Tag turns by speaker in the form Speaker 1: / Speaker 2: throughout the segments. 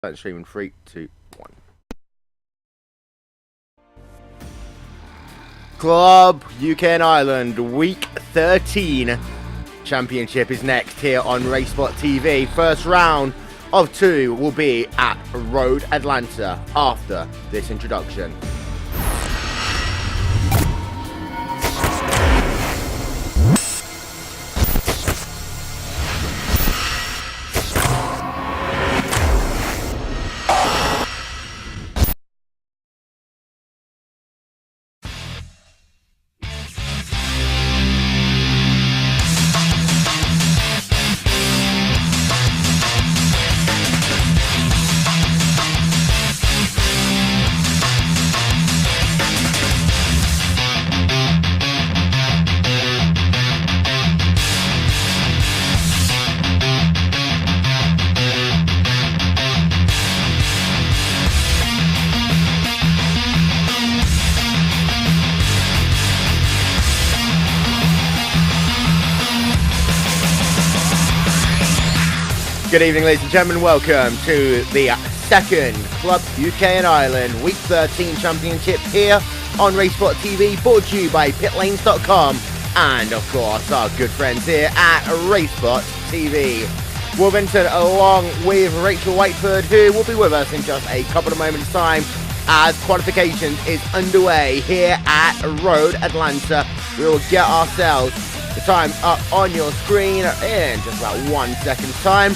Speaker 1: Start streaming 3, 2, 1. Club UK and Ireland Week 13 Championship is next here on RaceSpotTV. First round of 2 will be at Road Atlanta after this introduction. Good evening, ladies and gentlemen. Welcome to the second Club UK and Ireland Week 13 Championship here on RaceSpotTV, brought to you by pitlanes.com and, of course, our good friends here at RaceSpotTV. Wolverhampton along with Rachel Whiteford, who will be with us in just a couple of moments' time as qualifications is underway here at Road Atlanta. We will get ourselves the time up on your screen in just about 1 second's time.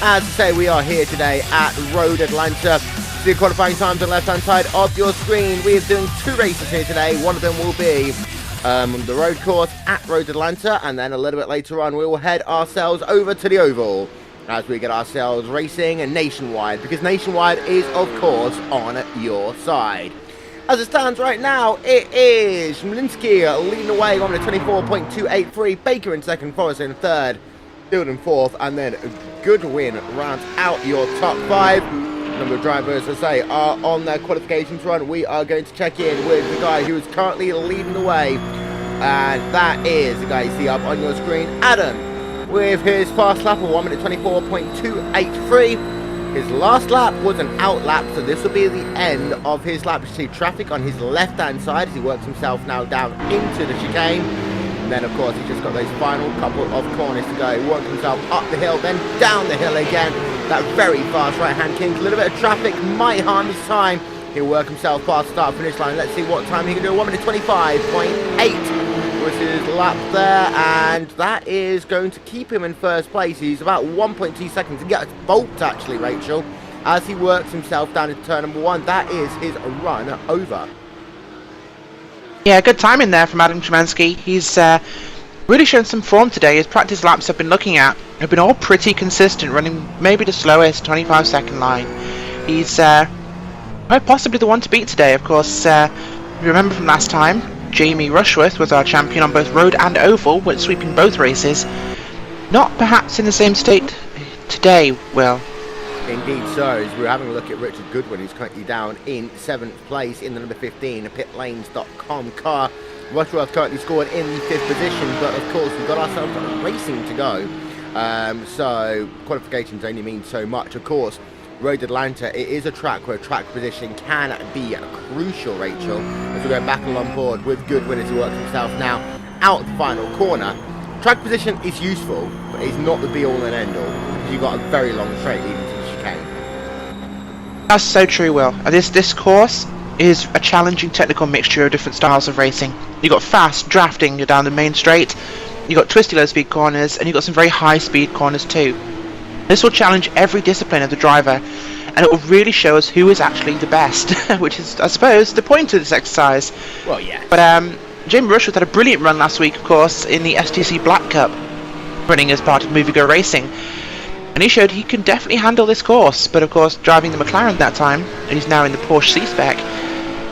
Speaker 1: As I say, we are here today at Road Atlanta. The qualifying times on the left-hand side of your screen. We are doing 2 races here today. One of them will be the road course at Road Atlanta, and then a little bit later on we will head ourselves over to the Oval as we get ourselves racing nationwide, because nationwide is, of course, on your side. As it stands right now, it is Schmalinsky leading the way on the 24.283, Baker in second, Forrest in third, Field in fourth, and then Goodwin rounds out your top 5. A number of drivers, as I say, are on their qualifications run. We are going to check in with the guy who is currently leading the way, and that is the guy you see up on your screen, Adam, with his fast lap of 1 minute 24.283. His last lap was an out lap, so this will be the end of his lap. You see traffic on his left-hand side as he works himself now down into the chicane. And then, of course, he's just got those final couple of corners to go. He works himself up the hill, then down the hill again. That very fast right-hand king. A little bit of traffic might harm his time. He'll work himself past the start-finish line. Let's see what time he can do. 1 minute 25.8 was his lap there, and that is going to keep him in first place. He's about 1.2 seconds to get a bolt, actually, Rachel, as he works himself down into turn number 1. That is his run over.
Speaker 2: Yeah, good timing there from Adam Szymanski. He's really shown some form today. His practice laps I've been looking at have been all pretty consistent, running maybe the slowest 25-second line. He's quite possibly the one to beat today. Of course, you remember from last time, Jamie Rushworth was our champion on both road and oval, but sweeping both races. Not perhaps in the same state today, Will.
Speaker 1: Indeed so, as we're having a look at Richard Goodwin, who's currently down in 7th place in the number 15 pitlanes.com car. Rushworth currently scored in the 5th position, but of course we've got ourselves racing to go. So qualifications only mean so much. Of course, Road Atlanta, it is a track where track position can be crucial, Rachel, as we go back along board with Goodwin as he works himself now out the final corner. Track position is useful, but it's not the be-all and end-all, because you've got a very long straight leading to the chicane.
Speaker 2: That's so true, Will. This course is a challenging technical mixture of different styles of racing. You've got fast drafting down the main straight, you've got twisty low-speed corners, and you've got some very high-speed corners too. This will challenge every discipline of the driver, and it will really show us who is actually the best, which is, I suppose, the point of this exercise.
Speaker 1: Well, yeah.
Speaker 2: But Jamie Rushworth had a brilliant run last week, of course, in the STC Black Cup, running as part of Movie Go Racing. And he showed he can definitely handle this course, but of course driving the McLaren that time, and he's now in the Porsche C-Spec,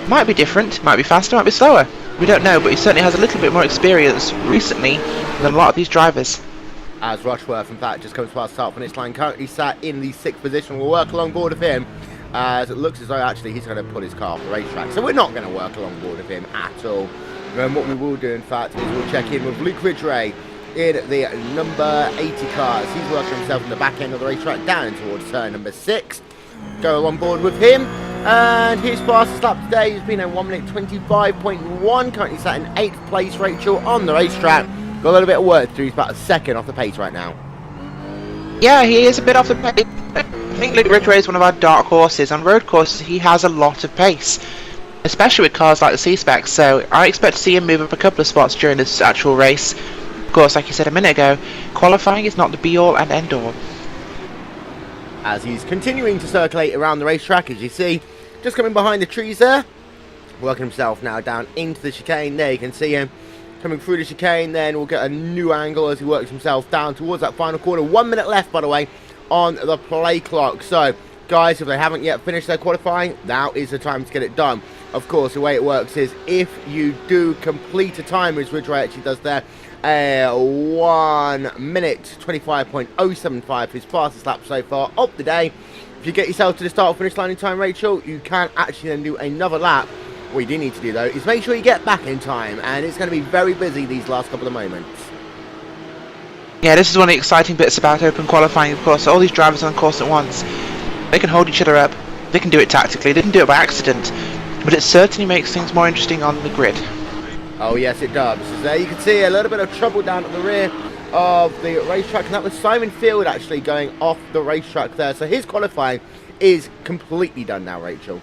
Speaker 2: might be different, might be faster, might be slower. We don't know, but he certainly has a little bit more experience recently than a lot of these drivers.
Speaker 1: As Rushworth, in fact, just comes past the start finish line, currently sat in the 6th position. We'll work along board of him, as it looks as though actually he's going to pull his car off the racetrack. So we're not going to work along board of him at all. And what we will do, in fact, is we'll check in with Luke Ridgway in the number 80 car, as he's working himself in the back end of the racetrack down towards turn number 6. go on board with him. And his fastest lap today has been a 1 minute 25.1. Currently sat in 8th place, Rachel, on the racetrack. Got a little bit of work to do. He's about a second off the pace right now.
Speaker 2: Yeah, he is a bit off the pace. I think Luke Ridgway is one of our dark horses. On road courses, he has a lot of pace, especially with cars like the C-Specs. So I expect to see him move up a couple of spots during this actual race. Of course, like you said a minute ago, qualifying is not the be-all and end-all.
Speaker 1: As he's continuing to circulate around the racetrack, as you see, just coming behind the trees there, working himself now down into the chicane. There you can see him coming through the chicane. Then we'll get a new angle as he works himself down towards that final corner. 1 minute left, by the way, on the play clock. So guys, if they haven't yet finished their qualifying, now is the time to get it done. Of course, the way it works is if you do complete a time, as Ridgway actually does there, 1 minute 25.075, his fastest lap so far of the day. If you get yourself to the start or finish line in time, Rachel, you can actually then do another lap. What you do need to do though is make sure you get back in time, and it's going to be very busy these last couple of moments.
Speaker 2: Yeah, this is one of the exciting bits about open qualifying, of course. All these drivers on course at once, they can hold each other up, they can do it tactically, they can do it by accident, but it certainly makes things more interesting on the grid.
Speaker 1: Oh yes, it does. So there you can see a little bit of trouble down at the rear of the racetrack, and that was Simon Field actually going off the racetrack there. So his qualifying is completely done now, Rachel.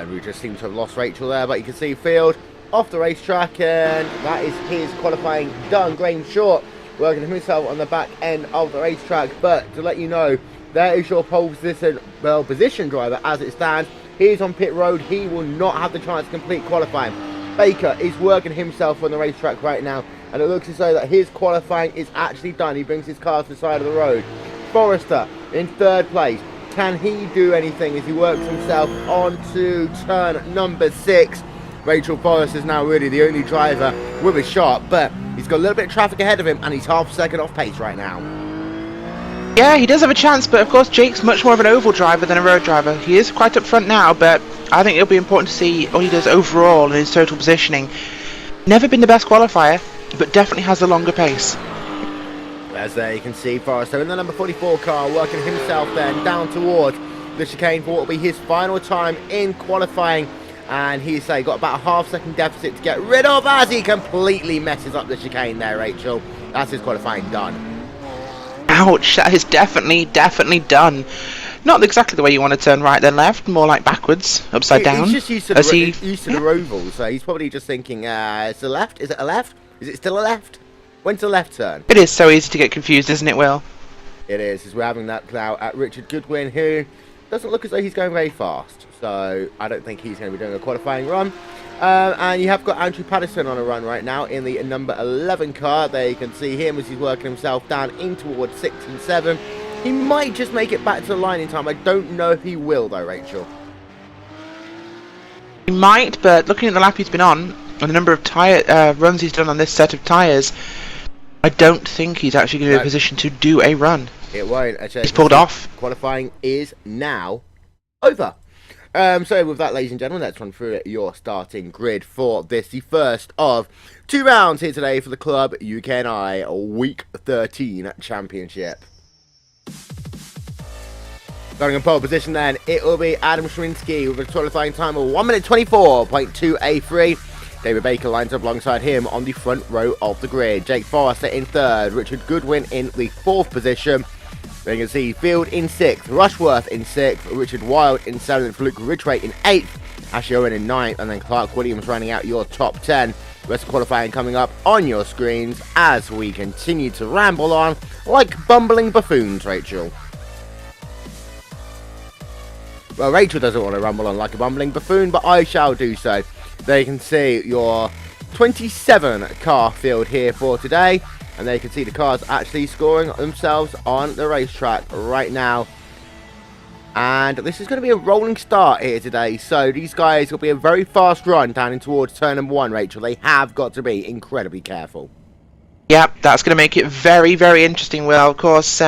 Speaker 1: We just seem to have lost Rachel there, but you can see Field off the racetrack, and that is his qualifying done. Graham Short working himself on the back end of the racetrack, but to let you know, there is your pole position driver as it stands. He's on pit road. He will not have the chance to complete qualifying. Baker is working himself on the racetrack right now, and it looks as though that his qualifying is actually done. He brings his car to the side of the road. Forrester in 3rd place. Can he do anything as he works himself onto turn number 6? Rachel Forrester is now really the only driver with a shot, but he's got a little bit of traffic ahead of him, and he's half a second off pace right now.
Speaker 2: Yeah, he does have a chance, but of course Jake's much more of an oval driver than a road driver. He is quite up front now, but I think it'll be important to see what he does overall in his total positioning. Never been the best qualifier, but definitely has a longer pace.
Speaker 1: As there you can see Forrester in the number 44 car working himself then down towards the chicane for what will be his final time in qualifying, and he's got about a half-second deficit to get rid of as he completely messes up the chicane there, Rachel. That's his qualifying done.
Speaker 2: Ouch, that is definitely done. Not exactly the way you want to turn right then left, more like backwards, upside down.
Speaker 1: He's just used to the oval, so he's probably just thinking, it's a left? Is it a left? Is it still a left? When's the left turn?
Speaker 2: It is so easy to get confused, isn't it, Will?
Speaker 1: It is, as we're having that clout at Richard Goodwin, who doesn't look as though he's going very fast. So I don't think he's going to be doing a qualifying run. And you have got Andrew Patterson on a run right now in the number 11 car. There you can see him as he's working himself down in towards 6 and 7. He might just make it back to the line in time. I don't know if he will though, Rachel.
Speaker 2: He might, but looking at the lap he's been on, and the number of runs he's done on this set of tyres, I don't think he's actually going to be in a position to do a run.
Speaker 1: It won't. Actually,
Speaker 2: he's pulled off.
Speaker 1: Qualifying is now over. So with that, ladies and gentlemen, let's run through your starting grid for this, the first of 2 rounds here today for the Club UK&I Week 13 Championship. Starting in pole position then, it will be Adam Schwinski with a qualifying time of 1 minute 24.283. David Baker lines up alongside him on the front row of the grid. Jake Forrester in 3rd, Richard Goodwin in the 4th position. Then you can see Field in 6th, Rushworth in 6th, Richard Wild in 7th, Luke Ridgway in 8th, Ashley Owen in 9th, and then Clark Williams running out your top 10. The rest of qualifying coming up on your screens as we continue to ramble on like bumbling buffoons, Rachel. Well, Rachel doesn't want to rumble on like a bumbling buffoon, but I shall do so. There you can see your 27 car field here for today. And there you can see the cars actually scoring themselves on the racetrack right now. And this is going to be a rolling start here today. So these guys will be a very fast run down in towards turn number 1, Rachel. They have got to be incredibly careful.
Speaker 2: Yep, that's going to make it very interesting. Well, of course,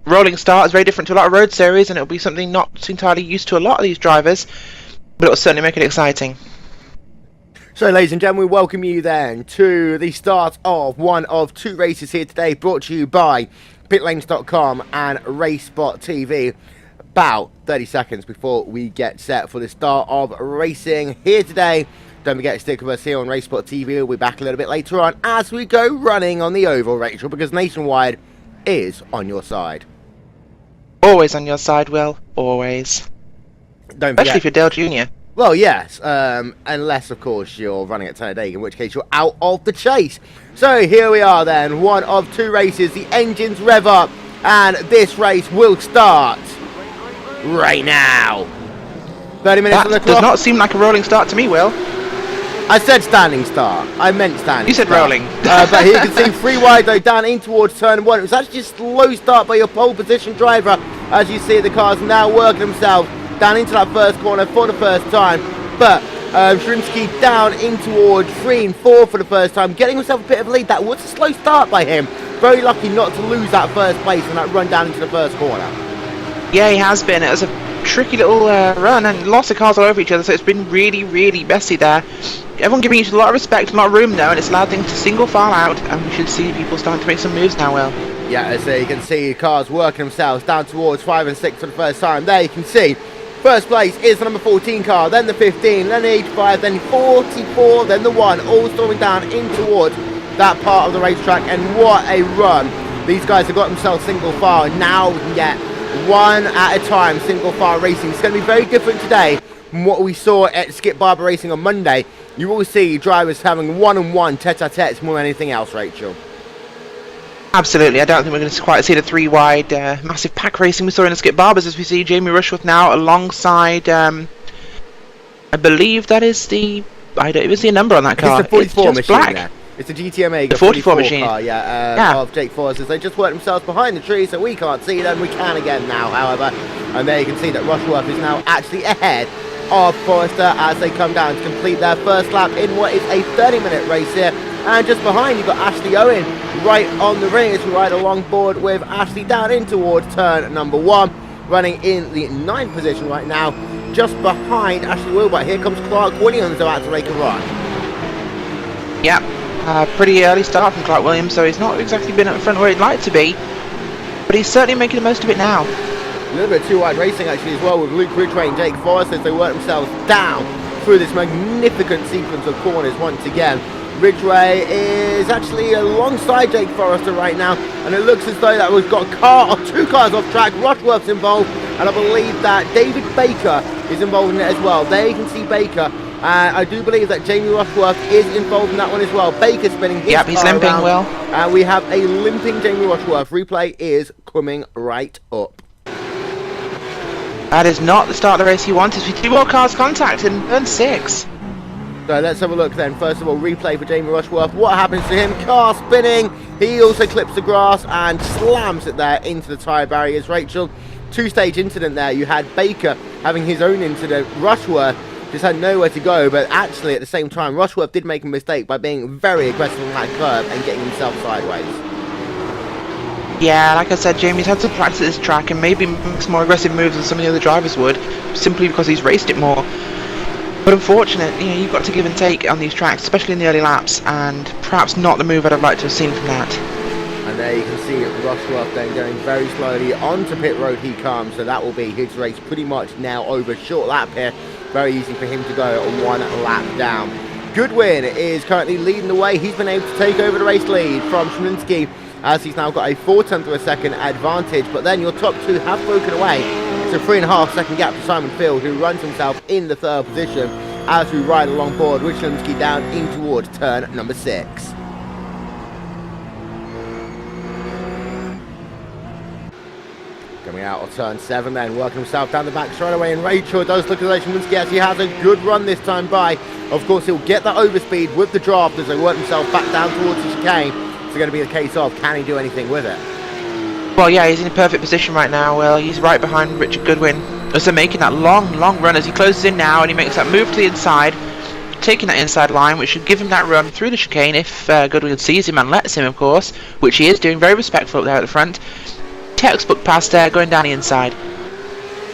Speaker 2: rolling start is very different to a lot of road series, and it'll be something not entirely used to a lot of these drivers. But it'll certainly make it exciting.
Speaker 1: So, ladies and gentlemen, we welcome you then to the start of one of 2 races here today, brought to you by pitlanes.com and RaceSpotTV. About 30 seconds before we get set for the start of racing here today. Don't forget to stick with us here on RaceSpotTV. We'll be back a little bit later on as we go running on the oval, Rachel, because Nationwide is on your side.
Speaker 2: Always on your side, Will. Always.
Speaker 1: Don't forget.
Speaker 2: Especially if you're Dale Jr.
Speaker 1: Well, yes, unless, of course, you're running at Talladega, in which case you're out of the chase. So here we are then, one of two races. The engines rev up, and this race will start right now. 30 minutes on the clock.
Speaker 2: Does not seem like a rolling start to me, Will.
Speaker 1: I said standing start. I meant standing.
Speaker 2: You said
Speaker 1: start.
Speaker 2: rolling.
Speaker 1: But here you can see free wide though down in towards turn one. It was actually a slow start by your pole position driver. As you see, the cars now working themselves down into that first corner for the first time. But Shrimsky down in towards 3 and 4 for the first time, getting himself a bit of a lead. That was a slow start by him. Very lucky not to lose that first place on that run down into the first corner.
Speaker 2: Yeah, he has been. It was a tricky little run and lots of cars all over each other, so it's been really, really messy there. Everyone giving each other a lot of respect, a lot of room though, and it's allowed things to single file out, and we should see people starting to make some moves now, Will.
Speaker 1: Yeah, as you can see, cars working themselves down towards 5 and 6 for the first time. There you can see, first place is the number 14 car, then the 15, then the 85, then 44, then the 1, all storming down in towards that part of the racetrack, and what a run. These guys have got themselves single file, now we can get one at a time single file racing. It's going to be very different today from what we saw at Skip Barber Racing on Monday. You will see drivers having one-on-one tete-a-tetes more than anything else, Rachel.
Speaker 2: Absolutely. I don't think we're going to quite see the three-wide massive pack racing we saw in the Skip Barbers, as we see Jamie Rushworth now alongside, I believe that is the, it was the number on that car.
Speaker 1: It's the 44
Speaker 2: it's
Speaker 1: machine
Speaker 2: black.
Speaker 1: there. It's a GTMA,
Speaker 2: the 44 machine
Speaker 1: car, of Jake Forrest's. They just worked themselves behind the tree, so we can't see them. We can again now, however. And there you can see that Rushworth is now actually ahead of Forrester as they come down to complete their first lap in what is a 30-minute race here. And just behind, you've got Ashley Owen right on the ring as we ride along board with Ashley down in towards turn number 1, running in the 9th position right now, just behind Ashley Wilbert. Here comes Clark Williams about to make a run.
Speaker 2: Yep. Pretty early start from Clark Williams, so he's not exactly been at the front where he'd like to be, but he's certainly making the most of it now.
Speaker 1: A little bit too wide racing actually as well with Luke Ridgway and Jake Forrest as they work themselves down through this magnificent sequence of corners once again. Ridgway is actually alongside Jake Forrester right now, and it looks as though that we've got two cars off track. Rushworth's involved, and I believe that David Baker is involved in it as well. There you can see Baker. I do believe that Jamie Rushworth is involved in that one as well. Baker spinning his car
Speaker 2: he's limping
Speaker 1: around.
Speaker 2: well.
Speaker 1: We have a limping Jamie Rushworth. Replay is coming right up.
Speaker 2: That is not the start of the race he wanted. We 2 more cars contact in turn 6.
Speaker 1: So let's have a look then. First of all, replay for Jamie Rushworth. What happens to him? Car spinning. He also clips the grass and slams it there into the tyre barriers. Rachel, 2-stage incident there. You had Baker having his own incident. Rushworth just had nowhere to go, but actually at the same time Rushworth did make a mistake by being very aggressive on that curve and getting himself sideways.
Speaker 2: Yeah, like I said, Jamie's had to practice this track and maybe makes more aggressive moves than some of the other drivers would, simply because he's raced it more. But unfortunately, you've got to give and take on these tracks, especially in the early laps, and perhaps not the move I'd have liked to have seen from that.
Speaker 1: And there you can see Rushworth then going very slowly onto pit road. He comes, so that will be his race pretty much now over. Short lap here. Very easy for him to go 1 lap down. Goodwin is currently leading the way. He's been able to take over the race lead from Schminsky as he's now got a 0.4 of a second advantage. But then your top 2 have broken away. It's a 3.5 second gap to Simon Field, who runs himself in the 3rd position as we ride along board with Schminsky down in towards turn number 6. Coming out of turn 7 then, working himself down the back straight away, and Rachel does look at Schminsky as he has a good run this time by. Of course, he'll get that overspeed with the draft as they work themselves back down towards the chicane. It's going to be a case of, can he do anything with it?
Speaker 2: Well, yeah, he's in a perfect position right now. Well, he's right behind Richard Goodwin. As they're making that long run as he closes in now, and he makes that move to the inside, taking that inside line, which should give him that run through the chicane if Goodwin sees him and lets him, of course, which he is doing, very respectful up there at the front. Textbook pass there, going down the inside.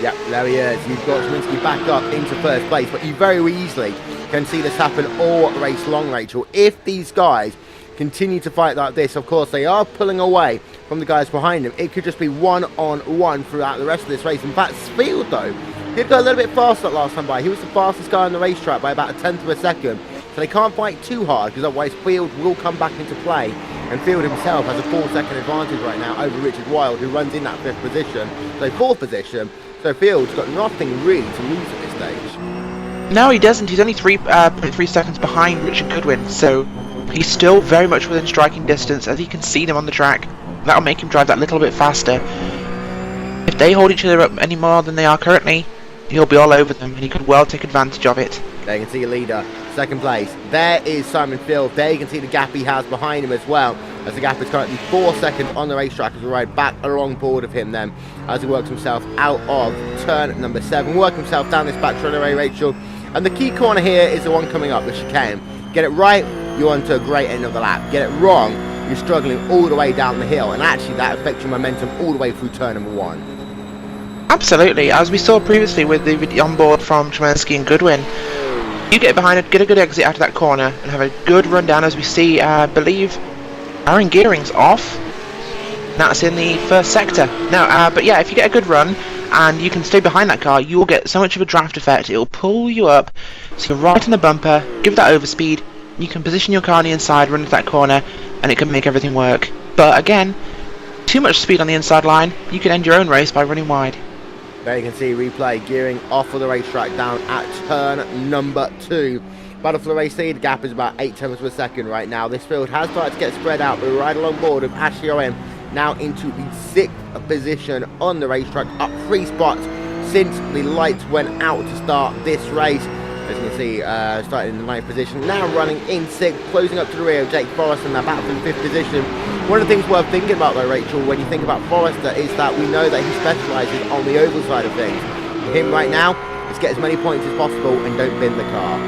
Speaker 1: Yep, there he is. You've got Schminsky back up into 1st place, but you very easily can see this happen all race long, Rachel. If these guys continue to fight like this, of course, they are pulling away from the guys behind him. It could just be one-on-one throughout the rest of this race. In fact, Field, though, did go a little bit faster that last time by. He was the fastest guy on the racetrack by about a tenth of a second. So they can't fight too hard, because otherwise Field will come back into play. And Field himself has a 4-second advantage right now over Richard Wild, who runs in that 5th position. So 4th position. So Field's got nothing really to lose at this stage.
Speaker 2: No, he doesn't. He's only 3.3 seconds behind Richard Goodwin, so he's still very much within striking distance, as he can see them on the track. That'll make him drive that little bit faster. If they hold each other up any more than they are currently, he'll be all over them, and he could well take advantage of it.
Speaker 1: There you can see your leader, 2nd place. There is Simon Field. There you can see the gap he has behind him as well, as the gap is currently 4 seconds on the racetrack as we ride back along board of him then, as he works himself out of turn number 7, working himself down this back straightaway, Rachel. And the key corner here is the one coming up, the chicane. Get it right, you're onto a great end of the lap. Get it wrong, you're struggling all the way down the hill, and actually that affects your momentum all the way through turn number 1.
Speaker 2: Absolutely, as we saw previously with the onboard from Chemensky and Goodwin. You get behind it, get a good exit out of that corner, and have a good run down, as we see, I believe, Aaron Gearing's off. That's in the 1st sector. Now, but yeah, if you get a good run, and you can stay behind that car, you will get so much of a draft effect. It will pull you up, so you're right in the bumper, give that overspeed, you can position your car on the inside, run into that corner, and it can make everything work. But again, too much speed on the inside line, you can end your own race by running wide.
Speaker 1: There you can see replay, Gearing off of the racetrack down at turn number 2. Battle for the race lead, gap is about 8 tenths of a second right now. This field has started to get spread out, but we're right along board with Ashley Owen now into the 6th position on the racetrack, up 3 spots since the lights went out to start this race. As you can see, starting in the 9th position, now running in 6th, closing up to the rear of Jake Forrester in that battle for the 5th position. One of the things worth thinking about though, Rachel, when you think about Forrester, is that we know that he specialises on the oval side of things. For him right now, is get as many points as possible and don't bin the car.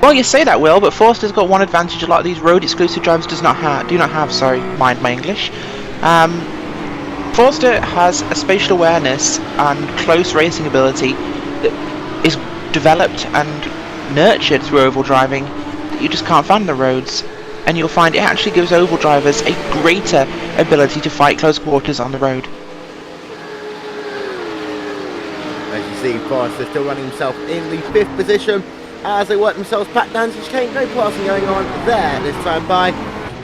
Speaker 2: Well, you say that, Will, but Forster's got one advantage a lot of these road exclusive drivers do not have. Sorry, mind my English. Forster has a spatial awareness and close racing ability that is developed and nurtured through oval driving that you just can't find on the roads. And you'll find it actually gives oval drivers a greater ability to fight close quarters on the road.
Speaker 1: As you see, Forrester still running himself in the 5th position as they work themselves back down to the chicane. No passing going on there this time by.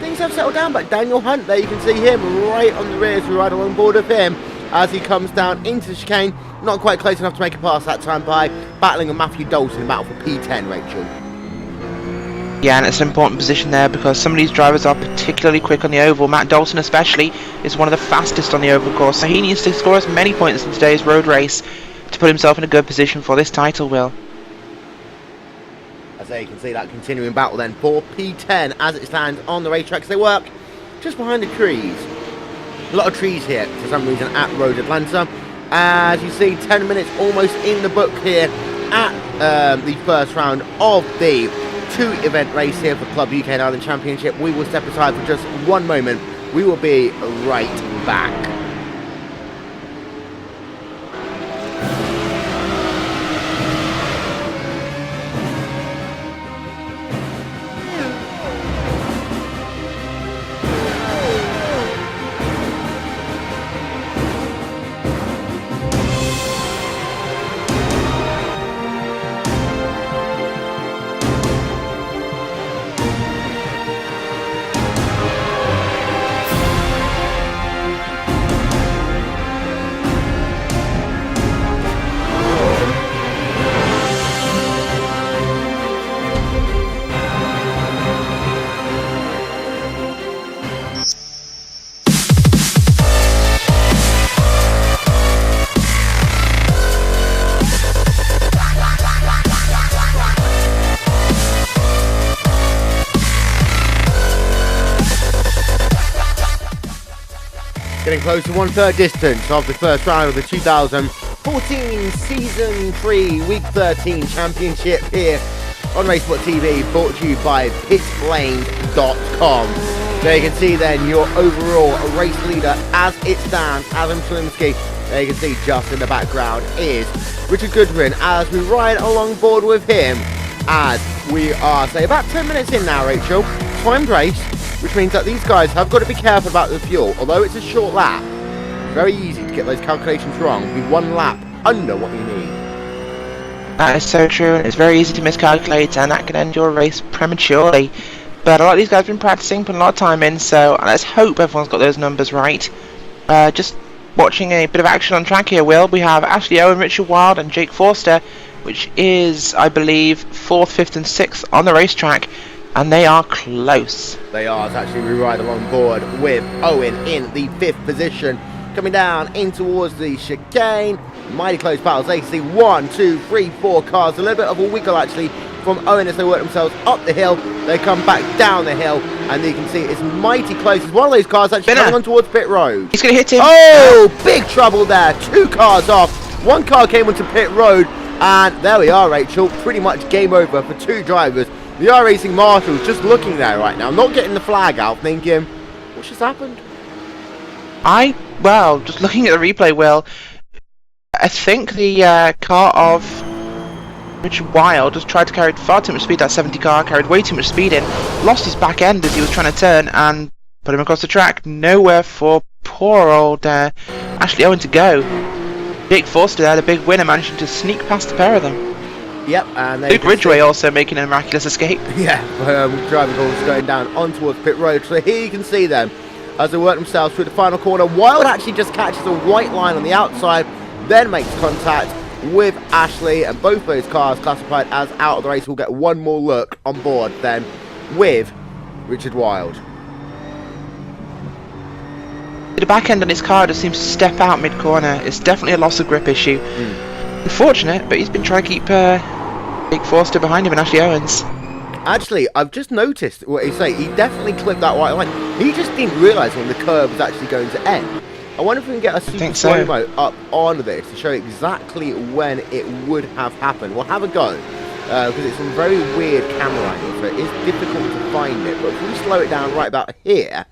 Speaker 1: Things have settled down, but Daniel Hunt, there you can see him right on the rear as we ride along board of him as he comes down into the chicane. Not quite close enough to make a pass that time by, battling with Matthew Dalton in battle for P10, Rachel.
Speaker 2: Yeah, and it's an important position there because some of these drivers are particularly quick on the oval. Matt Dalton especially is one of the fastest on the oval course, so he needs to score as many points in today's road race to put himself in a good position for this title, Will.
Speaker 1: As there you can see that continuing battle then for P10 as it stands on the racetrack. They work just behind the trees. A lot of trees here for some reason at Road Atlanta. As you see, 10 minutes almost in the book here at the first round of the 2-event race here for Club UK and Ireland Championship. We will step aside for just one moment. We will be right back. Getting close to 1/3 distance of the first round of the 2014 Season 3 Week 13 Championship here on RaceSpotTV, brought to you by pitlane.com. There you can see then your overall race leader as it stands, Adam Slimsky. There you can see just in the background is Richard Goodwin as we ride along board with him as we are, say, about 10 minutes in now, Rachel. Timed race. which means that these guys have got to be careful about the fuel. Although it's a short lap, very easy to get those calculations wrong. Be 1 lap under what you need.
Speaker 2: That is so true, and it's very easy to miscalculate, and that can end your race prematurely. But a lot of these guys have been practicing, putting a lot of time in, so let's hope everyone's got those numbers right. Just watching a bit of action on track here, Will. We have Ashley Owen, Richard Wilde, and Jake Forster, which is, I believe, 4th, 5th, and 6th on the racetrack, and they are close.
Speaker 1: They are. It's actually we ride along board with Owen in the 5th position, coming down in towards the chicane. Mighty close battles. They see 1, 2, 3, 4 cars. A little bit of a wiggle actually from Owen as they work themselves up the hill. They come back down the hill, and you can see it's mighty close. It's one of those cars actually coming on towards pit road.
Speaker 2: He's going to hit him.
Speaker 1: Oh, big trouble there. 2 cars off. 1 car came onto pit road, and there we are, Rachel. Pretty much game over for 2 drivers. The iRacing Marshals just looking there right now, not getting the flag out, thinking, what's just happened?
Speaker 2: Well, just looking at the replay, Will, I think the car of Richard Wilde just tried to carry far too much speed. That 70 car carried way too much speed in, lost his back end as he was trying to turn, and put him across the track. Nowhere for poor old Ashley Owen to go. Jake Forster there, the big winner, managing to sneak past the pair of them.
Speaker 1: Yep, and
Speaker 2: Luke Ridgway also making a miraculous escape.
Speaker 1: Yeah, driving balls going down on towards pit road. So here you can see them as they work themselves through the final corner. Wilde actually just catches a white line on the outside, then makes contact with Ashley, and both those cars classified as out of the race will get one more look on board then with Richard Wilde.
Speaker 2: The back end on his car just seems to step out mid-corner. It's definitely a loss of grip issue. Unfortunate, but he's been trying to keep Big Forster behind him and Ashley Owens.
Speaker 1: Actually, I've just noticed what he's saying. He definitely clipped that white line. He just didn't realise when the curve was actually going to end. I wonder if we can get a super slow-mo up on this to show exactly when it would have happened. We'll have a go, because it's some very weird camera angles, so it is difficult to find it. But if we slow it down right about here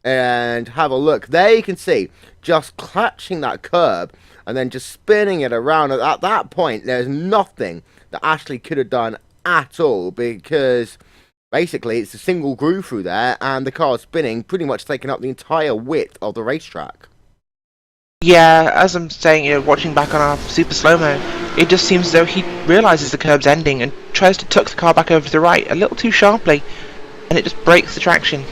Speaker 1: and have a look, there you can see just clutching that curb and then just spinning it around. At that point, there's nothing that Ashley could have done at all, because basically it's a single groove through there and the car is spinning, pretty much taking up the entire width of the racetrack.
Speaker 2: Yeah, as I'm saying, watching back on our super slow-mo, it just seems as though he realises the curb's ending and tries to tuck the car back over to the right a little too sharply, and it just breaks the traction.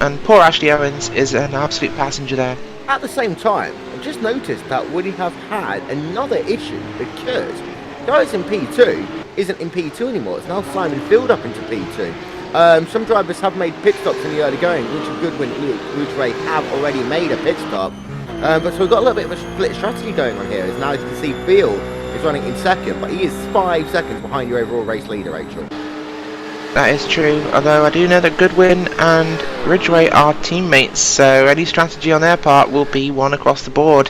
Speaker 2: And poor Ashley Owens is an absolute passenger there.
Speaker 1: At the same time, I've just noticed that would he have had another issue, because guys in P2 isn't in P2 anymore. It's now Simon Field up into P2. Some drivers have made pit stops in the early going. Richard Goodwin and Luke Ridgway have already made a pit stop. But so we've got a little bit of a split strategy going on here. As now, as you can see, Field is running in second, but he is 5 seconds behind your overall race leader, Rachel.
Speaker 2: That is true, although I do know that Goodwin and Ridgway are teammates, so any strategy on their part will be one across the board.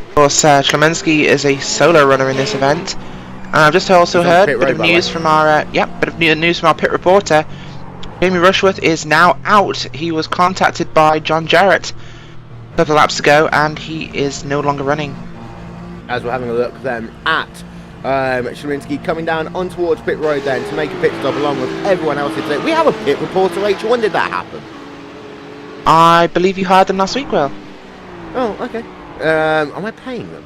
Speaker 2: Of course, Schlemensky is a solo runner in this event. And I've just also heard a bit of news from our news from our pit reporter. Jamie Rushworth is now out. He was contacted by John Jarrett a couple of laps ago, and he is no longer running.
Speaker 1: As we're having a look then at Schlemensky coming down on towards pit road then to make a pit stop along with everyone else today. We have a pit reporter, Rachel. When did that happen?
Speaker 2: I believe you hired them last week, Will.
Speaker 1: Oh, okay. Am I paying them?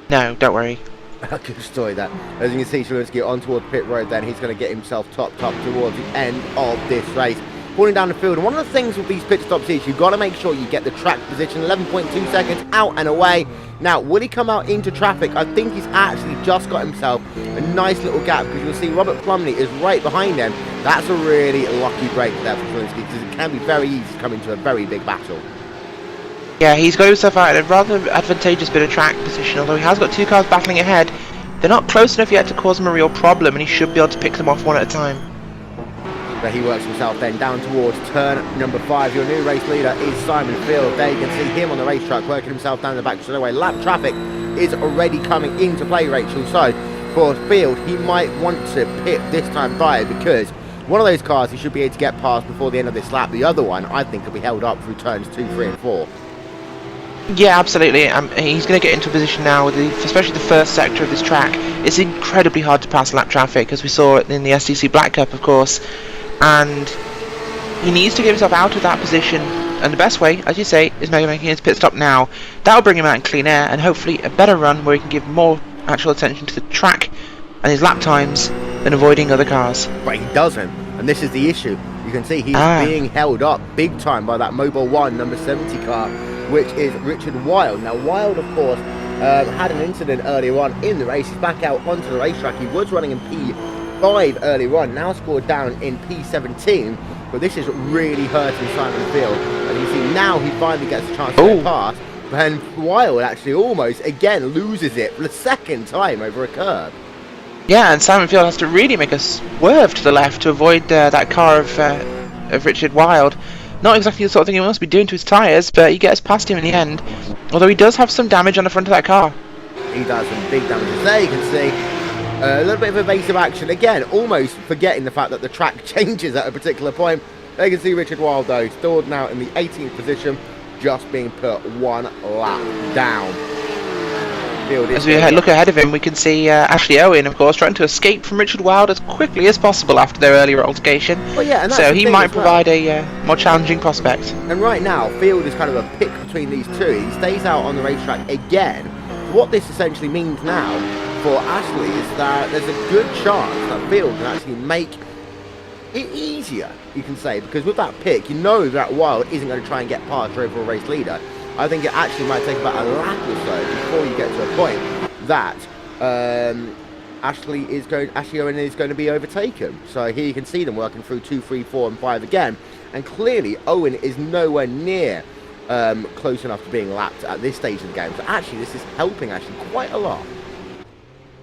Speaker 2: No, don't worry.
Speaker 1: Good story that. As you can see, Schlemensky on towards pit road then. He's going to get himself topped up towards the end of this race. Pulling down the field. And one of the things with these pit stops is you've got to make sure you get the track position. 11.2 seconds out and away. Now, will he come out into traffic? I think he's actually just got himself a nice little gap, because you'll see Robert Plumley is right behind him. That's a really lucky break there for Schlemensky, because it can be very easy to come into a very big battle.
Speaker 2: Yeah, he's got himself out in a rather advantageous bit of track position, although he has got 2 cars battling ahead. They're not close enough yet to cause him a real problem, and he should be able to pick them off one at a time.
Speaker 1: But he works himself then down towards turn number 5. Your new race leader is Simon Field. There you can see him on the racetrack working himself down the back straightaway. Lap traffic is already coming into play, Rachel. So for Field, he might want to pit this time by, because one of those cars he should be able to get past before the end of this lap. The other one, I think, will be held up through turns 2, 3 and 4.
Speaker 2: Yeah, absolutely. He's going to get into a position now, with especially the first sector of this track. It's incredibly hard to pass lap traffic, as we saw in the SDC Black Cup, of course. And He needs to get himself out of that position, and the best way, as you say, is making his pit stop now. That'll bring him out in clean air, and hopefully a better run where he can give more actual attention to the track and his lap times than avoiding other cars.
Speaker 1: But he doesn't, and this is the issue. You can see he's being held up big time by that Mobile 1 number 70 car, which is Richard Wilde. Now Wilde, of course, had an incident earlier on in the race. He's back out onto the racetrack. He was running in P5 earlier on, now scored down in P17, but this is really hurting Simon Field. And you see now he finally gets a chance to get past, and Wilde actually almost again loses it for the second time over a curb.
Speaker 2: Yeah, and Simon Field has to really make a swerve to the left to avoid that car of Richard Wilde. Not exactly the sort of thing he must be doing to his tyres, but he gets past him in the end. Although he does have some damage on the front of that car.
Speaker 1: He does some big damages there, you can see. A little bit of evasive action. Again, almost forgetting the fact that the track changes at a particular point. There you can see Richard Wilde, though, stored now in the 18th position, just being put one lap down.
Speaker 2: As we look ahead of him, we can see Ashley Owen, of course, trying to escape from Richard Wilde as quickly as possible after their earlier altercation.
Speaker 1: Well, yeah, and
Speaker 2: so he might provide a more challenging prospect.
Speaker 1: And right now, Field is kind of a pick between these two. He stays out on the racetrack again. What this essentially means now for Ashley is that there's a good chance that Field can actually make it easier, you can say, because with that pick, you know that Wilde isn't going to try and get past your overall race leader. I think it actually might take about a lap or so before you get to a point that Ashley Owen is going to be overtaken. So here you can see them working through 2, 3, 4 and 5 again, and clearly Owen is nowhere near close enough to being lapped at this stage of the game. So actually this is helping quite a lot.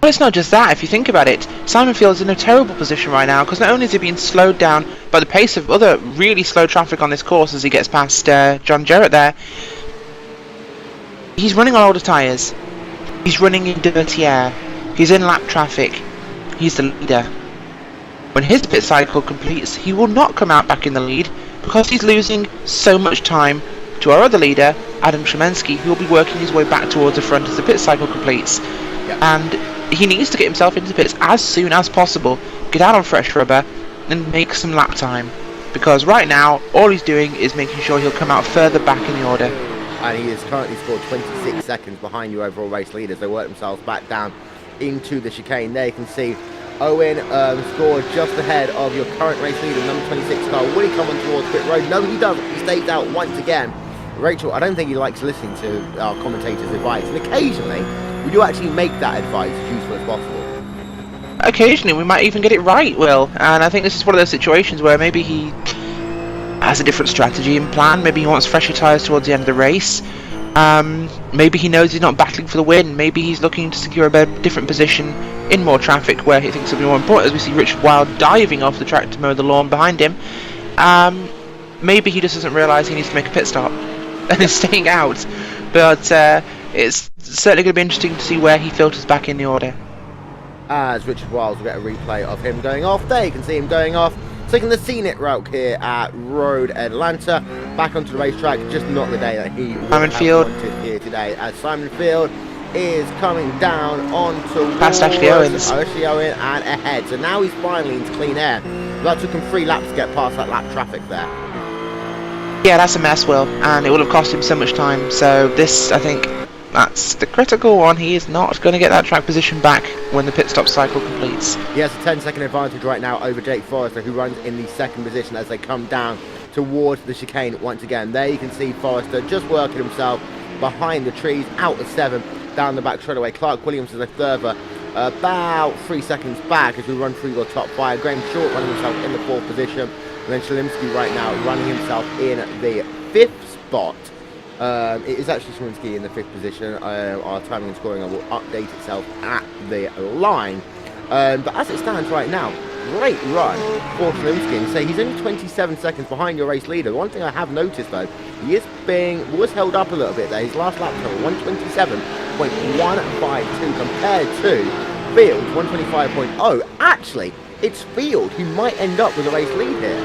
Speaker 2: Well, it's not just that. If you think about it, Simon Field is in a terrible position right now, because not only is he being slowed down by the pace of other really slow traffic on this course as he gets past John Jarrett there, he's running on older tyres, he's running in dirty air, he's in lap traffic, he's the leader. When his pit cycle completes, he will not come out back in the lead because he's losing so much time to our other leader, Adam Szymanski, who will be working his way back towards the front as the pit cycle completes. Yep. And he needs to get himself into the pits as soon as possible, get out on fresh rubber and make some lap time, because right now all he's doing is making sure he'll come out further back in the order.
Speaker 1: And he has currently scored 26 seconds behind your overall race leaders. They work themselves back down into the chicane. There you can see Owen scored just ahead of your current race leader, number 26 car. Will he come on towards pit road? No, he doesn't. He stays out once again. Rachel, I don't think he likes listening to our commentators' advice, and occasionally we do actually make that advice as useful as possible.
Speaker 2: Occasionally we might even get it right, Will, and I think this is one of those situations where maybe he has a different strategy and plan. Maybe he wants fresher tyres towards the end of the race. Maybe he knows he's not battling for the win. Maybe he's looking to secure a different position in more traffic where he thinks it'll be more important, as we see Richard Wilde diving off the track to mow the lawn behind him. Maybe he just doesn't realise he needs to make a pit stop and is staying out. But it's certainly going to be interesting to see where he filters back in the order.
Speaker 1: As Richard Wilde will get a replay of him going off. There you can see him going off, taking the scenic route here at Road Atlanta, back onto the racetrack. Just not the day that he would have wanted here today, as Simon Field is coming down onto
Speaker 2: past Ashley Owens.
Speaker 1: Ashley Owen and ahead. So now he's finally into clean air. That took him 3 laps to get past that lap traffic there.
Speaker 2: Yeah, that's a mess, Will, and it would have cost him so much time. So this, I think, that's the critical one. He is not going to get that track position back when the pit stop cycle completes.
Speaker 1: He has a 10-second advantage right now over Jake Forrester, who runs in the 2nd position as they come down towards the chicane once again. There you can see Forrester just working himself behind the trees, out of 7, down the back straightaway. Clark Williams is a further about 3 seconds back as we run through the top 5. Graham Short running himself in the 4th position. And then Shalimsky right now running himself in the 5th spot. It is actually Shalimsky in the 5th position. Our timing and scoring will update itself at the line. But as it stands right now, great run for Shalimsky. And say he's only 27 seconds behind your race leader. The one thing I have noticed though, he was held up a little bit there. His last lap time 127.152 compared to Field's 125.0. Actually, it's Field who might end up with a race lead here.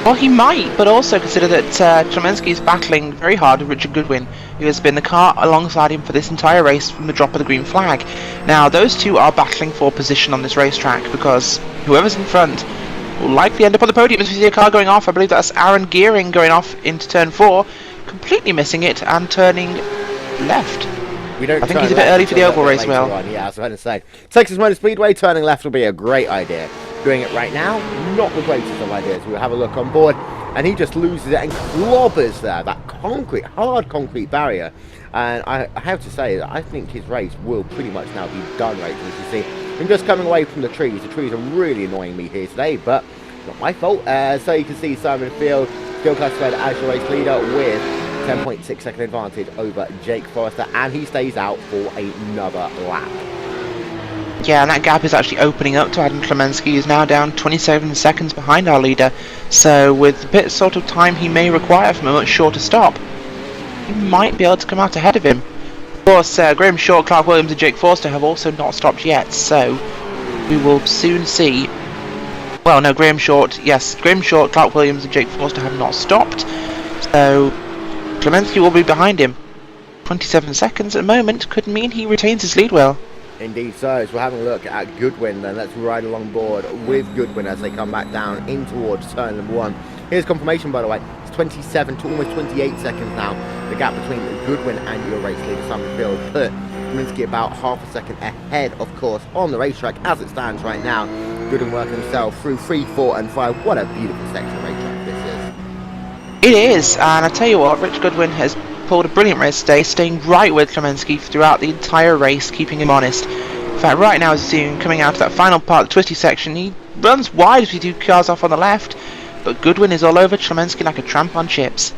Speaker 2: Well, he might, but also consider that Szymanski is battling very hard with Richard Goodwin, who has been the car alongside him for this entire race from the drop of the green flag. Now, those two are battling for position on this racetrack because whoever's in front will likely end up on the podium as we see a car going off. I believe that's Aaron Gearing going off into turn 4, completely missing it and turning left. I think he's a bit early for the oval race, well.
Speaker 1: Yeah, I was going to say. Texas Motor Speedway, turning left will be a great idea. Doing it right now, not the greatest of ideas. We'll have a look on board, and he just loses it and clobbers there, that concrete, hard concrete barrier. And I have to say that I think his race will pretty much now be done, Rachel. As you see, him just coming away from the trees. The trees are really annoying me here today, but not my fault. So you can see Simon Field still classified as your race leader with 10.6 second advantage over Jake Forrester, and he stays out for another lap.
Speaker 2: Yeah, and that gap is actually opening up to Adam Klemensky, who's now down 27 seconds behind our leader. So with the bit sort of time he may require from a much shorter stop, he might be able to come out ahead of him. Of course, Graham Short, Clark Williams and Jake Forster have also not stopped yet, so we will soon see. Well, no, Graham Short, Clark Williams and Jake Forster have not stopped, so Klemensky will be behind him. 27 seconds at the moment could mean he retains his lead well.
Speaker 1: Indeed so, as we're having a look at Goodwin, then let's ride along board with Goodwin as they come back down in towards turn number 1. Here's confirmation, by the way, it's 27 to almost 28 seconds now, the gap between Goodwin and your race leader Simon Field, but Kaminsky about half a second ahead, of course, on the racetrack as it stands right now. Goodwin working himself through 3, 4 and 5, what a beautiful section of racetrack this is.
Speaker 2: It is, and I tell you what, Rich Goodwin has pulled a brilliant race today, staying right with Klemensky throughout the entire race, keeping him honest. In fact, right now as you see him coming out of that final part, the twisty section, he runs wide as we do cars off on the left, but Goodwin is all over Klemensky like a tramp on chips.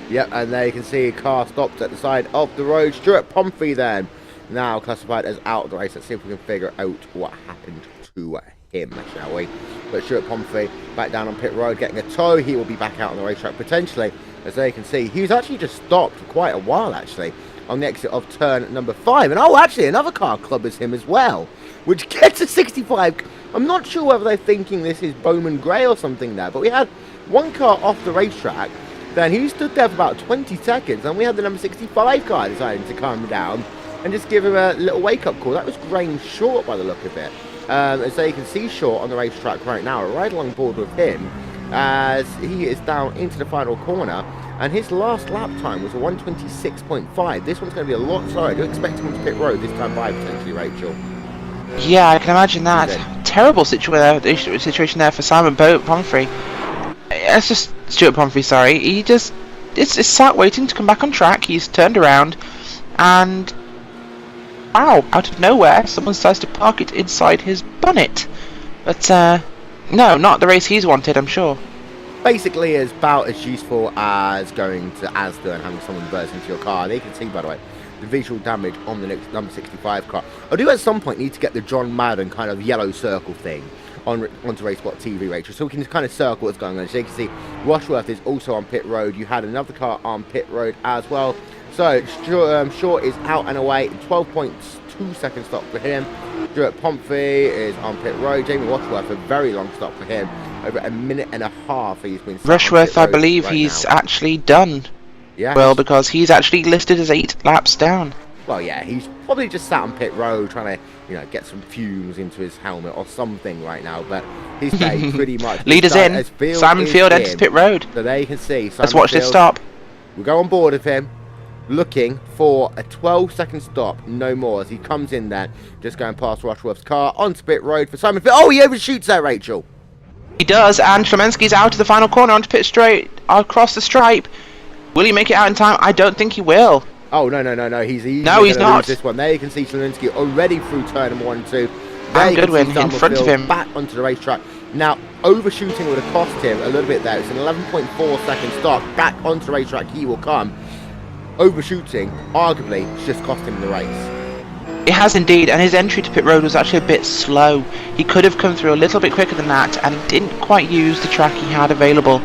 Speaker 1: Yep, and there you can see a car stopped at the side of the road. Stuart Pumphrey then, now classified as out of the race. Let's see if we can figure out what happened to him, shall we? But Stuart Pumphrey back down on pit road, getting a tow. He will be back out on the racetrack potentially. As there you can see, he was actually just stopped for quite a while, actually, on the exit of turn number 5. And oh, actually, another car clubbers him as well, which gets a 65. I'm not sure whether they're thinking this is Bowman Gray or something there, but we had one car off the racetrack. Then he stood there for about 20 seconds, and we had the number 65 car deciding to calm down and just give him a little wake-up call. That was Graham Short by the look of it. As you can see Short on the racetrack right now, right along board with him, as he is down into the final corner, and his last lap time was a 1:26.5. This one's going to be a lot slower. I do expect him to pit road this time by potentially, Rachel.
Speaker 2: Yeah, I can imagine that. Terrible situation there for Simon Pumphrey. It's just Stuart Pumphrey, sorry. He just is sat waiting to come back on track. He's turned around, and wow, out of nowhere, someone decides to park it inside his bonnet. But no, not the race he's wanted, I'm sure.
Speaker 1: Basically, it's about as useful as going to Asda and having someone burst into your car. And you can see, by the way, the visual damage on the next number 65 car. I do at some point need to get the John Madden kind of yellow circle thing onto RaceSpotTV, Rachel, so we can kind of circle what's going on. So you can see Rushworth is also on pit road. You had another car on pit road as well. So Short is out and away. 12.2 second stop for him. Stuart Pumphrey is on pit road. Jamie Rushworth, a very long stop for him. Over a minute and a half he's been.
Speaker 2: Rushworth, I believe he's actually done.
Speaker 1: Yeah.
Speaker 2: Well, because he's actually listed as 8 laps down.
Speaker 1: Well, yeah, he's probably just sat on pit road trying to, get some fumes into his helmet or something right now. But he's stayed pretty much.
Speaker 2: Leaders in. Simon Field enters pit road.
Speaker 1: So there you can see.
Speaker 2: Let's watch this stop.
Speaker 1: We'll go on board with him, looking for a 12-second stop, no more, as he comes in there, just going past Rushworth's car onto pit road for Simon Field. Oh, he overshoots there, Rachel.
Speaker 2: He does, and Klemensky's out of the final corner onto pit straight across the stripe. Will he make it out in time? I don't think he will.
Speaker 1: Oh, no. He's
Speaker 2: not.
Speaker 1: Lose this one. There you can see Klemensky already through turn number 1 and 2.
Speaker 2: And Goodwin in front of him.
Speaker 1: Back onto the racetrack. Now, overshooting would have cost him a little bit there. It's an 11.4 second stop. Back onto the racetrack he will come. Overshooting, arguably, just cost him the race.
Speaker 2: It has indeed, and his entry to pit road was actually a bit slow. He could have come through a little bit quicker than that, and he didn't quite use the track he had available.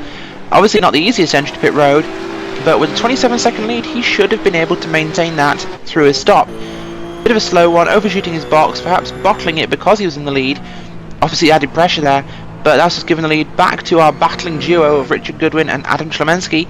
Speaker 2: Obviously not the easiest entry to pit road, but with a 27-second lead, he should have been able to maintain that through his stop. Bit of a slow one, overshooting his box, perhaps bottling it because he was in the lead. Obviously added pressure there, but that's just given the lead back to our battling duo of Richard Goodwin and Adam Klemensky,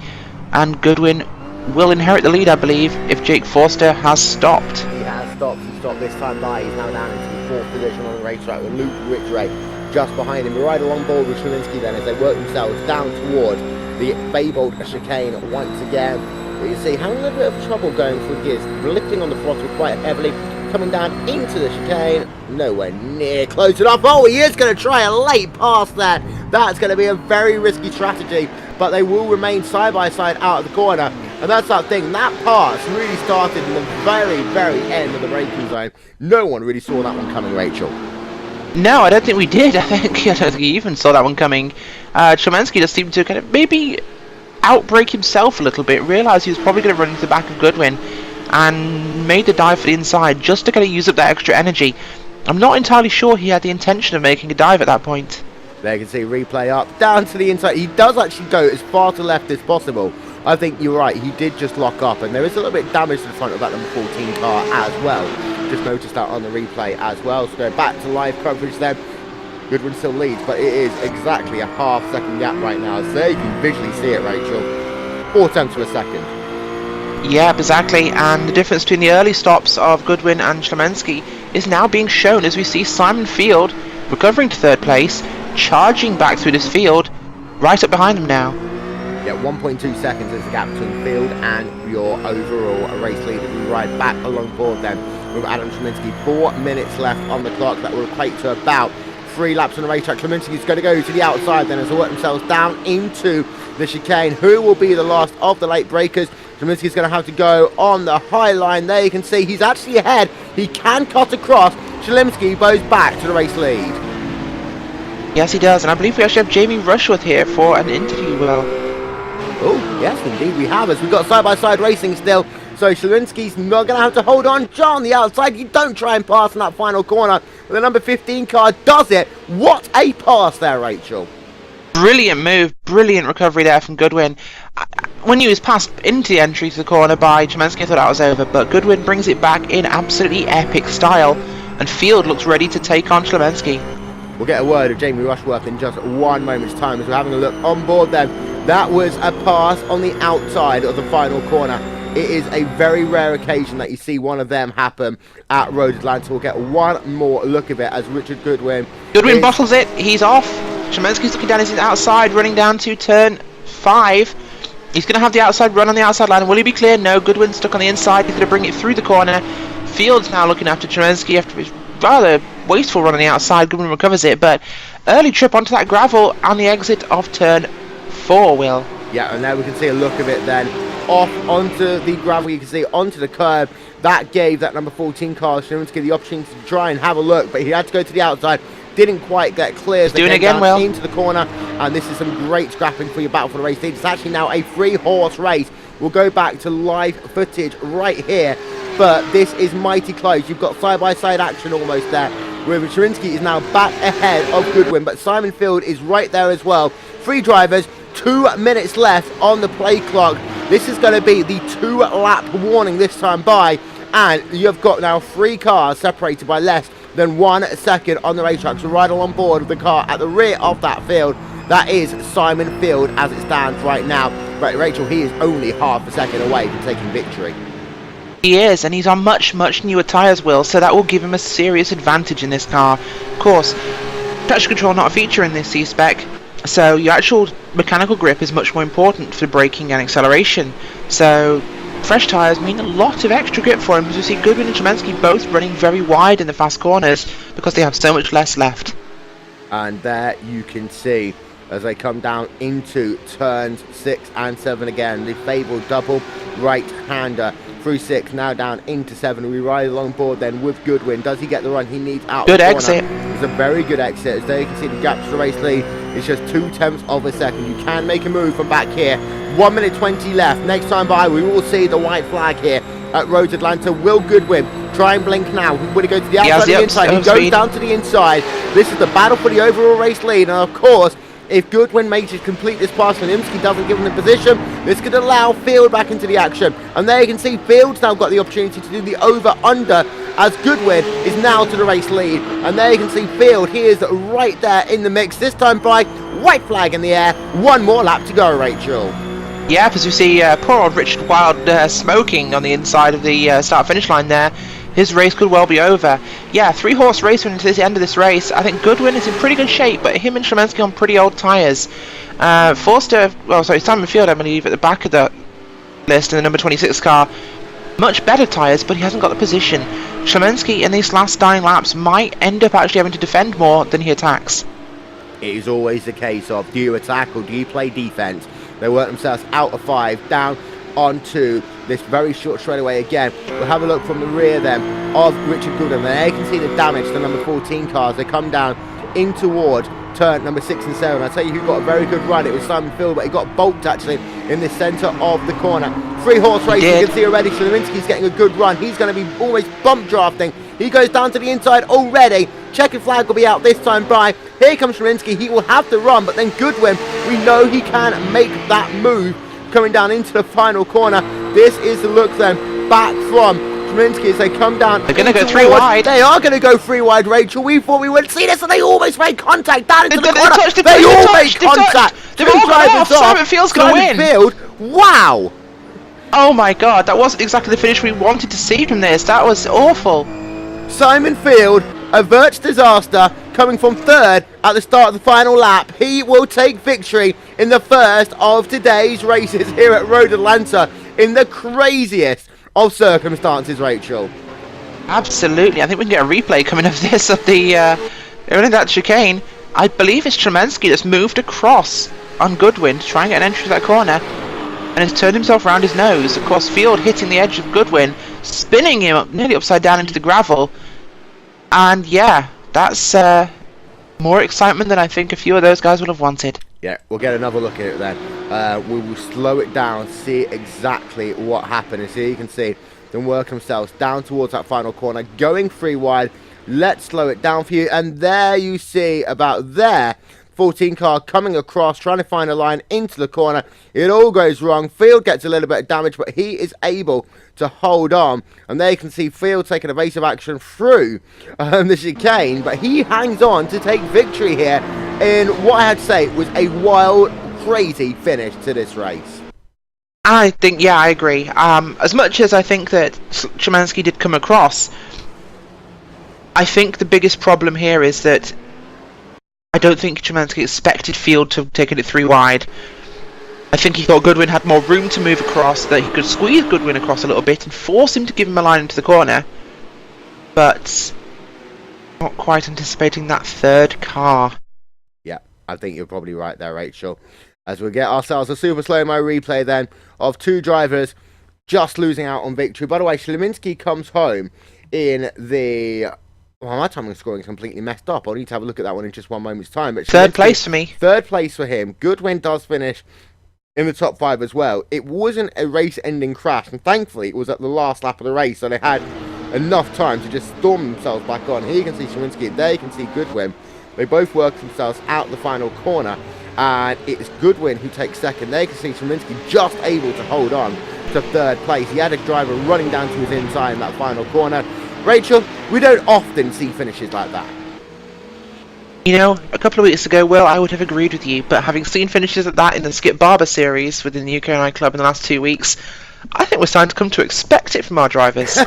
Speaker 2: and Goodwin will inherit the lead, I believe, if Jake Forster has stopped.
Speaker 1: He has stopped. He stopped this time by. He's now down into the 4th position on the racetrack with Luke Ridgway just behind him. Right along board with Shalinsky then as they work themselves down toward the fabled chicane once again. But you see, having a little bit of trouble going through gears, lifting on the throttle quite heavily, coming down into the chicane, nowhere near close enough. Oh, he is going to try a late pass there. That's going to be a very risky strategy, but they will remain side by side out of the corner. And that's that thing, that pass really started in the very, very end of the braking zone. No one really saw that one coming, Rachel.
Speaker 2: No, I don't think we did. I don't think he even saw that one coming. Chomensky just seemed to kind of maybe outbrake himself a little bit, realised he was probably going to run into the back of Goodwin, and made the dive for the inside just to kind of use up that extra energy. I'm not entirely sure he had the intention of making a dive at that point.
Speaker 1: There you can see replay up, down to the inside. He does actually go as far to left as possible. I think you're right, he did just lock up, and there is a little bit of damage to the front of that number 14 car as well. Just noticed that on the replay as well. So going back to live coverage then, Goodwin still leads, but it is exactly a half-second gap right now. So there you can visually see it, Rachel. 4/10 of a second.
Speaker 2: Yeah, exactly, and the difference between the early stops of Goodwin and Shlemensky is now being shown as we see Simon Field recovering to third place, charging back through this field, right up behind him now.
Speaker 1: Yeah, 1.2 seconds is the gap between Field and your overall race leader. We ride back along board then with Adam Shlemensky. 4 minutes left on the clock. That will equate to about 3 laps on the racetrack. Shlemensky's going to go to the outside then as they work themselves down into the chicane. Who will be the last of the late breakers? Shlemensky's going to have to go on the high line. There you can see he's actually ahead. He can cut across. Shlemensky goes back to the race lead.
Speaker 2: Yes, he does, and I believe we actually have Jamie Rushworth here for an interview. Well,
Speaker 1: oh, yes, indeed we have, as we've got side-by-side racing still. So Shlemensky's not going to have to hold on. John, the outside, you don't try and pass in that final corner. The number 15 car does it. What a pass there, Rachel.
Speaker 2: Brilliant move, brilliant recovery there from Goodwin. When he was passed into the entry to the corner by Chomensky, I thought that was over, but Goodwin brings it back in absolutely epic style, and Field looks ready to take on Shlemensky.
Speaker 1: We'll get a word of Jamie Rushworth in just 1 moment's time as we're having a look on board then. That was a pass on the outside of the final corner. It is a very rare occasion that you see one of them happen at Road Atlanta. We'll get one more look of it as Richard Goodwin
Speaker 2: bottles it, he's off. Shlemensky's looking down, he's outside, running down to turn 5. He's going to have the outside run on the outside line. Will he be clear? No, Goodwin's stuck on the inside. He's going to bring it through the corner. Field's now looking after Shlemensky after his rather wasteful run on the outside. Goodwin recovers it, but early trip onto that gravel on the exit of turn 4, Will.
Speaker 1: Yeah, and there we can see a look of it then. Off onto the gravel, you can see onto the curb. That gave that number 14 car Shlemensky the opportunity to try and have a look, but he had to go to the outside. Didn't quite get clear as they came down well into the corner, and this is some great scrapping for your battle for the race lead. It's actually now a 3-horse race. We'll go back to live footage right here, but this is mighty close. You've got side-by-side action almost there, where Shlemensky is now back ahead of Goodwin, but Simon Field is right there as well. 3 drivers, 2 minutes left on the play clock. This is going to be the 2-lap warning this time by, and you've got now 3 cars separated by less than 1 second on the racetrack. So right on board with the car at the rear of that field, that is Simon Field as it stands right now. Right, Rachel, he is only half a second away from taking victory.
Speaker 2: He is, and he's on much newer tyres, Will, so that will give him a serious advantage in this car. Of course, traction control not a feature in this C-spec, so your actual mechanical grip is much more important for braking and acceleration. So fresh tyres mean a lot of extra grip for him, as we see Goodwin and Shlemensky both running very wide in the fast corners because they have so much less left.
Speaker 1: And there you can see as they come down into turns 6 and 7 again, the fabled double right-hander through 6, now down into 7. We ride along board then with Goodwin. Does he get the run he needs out
Speaker 2: good
Speaker 1: the corner?
Speaker 2: Exit.
Speaker 1: It's a very good exit. As there you can see the gap to the race lead is just 0.2 of a second. You can make a move from back here. 1 minute 20 left. Next time by, we will see the white flag here at Road Atlanta. Will Goodwin try and blink now? Will he go to the outside, the inside? He goes down to the inside. This is the battle for the overall race lead, and of course, if Goodwin makes it complete this pass and Imsky doesn't give him the position, this could allow Field back into the action. And there you can see Field's now got the opportunity to do the over-under as Goodwin is now to the race lead. And there you can see Field, he is right there in the mix. This time by white flag in the air. 1 more lap to go, Rachel.
Speaker 2: Yeah, as we see poor old Richard Wild smoking on the inside of the start-finish line there. his race could well be over. Yeah, 3-horse race into the end of this race. I think Goodwin is in pretty good shape, but him and Shlemensky on pretty old tyres. Simon Field, I believe, at the back of the list in the number 26 car. Much better tyres, but he hasn't got the position. Shlemensky in these last 9 laps might end up actually having to defend more than he attacks.
Speaker 1: It is always the case of, do you attack or do you play defence? They work themselves out of 5, down onto this very short straightaway again. We'll have a look from the rear then of Richard Goodwin. There you can see the damage to the number 14 cars. They come down in toward turn number 6 and 7. I'll tell you who got a very good run. It was Simon Field, but he got bulked actually in the centre of the corner. 3-horse race, you can see already Shleminski's getting a good run. He's going to be almost bump drafting. He goes down to the inside already. Checkered flag will be out this time by. Here comes Shleminski. He will have to run, but then Goodwin, we know he can make that move coming down into the final corner. This is the look then back from Shleminski as they come down.
Speaker 2: They're going to go 3 wide.
Speaker 1: They are going to go 3 wide, Rachel. We thought we wouldn't see this, and they almost made contact down into the corner. They all made contact.
Speaker 2: They've all gone off. Simon Field's going to win.
Speaker 1: Field, wow.
Speaker 2: Oh my god, that wasn't exactly the finish we wanted to see from this. That was awful.
Speaker 1: Simon Field averts disaster, coming from 3rd at the start of the final lap. He will take victory in the first of today's races here at Road Atlanta in the craziest of circumstances, Rachel.
Speaker 2: Absolutely. I think we can get a replay coming of this of the running that chicane. I believe it's Shlemensky that's moved across on Goodwin to try and get an entry to that corner and has turned himself around his nose. Of course, Field hitting the edge of Goodwin, spinning him up nearly upside down into the gravel. And yeah, that's more excitement than I think a few of those guys would have wanted.
Speaker 1: Yeah, we'll get another look at it then. We will slow it down, see exactly what happened. And so you can see them work themselves down towards that final corner, going 3 wide. Let's slow it down for you. And there you see about there, 14 car coming across, trying to find a line into the corner. It all goes wrong. Field gets a little bit of damage, but he is able to hold on. And there you can see Field taking evasive action through the chicane, but he hangs on to take victory here in what I had to say was a wild, crazy finish to this race.
Speaker 2: I think, yeah, I agree. As much as I think that Shlemensky did come across, I think the biggest problem here is that I don't think Shlemensky expected Field to have taken it 3 wide. I think he thought Goodwin had more room to move across, that he could squeeze Goodwin across a little bit and force him to give him a line into the corner. But not quite anticipating that 3rd car.
Speaker 1: Yeah, I think you're probably right there, Rachel. As we get ourselves a super slow-mo replay then of 2 drivers just losing out on victory. By the way, Shleminski comes home in the... Well, my timing scoring is completely messed up. I'll need to have a look at that one in just one moment's time. But
Speaker 2: 3rd place for me.
Speaker 1: 3rd place for him. Goodwin does finish in the top 5 as well. It wasn't a race-ending crash, and thankfully it was at the last lap of the race, so they had enough time to just storm themselves back on. Here you can see Shleminski, there you can see Goodwin. They both work themselves out the final corner, and it's Goodwin who takes 2nd. There you can see Shleminski just able to hold on to 3rd place. He had a driver running down to his inside in that final corner. Rachel, we don't often see finishes like that.
Speaker 2: You know, a couple of weeks ago, Will, I would have agreed with you, but having seen finishes like that in the Skip Barber series within the UK Club in the last 2 weeks, I think we're starting to come to expect it from our drivers.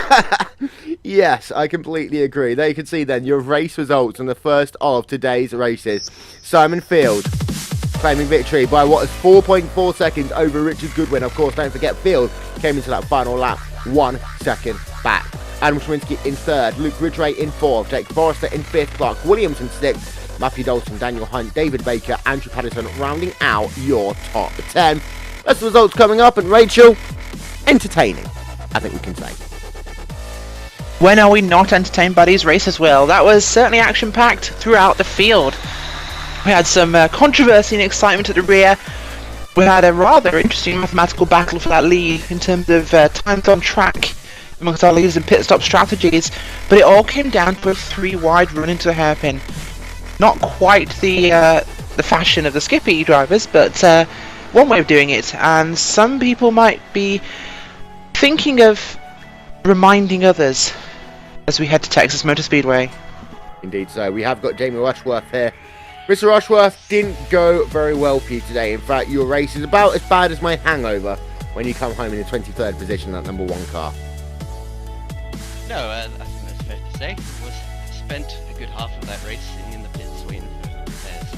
Speaker 1: Yes, I completely agree. There you can see then your race results on the first of today's races. Simon Field claiming victory by what is 4.4 seconds over Richard Goodwin. Of course, don't forget Field came into that final lap 1 second back. Adam Shleminski in 3rd, Luke Ridgway in 4th, Jake Forrester in 5th, Clark Williams in 6th, Matthew Dalton, Daniel Hunt, David Baker, Andrew Patterson rounding out your top 10. That's the results coming up, and Rachel, entertaining, I think we can say.
Speaker 2: When are we not entertained by these races, Will? That was certainly action-packed throughout the field. We had some controversy and excitement at the rear. We had a rather interesting mathematical battle for that lead in terms of times on track amongst our leaders and pit stop strategies, but it all came down to a 3 wide run into the hairpin. Not quite the fashion of the Skippy drivers, but one way of doing it, and some people might be thinking of reminding others as we head to Texas Motor Speedway.
Speaker 1: Indeed so. We have got Jamie Rushworth here. Mr. Rushworth, didn't go very well for you today. In fact, your race is about as bad as my hangover when you come home in the 23rd position, that number 1 car.
Speaker 3: No, I think that's fair to say. Was spent a good half of that race sitting in the pits waiting for repairs.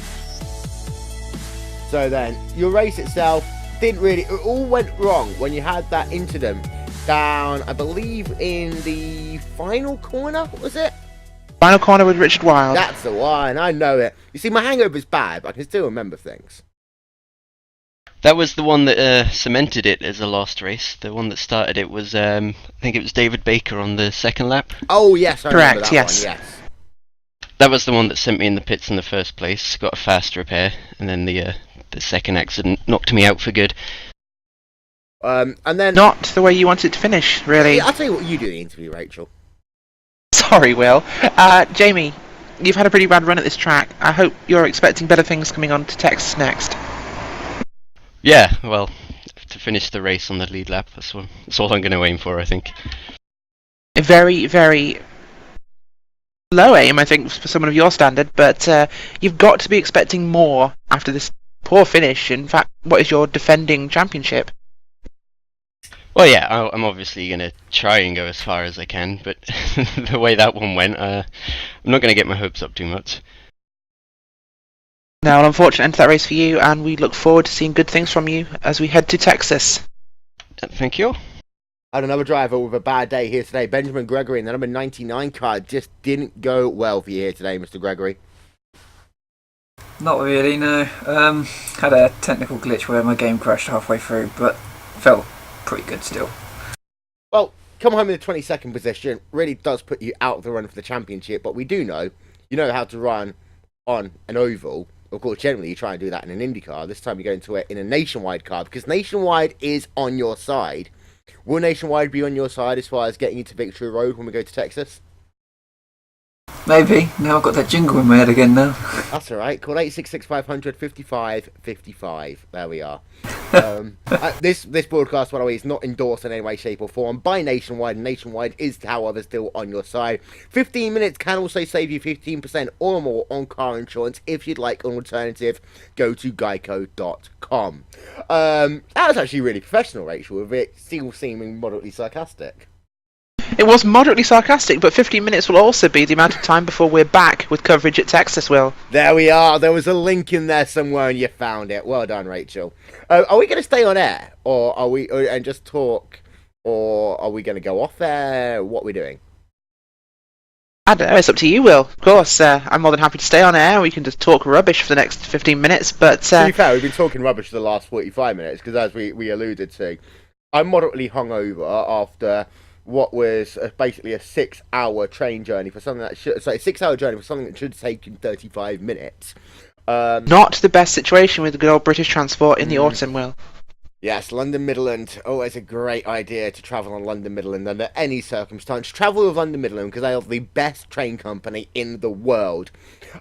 Speaker 1: So then, your race itself didn't really... It all went wrong when you had that incident down, I believe, in the final corner, was it?
Speaker 2: Final corner with Richard Wilde.
Speaker 1: That's the one, I know it. You see, my hangover's bad, but I can still remember things.
Speaker 3: That was the one that cemented it as a last race. The one that started it was, I think it was David Baker on the second lap.
Speaker 1: Oh, yes, I remember
Speaker 2: Correct,
Speaker 1: that
Speaker 2: yes.
Speaker 1: one, yes.
Speaker 3: That was the one that sent me in the pits in the first place. Got a fast repair, and then the second accident knocked me out for good.
Speaker 1: And then...
Speaker 2: Not the way you wanted to finish, really.
Speaker 1: Yeah, I'll tell you what, you do the interview, Rachel.
Speaker 2: Sorry, Will. Jamie, you've had a pretty bad run at this track. I hope you're expecting better things coming on to Texas next.
Speaker 3: Yeah, well, to finish the race on the lead lap, that's all I'm going to aim for, I think.
Speaker 2: A very, very low aim, I think, for someone of your standard, but you've got to be expecting more after this poor finish. In fact, what is your defending championship?
Speaker 3: Well, yeah, I'm obviously going to try and go as far as I can, but the way that one went, I'm not going to get my hopes up too much.
Speaker 2: Now, an unfortunate end to that race for you, and we look forward to seeing good things from you as we head to Texas.
Speaker 3: Thank you.
Speaker 1: I had another driver with a bad day here today, Benjamin Gregory, and the number 99 card just didn't go well for you here today, Mr. Gregory.
Speaker 4: Not really, no. Had a technical glitch where my game crashed halfway through, but felt pretty good still.
Speaker 1: Well, come home in the 22nd position really does put you out of the run for the championship, but we do know you know how to run on an oval. Of course, generally you try and do that in an Indy car. This time you're going to it in a Nationwide car because Nationwide is on your side. Will Nationwide be on your side as far as getting into Victory Road when we go to Texas?
Speaker 4: Maybe. Now I've got that jingle in my head again now.
Speaker 1: That's alright. Call 866-500-5555. There we are. This broadcast, by the way, is not endorsed in any way, shape or form by Nationwide. Nationwide is, however, still on your side. 15 minutes can also save you 15% or more on car insurance. If you'd like an alternative, go to geico.com. That was actually really professional, Rachel, with it still seeming moderately sarcastic.
Speaker 2: It was moderately sarcastic, but 15 minutes will also be the amount of time before we're back with coverage at Texas, Will.
Speaker 1: There we are. There was a link in there somewhere and you found it. Well done, Rachel. Are we going to stay on air or are we and just talk, or are we going to go off air? What are we doing?
Speaker 2: I don't know, it's up to you, Will. Of course, I'm more than happy to stay on air. We can just talk rubbish for the next 15 minutes, but...
Speaker 1: To be fair, we've been talking rubbish for the last 45 minutes, because as we alluded to, I'm moderately hungover after what was basically a 6-hour train journey for something that should... Sorry, 6-hour journey for something that should take 35 minutes.
Speaker 2: Not the best situation with the good old British transport in the autumn, Will.
Speaker 1: Yes, London Midland. Always a great idea to travel on London Midland under any circumstance. Travel with London Midland because they are the best train company in the world.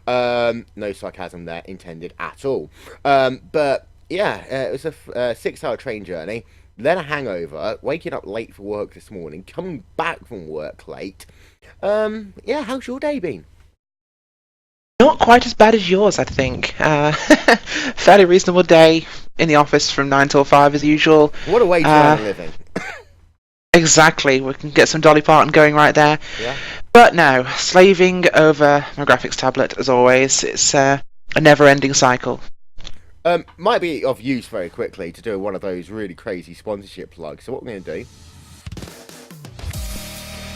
Speaker 1: No sarcasm there intended at all. But yeah, it was a 6-hour train journey. Then a hangover, waking up late for work this morning, coming back from work late. Yeah, how's your day been?
Speaker 2: Not quite as bad as yours, I think. Fairly reasonable day in the office from 9 till 5 as usual.
Speaker 1: What a way to earn a living.
Speaker 2: Exactly, we can get some Dolly Parton going right there.
Speaker 1: Yeah.
Speaker 2: But no, slaving over my graphics tablet as always. It's a never-ending cycle.
Speaker 1: Might be of use very quickly to do one of those really crazy sponsorship plugs. So what we're going to do...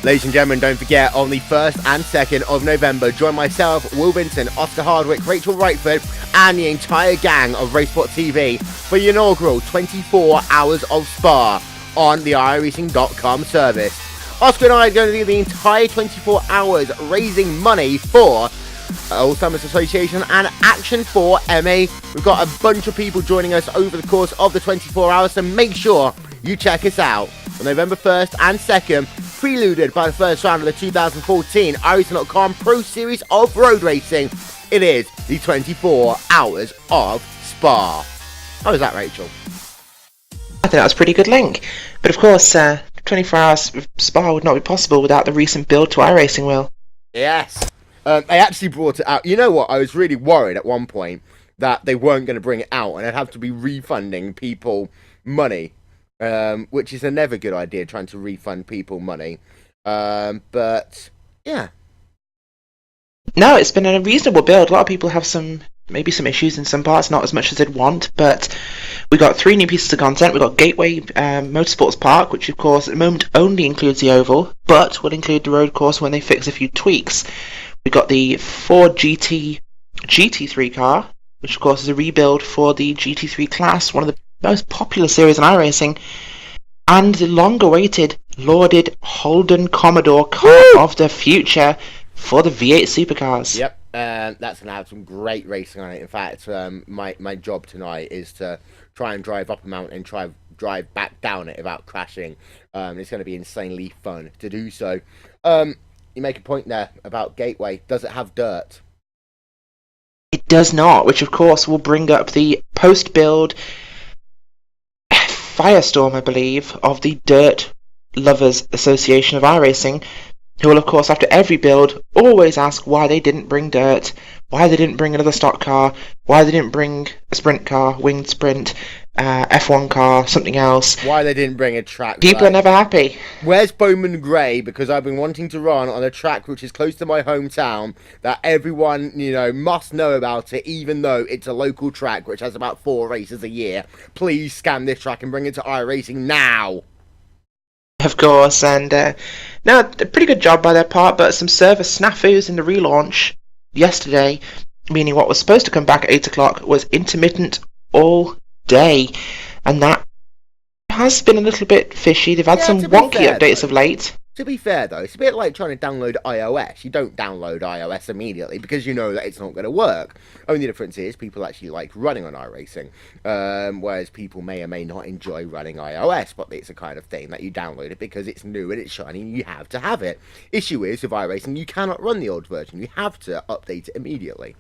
Speaker 1: Ladies and gentlemen, don't forget, on the 1st and 2nd of November, join myself, Will Vinson, Oscar Hardwick, Rachel Wrightford, and the entire gang of RaceSpotTV for the inaugural 24 Hours of Spa on the iRacing.com service. Oscar and I are going to do the entire 24 hours raising money for Alzheimer's Association and Action for ME. We've got a bunch of people joining us over the course of the 24 hours, so make sure you check us out on November 1st and 2nd, preluded by the first round of the 2014 iRacing.com Pro Series of Road Racing. It is the 24 Hours of Spa. How was that, Rachel?
Speaker 2: I think that was a pretty good link. But of course, 24 hours of Spa would not be possible without the recent build to iRacing, Will.
Speaker 1: Yes. They actually brought it out. You know what? I was really worried at one point that they weren't going to bring it out and I'd have to be refunding people money, which is a never good idea, trying to refund people money. But yeah.
Speaker 2: No, it's been a reasonable build. A lot of people have maybe some issues in some parts, not as much as they'd want, but we got 3 new pieces of content. We got Gateway Motorsports Park, which of course at the moment only includes the oval, but will include the road course when they fix a few tweaks. We got the Ford GT3 car, which of course is a rebuild for the GT3 class, one of the most popular series in iRacing, and the long-awaited, lauded Holden Commodore car of the future for the V8 supercars.
Speaker 1: Yep, that's going to have some great racing on it. In fact, my job tonight is to try and drive up a mountain and drive back down it without crashing. It's going to be insanely fun to do so. You make a point there about Gateway. Does it have dirt?
Speaker 2: It does not, which of course will bring up the post-build firestorm, I believe, of the Dirt Lovers Association of iRacing, who will, of course, after every build, always ask why they didn't bring dirt, why they didn't bring another stock car, why they didn't bring a sprint car, winged sprint, F1 car, something else.
Speaker 1: Why they didn't bring a track.
Speaker 2: People are never happy.
Speaker 1: Where's Bowman Gray? Because I've been wanting to run on a track which is close to my hometown, that everyone, must know about it, even though it's a local track which has about 4 races a year. Please scan this track and bring it to iRacing now.
Speaker 2: Of course, and no, a pretty good job by their part, but some server snafus in the relaunch yesterday, meaning what was supposed to come back at 8 o'clock was intermittent all day, and that has been a little bit fishy. They've had some wonky updates of late.
Speaker 1: To be fair, though, it's a bit like trying to download iOS. You don't download iOS immediately because you know that it's not going to work. Only difference is people actually like running on iRacing, whereas people may or may not enjoy running iOS, but it's a kind of thing that you download it because it's new and it's shiny and you have to have it. Issue is, with iRacing, you cannot run the old version. You have to update it immediately.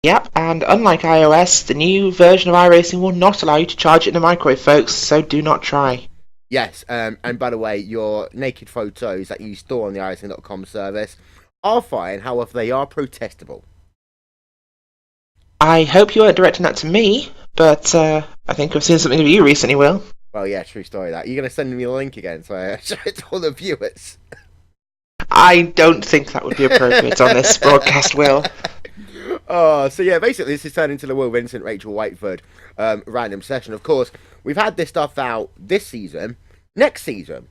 Speaker 2: Yep, and unlike iOS, the new version of iRacing will not allow you to charge it in a microwave, folks, so do not try.
Speaker 1: Yes, and by the way, your naked photos that you store on the iRacing.com service are fine, however, they are protestable.
Speaker 2: I hope you weren't directing that to me, but I think I've seen something of you recently, Will.
Speaker 1: Well, yeah, true story that. You're going to send me a link again so I show it to all the viewers.
Speaker 2: I don't think that would be appropriate on this broadcast, Will.
Speaker 1: Oh, so yeah, basically this is turned into the Will Vincent, Rachel Whiteford random session. Of course, we've had this stuff out this season. Next season,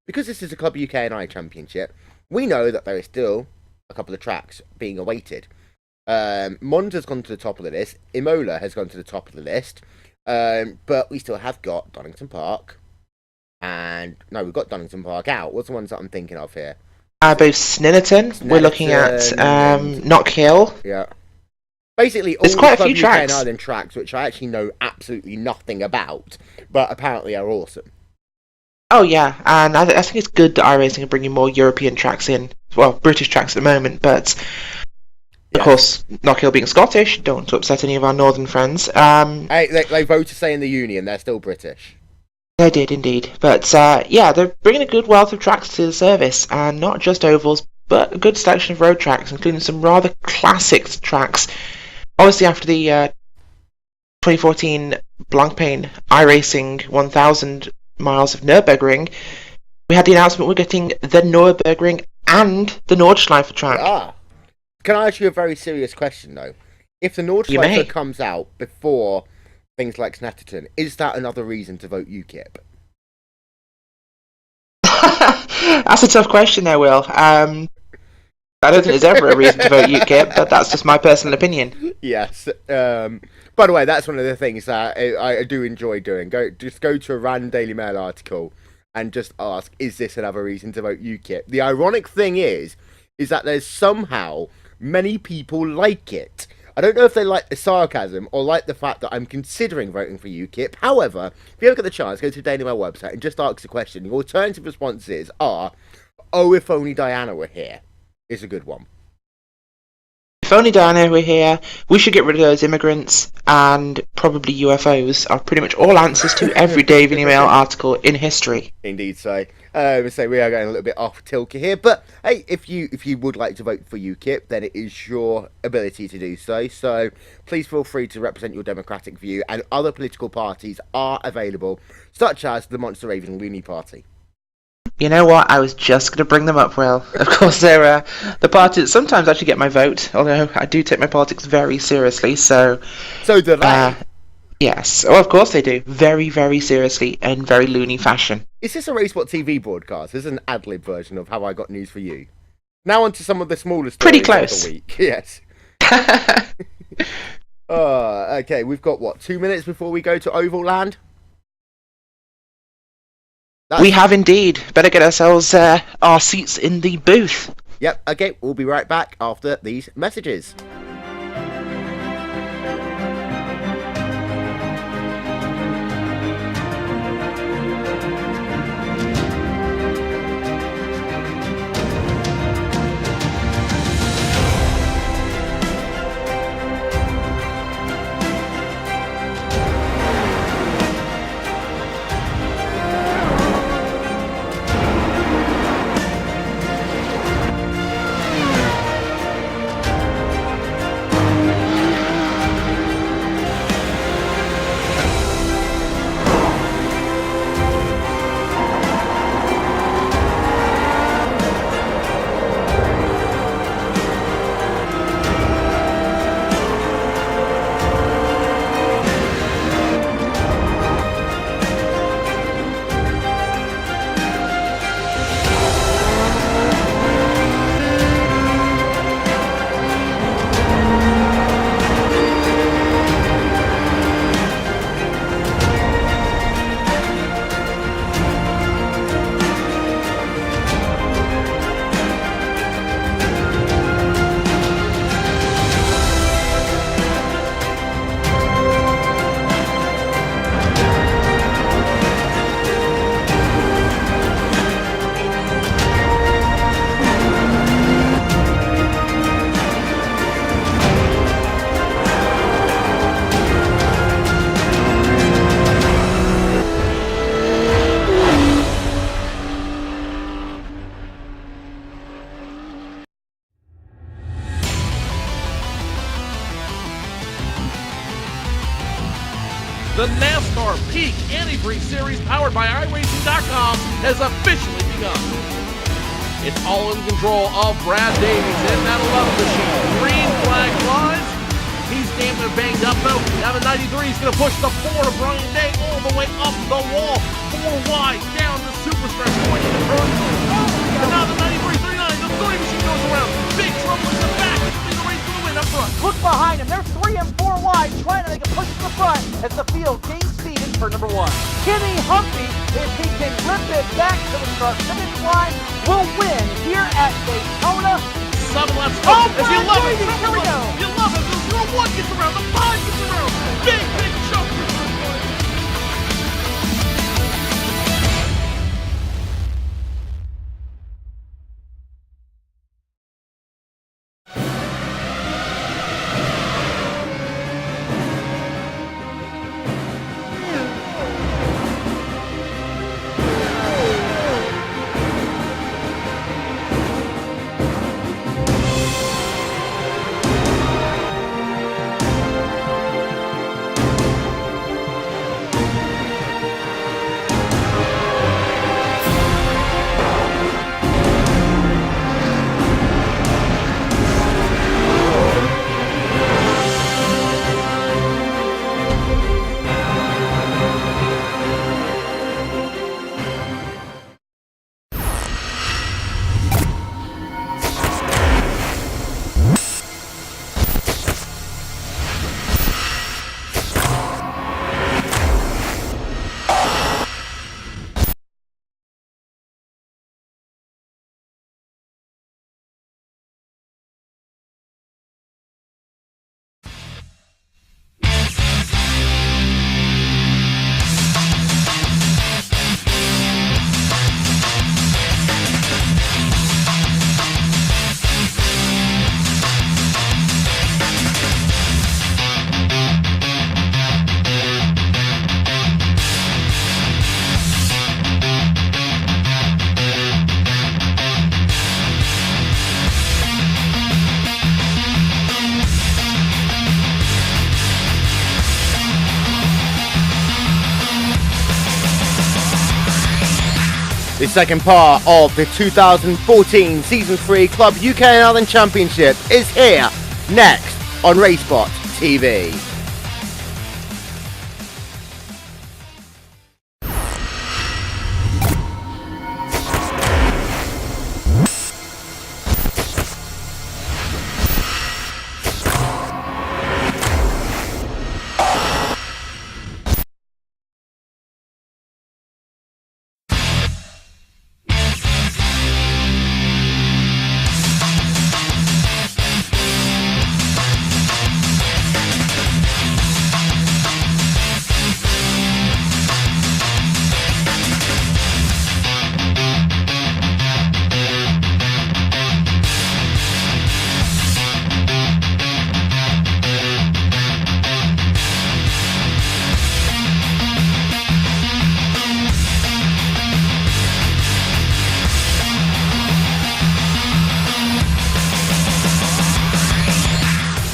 Speaker 1: because this is a Club UK and I Championship, we know that there is still a couple of tracks being awaited. Monza's gone to the top of the list. Imola has gone to the top of the list. But we still have got Donington Park. And, no, we've got Donington Park out. What's the ones that I'm thinking of here?
Speaker 2: Both Snitterton, we're looking at Knock Hill.
Speaker 1: Yeah. Basically, all
Speaker 2: there's quite a few
Speaker 1: UK
Speaker 2: tracks.
Speaker 1: and Ireland tracks, which I actually know absolutely nothing about, but apparently are awesome.
Speaker 2: Oh yeah, and I think it's good that iRacing are bringing more European tracks in. Well, British tracks at the moment, but of course, Knock Hill being Scottish, don't want to upset any of our northern friends.
Speaker 1: Hey, they vote to stay in the Union, they're still British.
Speaker 2: They did indeed, but yeah, they're bringing a good wealth of tracks to the service, and not just ovals, but a good selection of road tracks, including some rather classic tracks. Obviously, after the 2014 Blancpain iRacing 1000 miles of Nürburgring, we had the announcement we're getting the Nürburgring and the Nordschleife track.
Speaker 1: Ah. Can I ask you a very serious question, though? If the Nordschleife comes out before things like Snetterton, is that another reason to vote UKIP?
Speaker 2: That's a tough question there, Will. I don't think there's ever a reason to vote UKIP, but that's just my personal opinion.
Speaker 1: Yes. By the way, that's one of the things that I do enjoy doing. Just go to a random Daily Mail article and just ask, is this another reason to vote UKIP? The ironic thing is that there's somehow many people like it. I don't know if they like the sarcasm or like the fact that I'm considering voting for UKIP. However, if you ever get the chance, go to the Daily Mail website and just ask the question. The alternative responses are, oh, if only Diana were here, is a good one.
Speaker 2: If only Diana were here, we should get rid of those immigrants, and probably UFOs are pretty much all answers to every Daily Mail article in history.
Speaker 1: Indeed so. So we are going a little bit off tilter here, but hey, if you would like to vote for UKIP, then it is your ability to do so. So please feel free to represent your democratic view, and other political parties are available, such as the Monster Raving Looney Party.
Speaker 2: You know what? I was just going to bring them up, Will. Of course, they're the parties sometimes actually get my vote, although I do take my politics very seriously, so...
Speaker 1: So do they?
Speaker 2: Yes. Oh, of course they do. Very, very seriously and very loony fashion.
Speaker 1: Is this a RaceSpotTV broadcast? This is an ad-lib version of Have I Got News For You? Now on to some of the smaller stories
Speaker 2: Pretty close.
Speaker 1: of the week. Yes. Okay, we've got, what, 2 minutes before we go to Oval Land?
Speaker 2: We have indeed. Better get ourselves our seats in the booth.
Speaker 1: Yep, okay, we'll be right back after these messages.
Speaker 5: The NASCAR Peak Antifreeze Series powered by iRacing.com has officially begun. It's all in control of Brad Davies in that 11 machine. Green flag flies. He's damn near banged up though. Now the 93 is going to push the 4 of Brian Day all the way up the wall. 4 wide down the super stretch point in the turn. And now the 93, 39, the 3 machine goes around. Big trouble in the back. It's the race to the win up front.
Speaker 6: Look behind him. They're 3 and 4 wide, trying to make a push to the front as the field gains speed in turn number 1. Kenny Humphrey, if he can rip it back to the start finish line, will win here at Daytona.
Speaker 5: 7 laps to go.
Speaker 6: Oh,
Speaker 5: As you
Speaker 6: Brad
Speaker 5: love it,
Speaker 6: Davies, here we go.
Speaker 5: You love it. The 1 gets around, the 5 gets around. Big jump for first place.
Speaker 1: The second part of the 2014 Season 3 Club UK and Ireland Championship is here next on RaceSpotTV.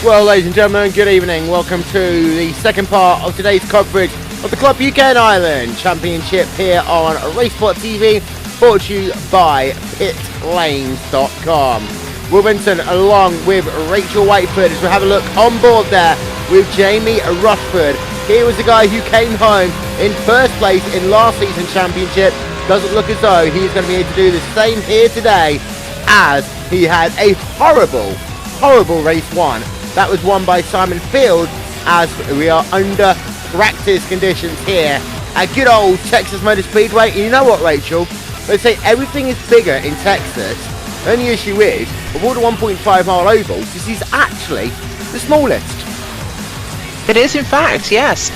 Speaker 1: Well, ladies and gentlemen, good evening. Welcome to the second part of today's coverage of the Club UK and Ireland Championship here on RaceSpotTV, brought to you by PitLanes.com. Will Vincent along with Rachel Whiteford as we have a look on board there with Jamie Rushford. He was the guy who came home in first place in last season's championship. Doesn't look as though he's going to be able to do the same here today, as he had a horrible race one. That was won by Simon Field, as we are under practice conditions here at good old Texas Motor Speedway. And you know what, Rachel? They say everything is bigger in Texas. The only issue is, of all the 1.5 mile ovals, this is actually the smallest.
Speaker 2: It is, in fact, yes.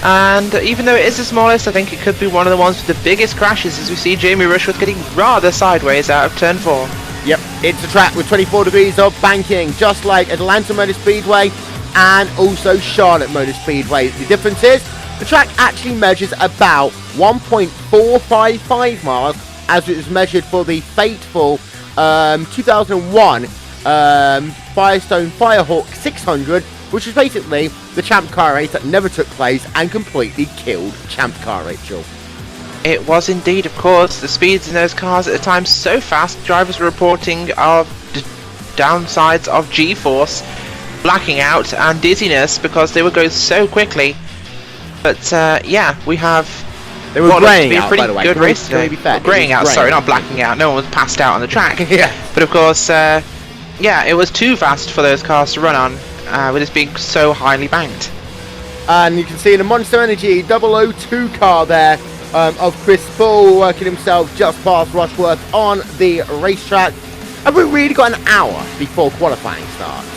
Speaker 2: And even though it is the smallest, I think it could be one of the ones with the biggest crashes, as we see Jamie Rushworth getting rather sideways out of turn 4.
Speaker 1: Yep, it's a track with 24 degrees of banking, just like Atlanta Motor Speedway and also Charlotte Motor Speedway. The difference is, the track actually measures about 1.455 miles, as it was measured for the fateful 2001 Firestone Firehawk 600, which is basically the Champ Car race that never took place and completely killed Champ Car, Rachel.
Speaker 2: It was indeed, of course. The speeds in those cars at the time so fast, drivers were reporting of downsides of G-force, blacking out and dizziness because they were going so quickly. But yeah, we have...
Speaker 1: They were greying out, by the way.
Speaker 2: Good race today. Greying out, sorry, not blacking out. No one was passed out on the track.
Speaker 1: Yeah.
Speaker 2: But of course, yeah, it was too fast for those cars to run on, with it being so highly banked.
Speaker 1: And you can see in the Monster Energy 002 car there, of Chris Bull working himself just past Rushworth on the racetrack. Have we really got an hour before qualifying starts?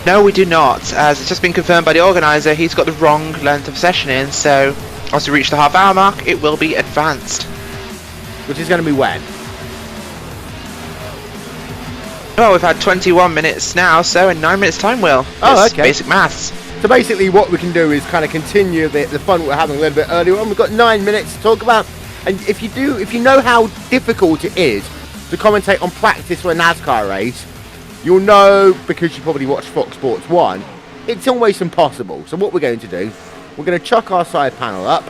Speaker 2: No, we do not. As it's just been confirmed by the organiser, he's got the wrong length of session in, so once we reach the half-hour mark, it will be advanced.
Speaker 1: Which is going to be when?
Speaker 2: Well, we've had 21 minutes now, so in 9 minutes time, Will.
Speaker 1: Oh,
Speaker 2: it's
Speaker 1: okay.
Speaker 2: Basic maths.
Speaker 1: So basically what we can do is kind of continue the fun we're having a little bit earlier on. We've got 9 minutes to talk about, and if you know how difficult it is to commentate on practice for a NASCAR race, you'll know, because you probably watched Fox Sports 1, it's almost impossible. So what we're going to do, we're going to chuck our side panel up.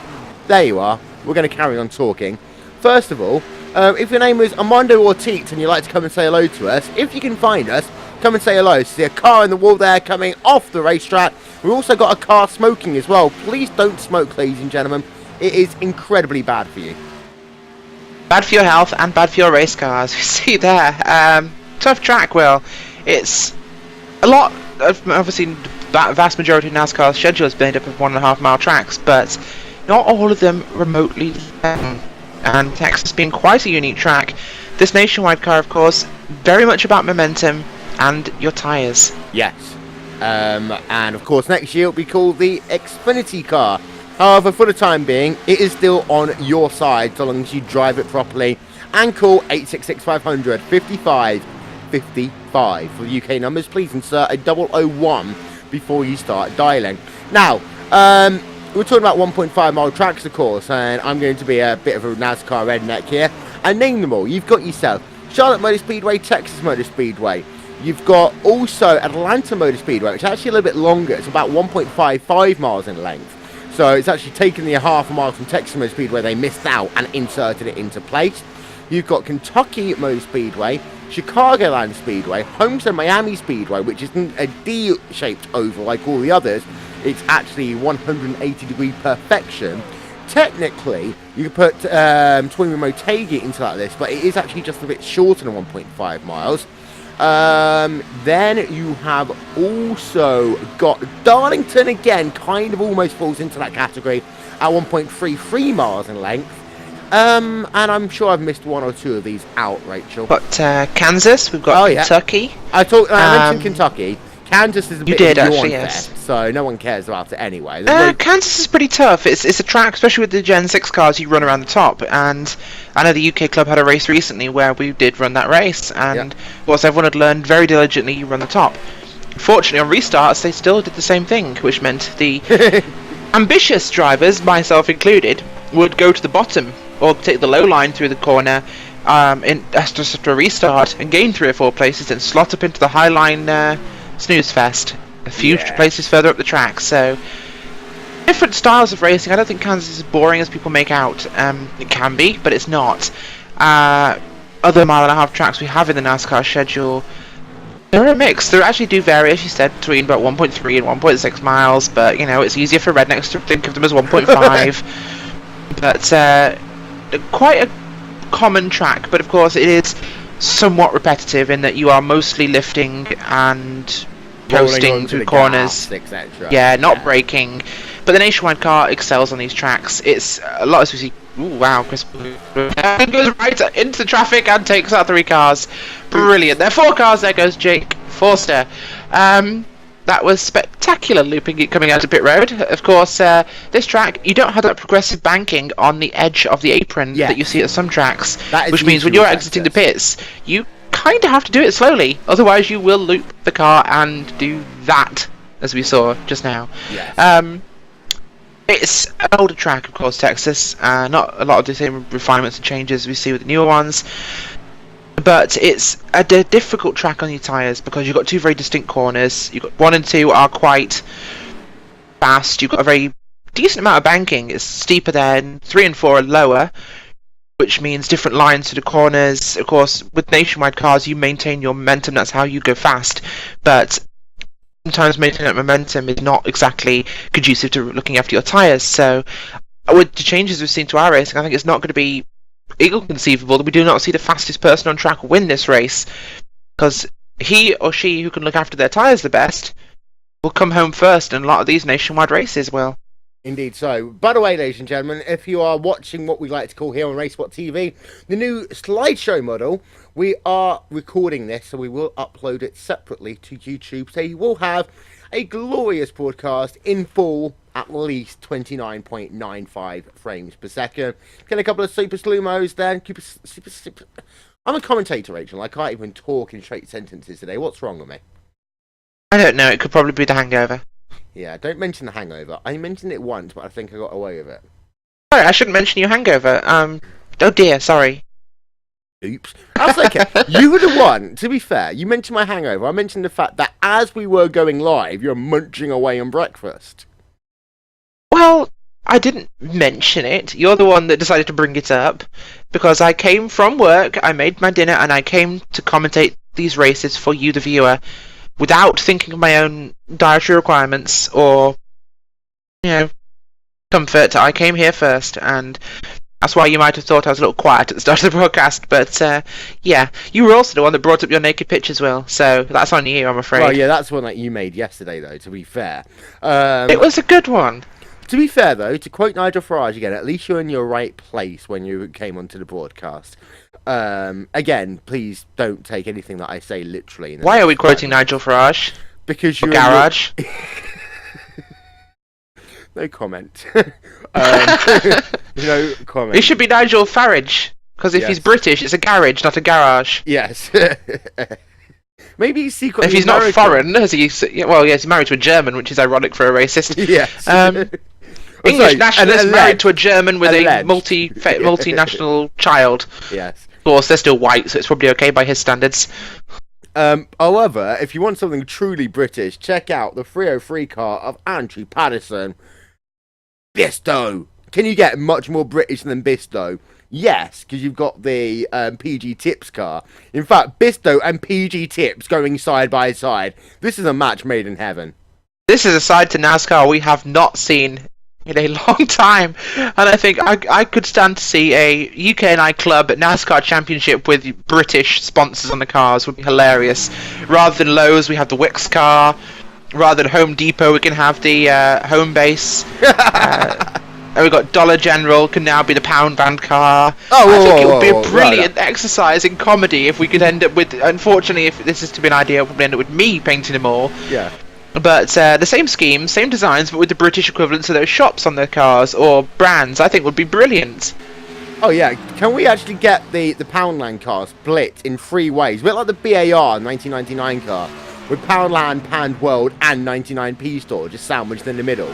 Speaker 1: There you are. We're going to carry on talking. First of all, if your name is Armando Ortiz and you'd like to come and say hello to us, if you can find us, come and say hello. See a car in the wall there coming off the racetrack. We've also got a car smoking as well. Please don't smoke, ladies and gentlemen. It is incredibly bad for you.
Speaker 2: Bad for your health and bad for your race cars. You see there. Tough track, Will. It's a lot of, obviously, the vast majority of NASCAR schedule is made up of 1.5 mile tracks, but not all of them remotely long. And Texas being quite a unique track, this nationwide car, of course, very much about momentum and your tyres.
Speaker 1: Yes. And of course next year it'll be called the Xfinity car. However, for the time being, it is still on your side so long as you drive it properly, and call 866-500-5555 for the UK numbers. Please insert a 001 before you start dialing. Now, we're talking about 1.5 mile tracks, of course, and I'm going to be a bit of a NASCAR redneck here and name them all. You've got yourself Charlotte Motor Speedway, Texas Motor Speedway. You've got also Atlanta Motor Speedway, which is actually a little bit longer. It's about 1.55 miles in length. So it's actually taken the half a mile from Texas Motor Speedway they missed out and inserted it into place. You've got Kentucky Motor Speedway, Chicagoland Speedway, Homestead Miami Speedway, which isn't a D-shaped oval like all the others. It's actually 180-degree perfection. Technically, you could put Twin Motegi into that list, but it is actually just a bit shorter than 1.5 miles. Then you have also got Darlington again, kind of almost falls into that category at 1.33 miles in length. And I'm sure I've missed one or two of these out, Rachel.
Speaker 2: But Kansas, we've got Kentucky.
Speaker 1: I mentioned Kentucky. Kansas is a bit of a yawn fest, so no one cares about it anyway.
Speaker 2: Kansas is pretty tough. It's a track, especially with the Gen 6 cars, you run around the top. And I know the UK club had a race recently where we did run that race. And of course, everyone had learned very diligently you run the top. Fortunately, on restarts, they still did the same thing, which meant the ambitious drivers, myself included, would go to the bottom or take the low line through the corner just after a restart and gain 3 or 4 places and slot up into the high line snooze fest a few places further up the track. So different styles of racing. I don't think Kansas is as boring as people make out. It can be, but it's not. Other mile-and-a-half tracks we have in the NASCAR schedule, they're a mix. They actually do vary, as you said, between about 1.3 and 1.6 miles, but you know, it's easier for rednecks to think of them as 1.5. But quite a common track, but of course it is somewhat repetitive in that you are mostly lifting and coasting through corners,
Speaker 1: etc.
Speaker 2: Yeah, not braking. But the Nationwide car excels on these tracks. It's a lot as we see. Ooh, wow, Chris goes right into the traffic and takes out 3 cars. Brilliant. There are 4 cars. There goes Jake Forster. That was spectacular looping coming out of pit road. Of course, this track, you don't have that progressive banking on the edge of the apron that you see at some tracks, which means when you're exiting the pits, you kind of have to do it slowly, otherwise you will loop the car and do that, as we saw just now.
Speaker 1: Yes.
Speaker 2: It's an older track, of course, Texas. Not a lot of the same refinements and changes we see with the newer ones. But it's a difficult track on your tyres because you've got 2 very distinct corners. You've got 1 and 2 are quite fast. You've got a very decent amount of banking. It's steeper than 3 and 4 are lower, which means different lines to the corners. Of course, with Nationwide cars, you maintain your momentum. That's how you go fast. But sometimes maintaining that momentum is not exactly conducive to looking after your tyres. So with the changes we've seen to our racing, I think it's not going to be inconceivable that we do not see the fastest person on track win this race, because he or she who can look after their tyres the best will come home first, and a lot of these Nationwide races will.
Speaker 1: Indeed so. By the way, ladies and gentlemen, if you are watching what we like to call here on RaceSpotTV, the new slideshow model, we are recording this, so we will upload it separately to YouTube, so you will have a glorious broadcast in full, at least 29.95 frames per second. Get a couple of super slow-mos then. Super. I'm a commentator, Rachel. I can't even talk in straight sentences today. What's wrong with me?
Speaker 2: I don't know. It could probably be the hangover.
Speaker 1: Yeah, don't mention the hangover. I mentioned it once, but I think I got away with it.
Speaker 2: Sorry, I shouldn't mention your hangover. Oh dear, sorry.
Speaker 1: Oops. That's okay. You were the one, to be fair, you mentioned my hangover. I mentioned the fact that as we were going live, you're munching away on breakfast.
Speaker 2: Well, I didn't mention it. You're the one that decided to bring it up. Because I came from work, I made my dinner, and I came to commentate these races for you, the viewer, without thinking of my own dietary requirements or, comfort. I came here first, and that's why you might have thought I was a little quiet at the start of the broadcast, but yeah, you were also the one that brought up your naked pictures, Will, so that's on you, I'm afraid.
Speaker 1: Well, yeah, that's one that you made yesterday, though, to be fair.
Speaker 2: It was a good one.
Speaker 1: To be fair, though, to quote Nigel Farage again, at least you're in your right place when you came onto the broadcast. Again, please don't take anything that I say literally.
Speaker 2: Why are we quoting Nigel Farage?
Speaker 1: Because you're
Speaker 2: Garage.
Speaker 1: No comment. No comment.
Speaker 2: It should be Nigel Farage, because if he's British, it's a garage, not a garage.
Speaker 1: Yes. Maybe he's secretly
Speaker 2: if he's
Speaker 1: American.
Speaker 2: Not foreign, as he's married to a German, which is ironic for a racist.
Speaker 1: Yes.
Speaker 2: English nationalist married to a German with a multinational child.
Speaker 1: Yes.
Speaker 2: Of course, they're still white, so it's probably okay by his standards.
Speaker 1: However, if you want something truly British, check out the 303 car of Andrew Paddison. Bisto. Can you get much more British than Bisto? Yes, because you've got the PG Tips car. In fact, Bisto and PG Tips going side by side. This is a match made in heaven.
Speaker 2: This is a side to NASCAR we have not seen in a long time, and I think I could stand to see a UK&I Club NASCAR Championship with British sponsors on the cars. Would be hilarious. Rather than Lowe's, we have the Wix car. Rather than Home Depot, we can have the Home Base. And we've got Dollar General, can now be the Poundland car. I think it would be a brilliant exercise in comedy if we could end up with, unfortunately, if this is to be an idea, we'll end up with me painting them all.
Speaker 1: Yeah.
Speaker 2: But the same scheme, same designs, but with the British equivalents of those shops on their cars or brands, I think would be brilliant.
Speaker 1: Oh yeah, can we actually get the Poundland car split in 3 ways? A bit like the BAR 1999 car, with Poundland, Pound World, and 99p store just sandwiched in the middle.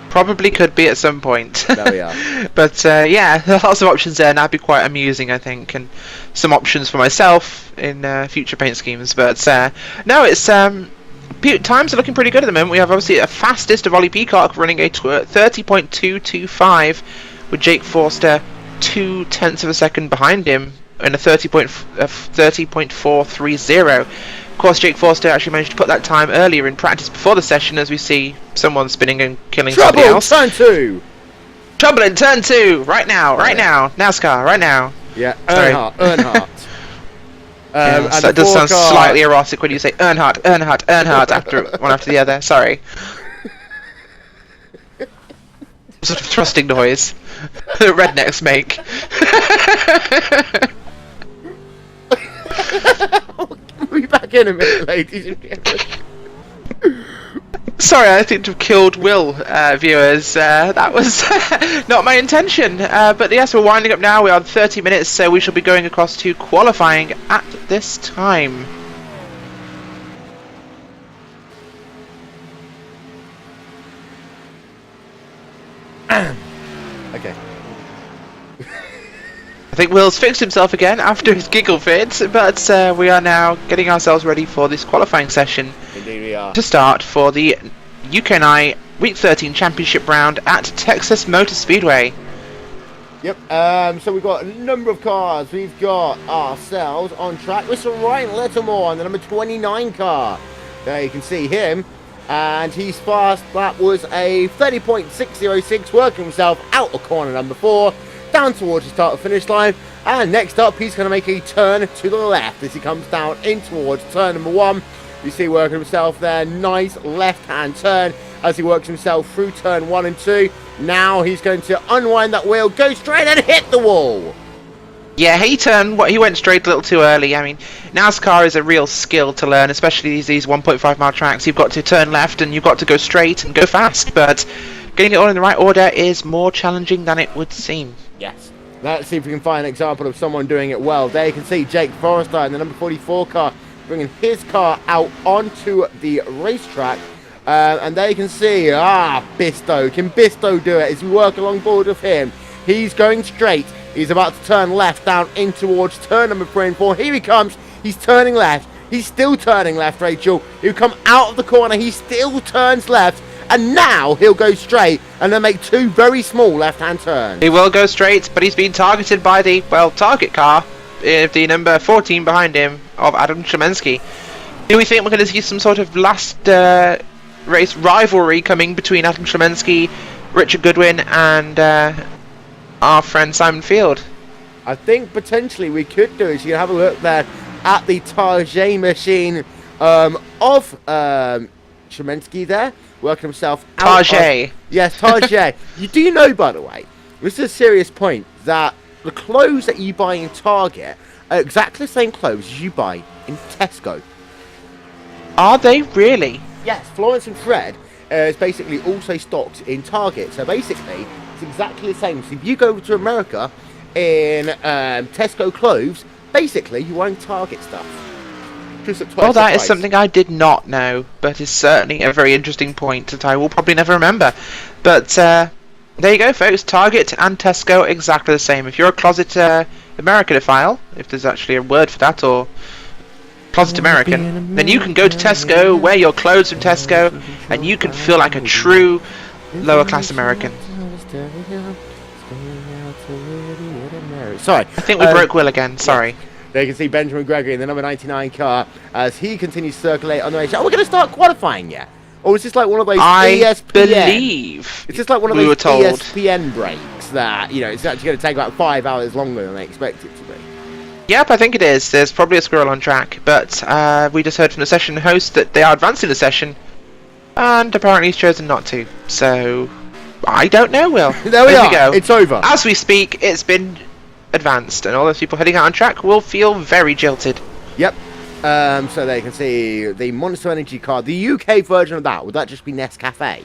Speaker 2: Probably could be at some point.
Speaker 1: There we are.
Speaker 2: But yeah, lots of options there, and that'd be quite amusing, I think, and some options for myself in future paint schemes. But no, it's times are looking pretty good at the moment. We have obviously a fastest of Ollie Peacock running a 30.225 with Jake Forster 0.2 of a second behind him and a 30.430. Of course, Jake Forster actually managed to put that time earlier in practice before the session, as we see someone spinning and killing somebody else.
Speaker 1: Turn 2!
Speaker 2: Trouble in turn 2! Right now, right now. NASCAR, right now.
Speaker 1: Yeah, Earnhardt.
Speaker 2: Yes, that does sound slightly erotic when you say Earnhardt after one after the other. Sorry. Sort of thrusting noise that rednecks make.
Speaker 1: We'll be back in a minute, ladies and gentlemen.
Speaker 2: Sorry, I think to have killed Will, viewers. That was not my intention. But yes, we're winding up now. We are 30 minutes, so we shall be going across to qualifying at this time.
Speaker 1: Okay.
Speaker 2: I think Will's fixed himself again after his giggle fit, but we are now getting ourselves ready for this qualifying session.
Speaker 1: Indeed we are.
Speaker 2: To start for the UK&I Week 13 Championship round at Texas Motor Speedway.
Speaker 1: Yep, so we've got a number of cars. We've got ourselves on track with Sir Ryan Lettermore on the number 29 car. There you can see him, and he's fast. That was a 30.606, working himself out of corner number 4, down towards the start of finish line. And next up, he's going to make a turn to the left as he comes down in towards turn number 1. You see working himself there, nice left-hand turn as he works himself through turn 1 and 2. Now he's going to unwind that wheel, go straight and hit the wall.
Speaker 2: Yeah, he went straight a little too early. I mean, NASCAR is a real skill to learn, especially these 1.5 mile tracks. You've got to turn left and you've got to go straight and go fast, but getting it all in the right order is more challenging than it would seem.
Speaker 1: Yes. Let's see if we can find an example of someone doing it well. There you can see Jake Forrester in the number 44 car bringing his car out onto the racetrack. And there you can see, Bisto. Can Bisto do it as we work along board with him? He's going straight. He's about to turn left down in towards turn number 3 and 4. Here he comes. He's turning left. He's still turning left, Rachel. He'll come out of the corner. He still turns left. And now he'll go straight and then make 2 very small left-hand turns.
Speaker 2: He will go straight, but he's been targeted by the, target car, the number 14 behind him, of Adam Chemensky. Do we think we're going to see some sort of last race rivalry coming between Adam Chemensky, Richard Goodwin, and our friend Simon Field?
Speaker 1: I think potentially we could do it. You can have a look there at the Target machine of Chemensky there, working himself out.
Speaker 2: Target.
Speaker 1: Yes, Target. Do you know, by the way, this is a serious point, that the clothes that you buy in Target are exactly the same clothes as you buy in Tesco.
Speaker 2: Are they really?
Speaker 1: Yes, Florence and Fred is basically also stocked in Target. So basically, it's exactly the same. So if you go to America in Tesco clothes, basically you're wearing Target stuff.
Speaker 2: Well, that is something I did not know, but is certainly a very interesting point that I will probably never remember. But there you go, folks. Target and Tesco exactly the same. If you're a closet Americanophile, if there's actually a word for that, or closet American, then you can go to Tesco, wear your clothes from Tesco, and you can feel like a true lower class American.
Speaker 1: Sorry.
Speaker 2: I think we broke Will again. Sorry.
Speaker 1: There you can see Benjamin Gregory in the number 99 car as he continues to circulate on the race. Are we going to start qualifying yet? Or is this like one of those ESPN?
Speaker 2: Believe
Speaker 1: it's just like one of
Speaker 2: we
Speaker 1: those
Speaker 2: were told.
Speaker 1: ESPN breaks that, you know, it's actually going to take about 5 hours longer than they expect it to be.
Speaker 2: Yep, I think it is. There's probably a squirrel on track, but we just heard from the session host that they are advancing the session, and apparently he's chosen not to. So, I don't know, Will.
Speaker 1: There we are.
Speaker 2: go.
Speaker 1: It's over.
Speaker 2: As we speak, it's been advanced, and all those people heading out on track will feel very jilted.
Speaker 1: Yep. So they can see the Monster Energy car, the UK version of that. Would that just be Nescafe?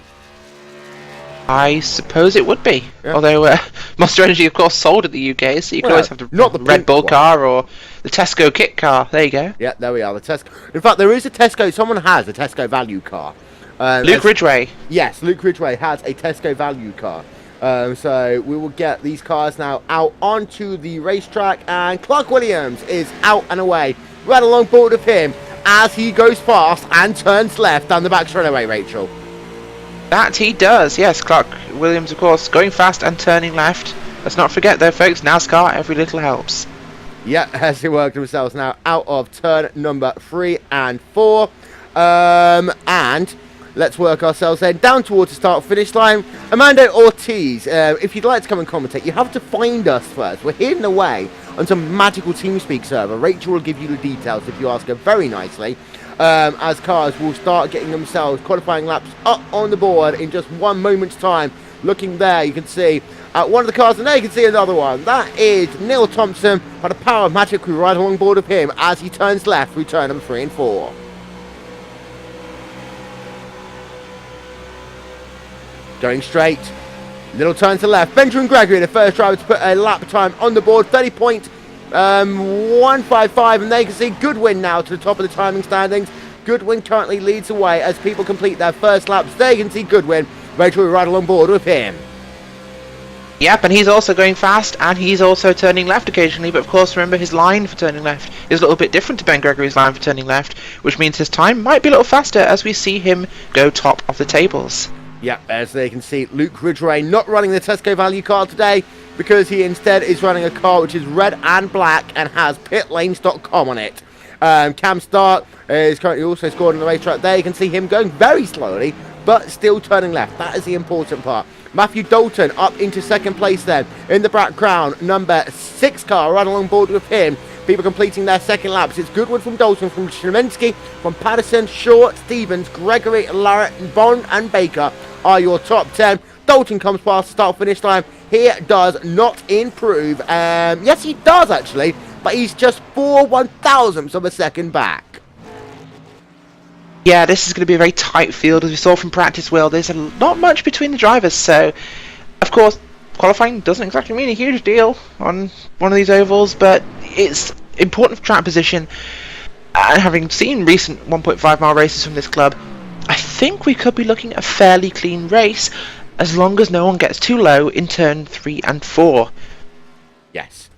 Speaker 2: I suppose it would be.
Speaker 1: Yeah.
Speaker 2: Although Monster Energy, of course, sold at the UK, so you can always have the Red Bull car or the Tesco kit car. There you go.
Speaker 1: Yeah, there we are. The Tesco. In fact, there is a Tesco. Someone has a Tesco value car.
Speaker 2: Luke Ridgway.
Speaker 1: Yes, Luke Ridgway has a Tesco value car. So we will get these cars now out onto the racetrack, and Clark Williams is out and away, right along board with him as he goes fast and turns left down the back straightaway, Rachel.
Speaker 2: That he does, yes. Clark Williams, of course, going fast and turning left. Let's not forget, though, folks, NASCAR, every little helps.
Speaker 1: Yeah, as they work themselves now out of turn number 3 and 4. And let's work ourselves then down towards the start-finish line. Amanda Ortiz, if you'd like to come and commentate, you have to find us first. We're hidden away on some magical TeamSpeak server. Rachel will give you the details if you ask her very nicely. As cars will start getting themselves qualifying laps up on the board in just one moment's time. Looking there, you can see one of the cars, and there you can see another one. That is Neil Thompson, by the power of magic. We ride along board with him as he turns left through turn number 3 and 4. Going straight, little turn to left. Benjamin Gregory, the first driver to put a lap time on the board, 30.155, and there you can see Goodwin now to the top of the timing standings. Goodwin currently leads away as people complete their first laps. There you can see Goodwin, Rachel right along board with him.
Speaker 2: Yep, and he's also going fast, and he's also turning left occasionally, but of course remember his line for turning left is a little bit different to Ben Gregory's line for turning left, which means his time might be a little faster as we see him go top of the tables.
Speaker 1: Yep, as they can see, Luke Ridgway not running the Tesco value car today because he instead is running a car which is red and black and has pitlanes.com on it. Cam Stark is currently also scored on the racetrack. There you can see him going very slowly, but still turning left. That is the important part. Matthew Dalton up into second place then. In the background, number 6 car right along board with him. People completing their second laps. It's Goodwin from Dalton, from Shemensky, from Patterson, Short, Stevens, Gregory, Larrett, Bond and Baker are your top 10. Dalton comes past the start-finish line. He does not improve. Yes, he does actually, but he's just 4 1,000ths of a second back.
Speaker 2: Yeah, this is going to be a very tight field, as we saw from practice. Will, there's not much between the drivers, so of course qualifying doesn't exactly mean a huge deal on one of these ovals, but it's important for track position. And having seen recent 1.5 mile races from this club, I think we could be looking at a fairly clean race, as long as no one gets too low in turn 3 and 4.
Speaker 1: Yes.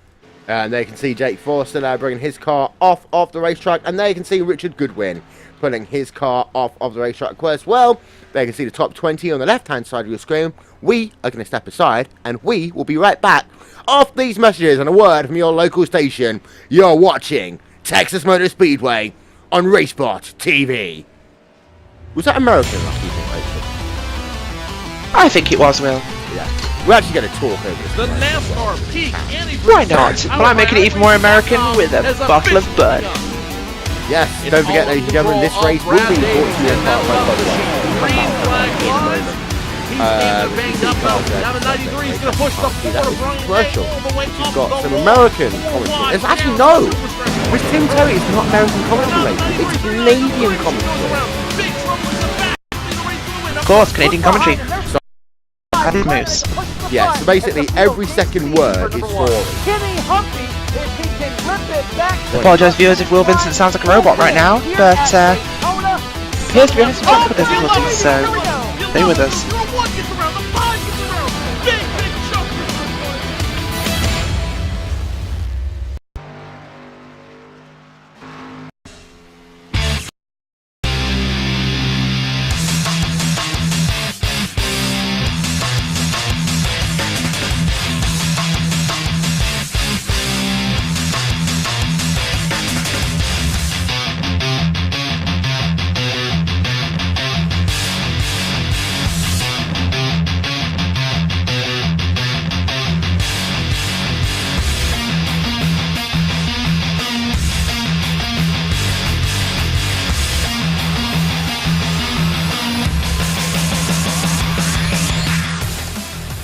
Speaker 1: And there you can see Jake Forster now bringing his car off of the racetrack. And there you can see Richard Goodwin pulling his car off of the racetrack as well. There you can see the top 20 on the left-hand side of your screen. We are going to step aside, and we will be right back after these messages and a word from your local station. You're watching Texas Motor Speedway on RaceSpotTV. Was that American last week, Rachel?
Speaker 2: I think it was, Will.
Speaker 1: Yeah. We're actually going to talk over this.
Speaker 5: The NASCAR Peak Annie-Bree
Speaker 2: Why not? Well, I'm making it even more American with a bottle of Bud.
Speaker 1: Yes, don't forget, ladies and gentlemen, this race will be brought to you in part by Bud.
Speaker 5: Green flag flies. He's banged up though. Down to 93. He's going to push the
Speaker 1: Commercial. You've got some American commentary. It's actually no. With Tim Terry, it's not American commentary. It's Canadian commentary.
Speaker 2: Of course, Canadian commentary. And Moose.
Speaker 1: Yeah, so basically every second word is for
Speaker 2: Apologise, viewers, if Will Vincent sounds like a robot right now, but appears to be having some technical difficulties, so stay with us.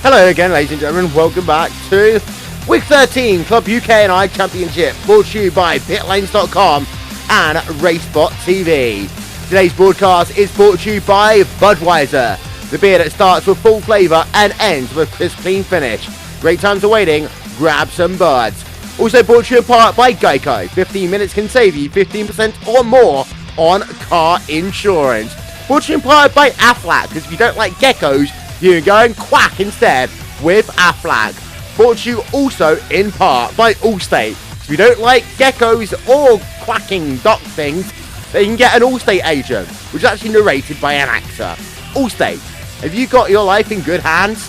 Speaker 1: Hello again, ladies and gentlemen. Welcome back to Week 13 Club UK and I Championship, brought to you by PitLanes.com and RaceSpotTV. Today's broadcast is brought to you by Budweiser, the beer that starts with full flavour and ends with a crisp, clean finish. Great times are waiting. Grab some buds. Also brought to you in part by Geico. 15 minutes can save you 15% or more on car insurance. Brought to you in part by Aflac, because if you don't like geckos, you can go and quack instead with Aflac. Brought to you also in part by Allstate. If you don't like geckos or quacking duck things, then you can get an Allstate agent, which is actually narrated by an actor. Allstate, have you got your life in good hands?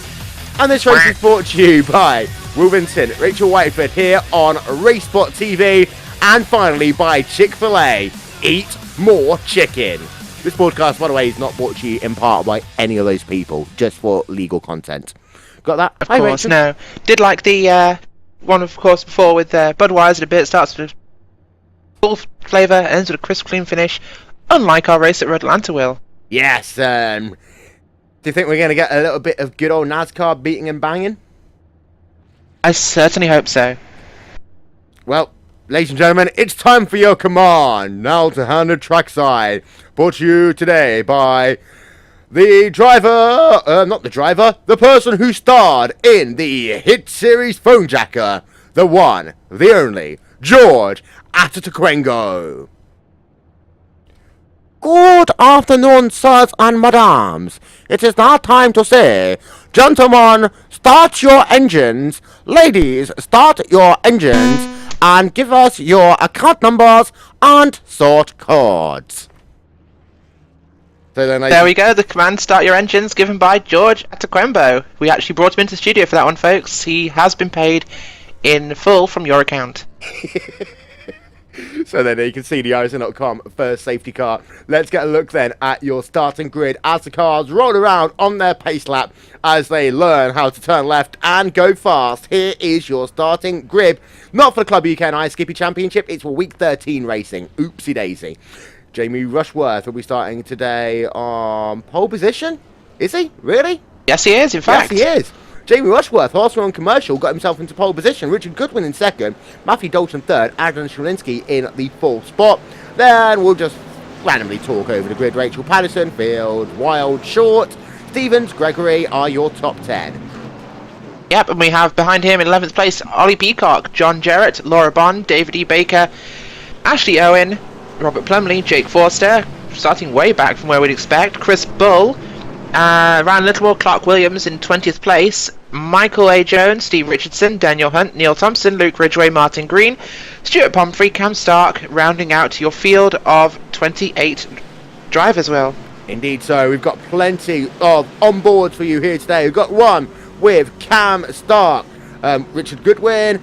Speaker 1: And this race is brought to you by Will Vincent, Rachel Whiteford here on RaceSpotTV, and finally by Chick-fil-A. Eat more chicken. This broadcast, by the way, is not brought to you in part by any of those people, just for legal content. Got that?
Speaker 2: Of course, no. Did like the one, of course, before with Budweiser a bit. Starts with full flavour, ends with a crisp, clean finish, unlike our race at Red Atlanta will.
Speaker 1: Yes, do you think we're going to get a little bit of good old NASCAR beating and banging?
Speaker 2: I certainly hope so.
Speaker 1: Well, ladies and gentlemen, it's time for your command. Now to hand the trackside. Brought to you today by the driver, the person who starred in the hit series Phone Jacker, the one, the only, George Atataquengo. Good afternoon, sirs and madams. It is now time to say, gentlemen, start your engines. Ladies, start your engines. And give us your account numbers and sort codes. So then
Speaker 2: there we go, the command start your engines given by George Atataquengo. We actually brought him into the studio for that one, folks. He has been paid in full from your account.
Speaker 1: So then you can see the iRacing.com first safety car. Let's get a look then at your starting grid as the cars roll around on their pace lap as they learn how to turn left and go fast. Here is your starting grid. Not for the Club UK and I Skippy Championship, it's for Week 13 racing. Oopsie daisy. Jamie Rushworth will be starting today on pole position. Is he? Really?
Speaker 2: Yes, he is, in fact.
Speaker 1: Yes, he is. Jamie Rushworth, also on commercial, got himself into pole position. Richard Goodwin in second. Matthew Dalton third. Adam Shalinsky in the fourth spot. Then we'll just randomly talk over the grid. Rachel Patterson, Field, Wild, Short, Stevens, Gregory are your top 10.
Speaker 2: Yep, and we have behind him in 11th place Ollie Peacock, John Jarrett, Laura Bond, David E. Baker, Ashley Owen, Robert Plumley, Jake Forster, starting way back from where we'd expect, Chris Bull, Ryan Littlemore, Clark Williams in 20th place, Michael A. Jones, Steve Richardson, Daniel Hunt, Neil Thompson, Luke Ridgway, Martin Green, Stuart Pomfrey, Cam Stark, rounding out your field of 28 drivers, Will.
Speaker 1: Indeed so. We've got plenty of onboards for you here today. We've got one with Cam Stark, Richard Goodwin,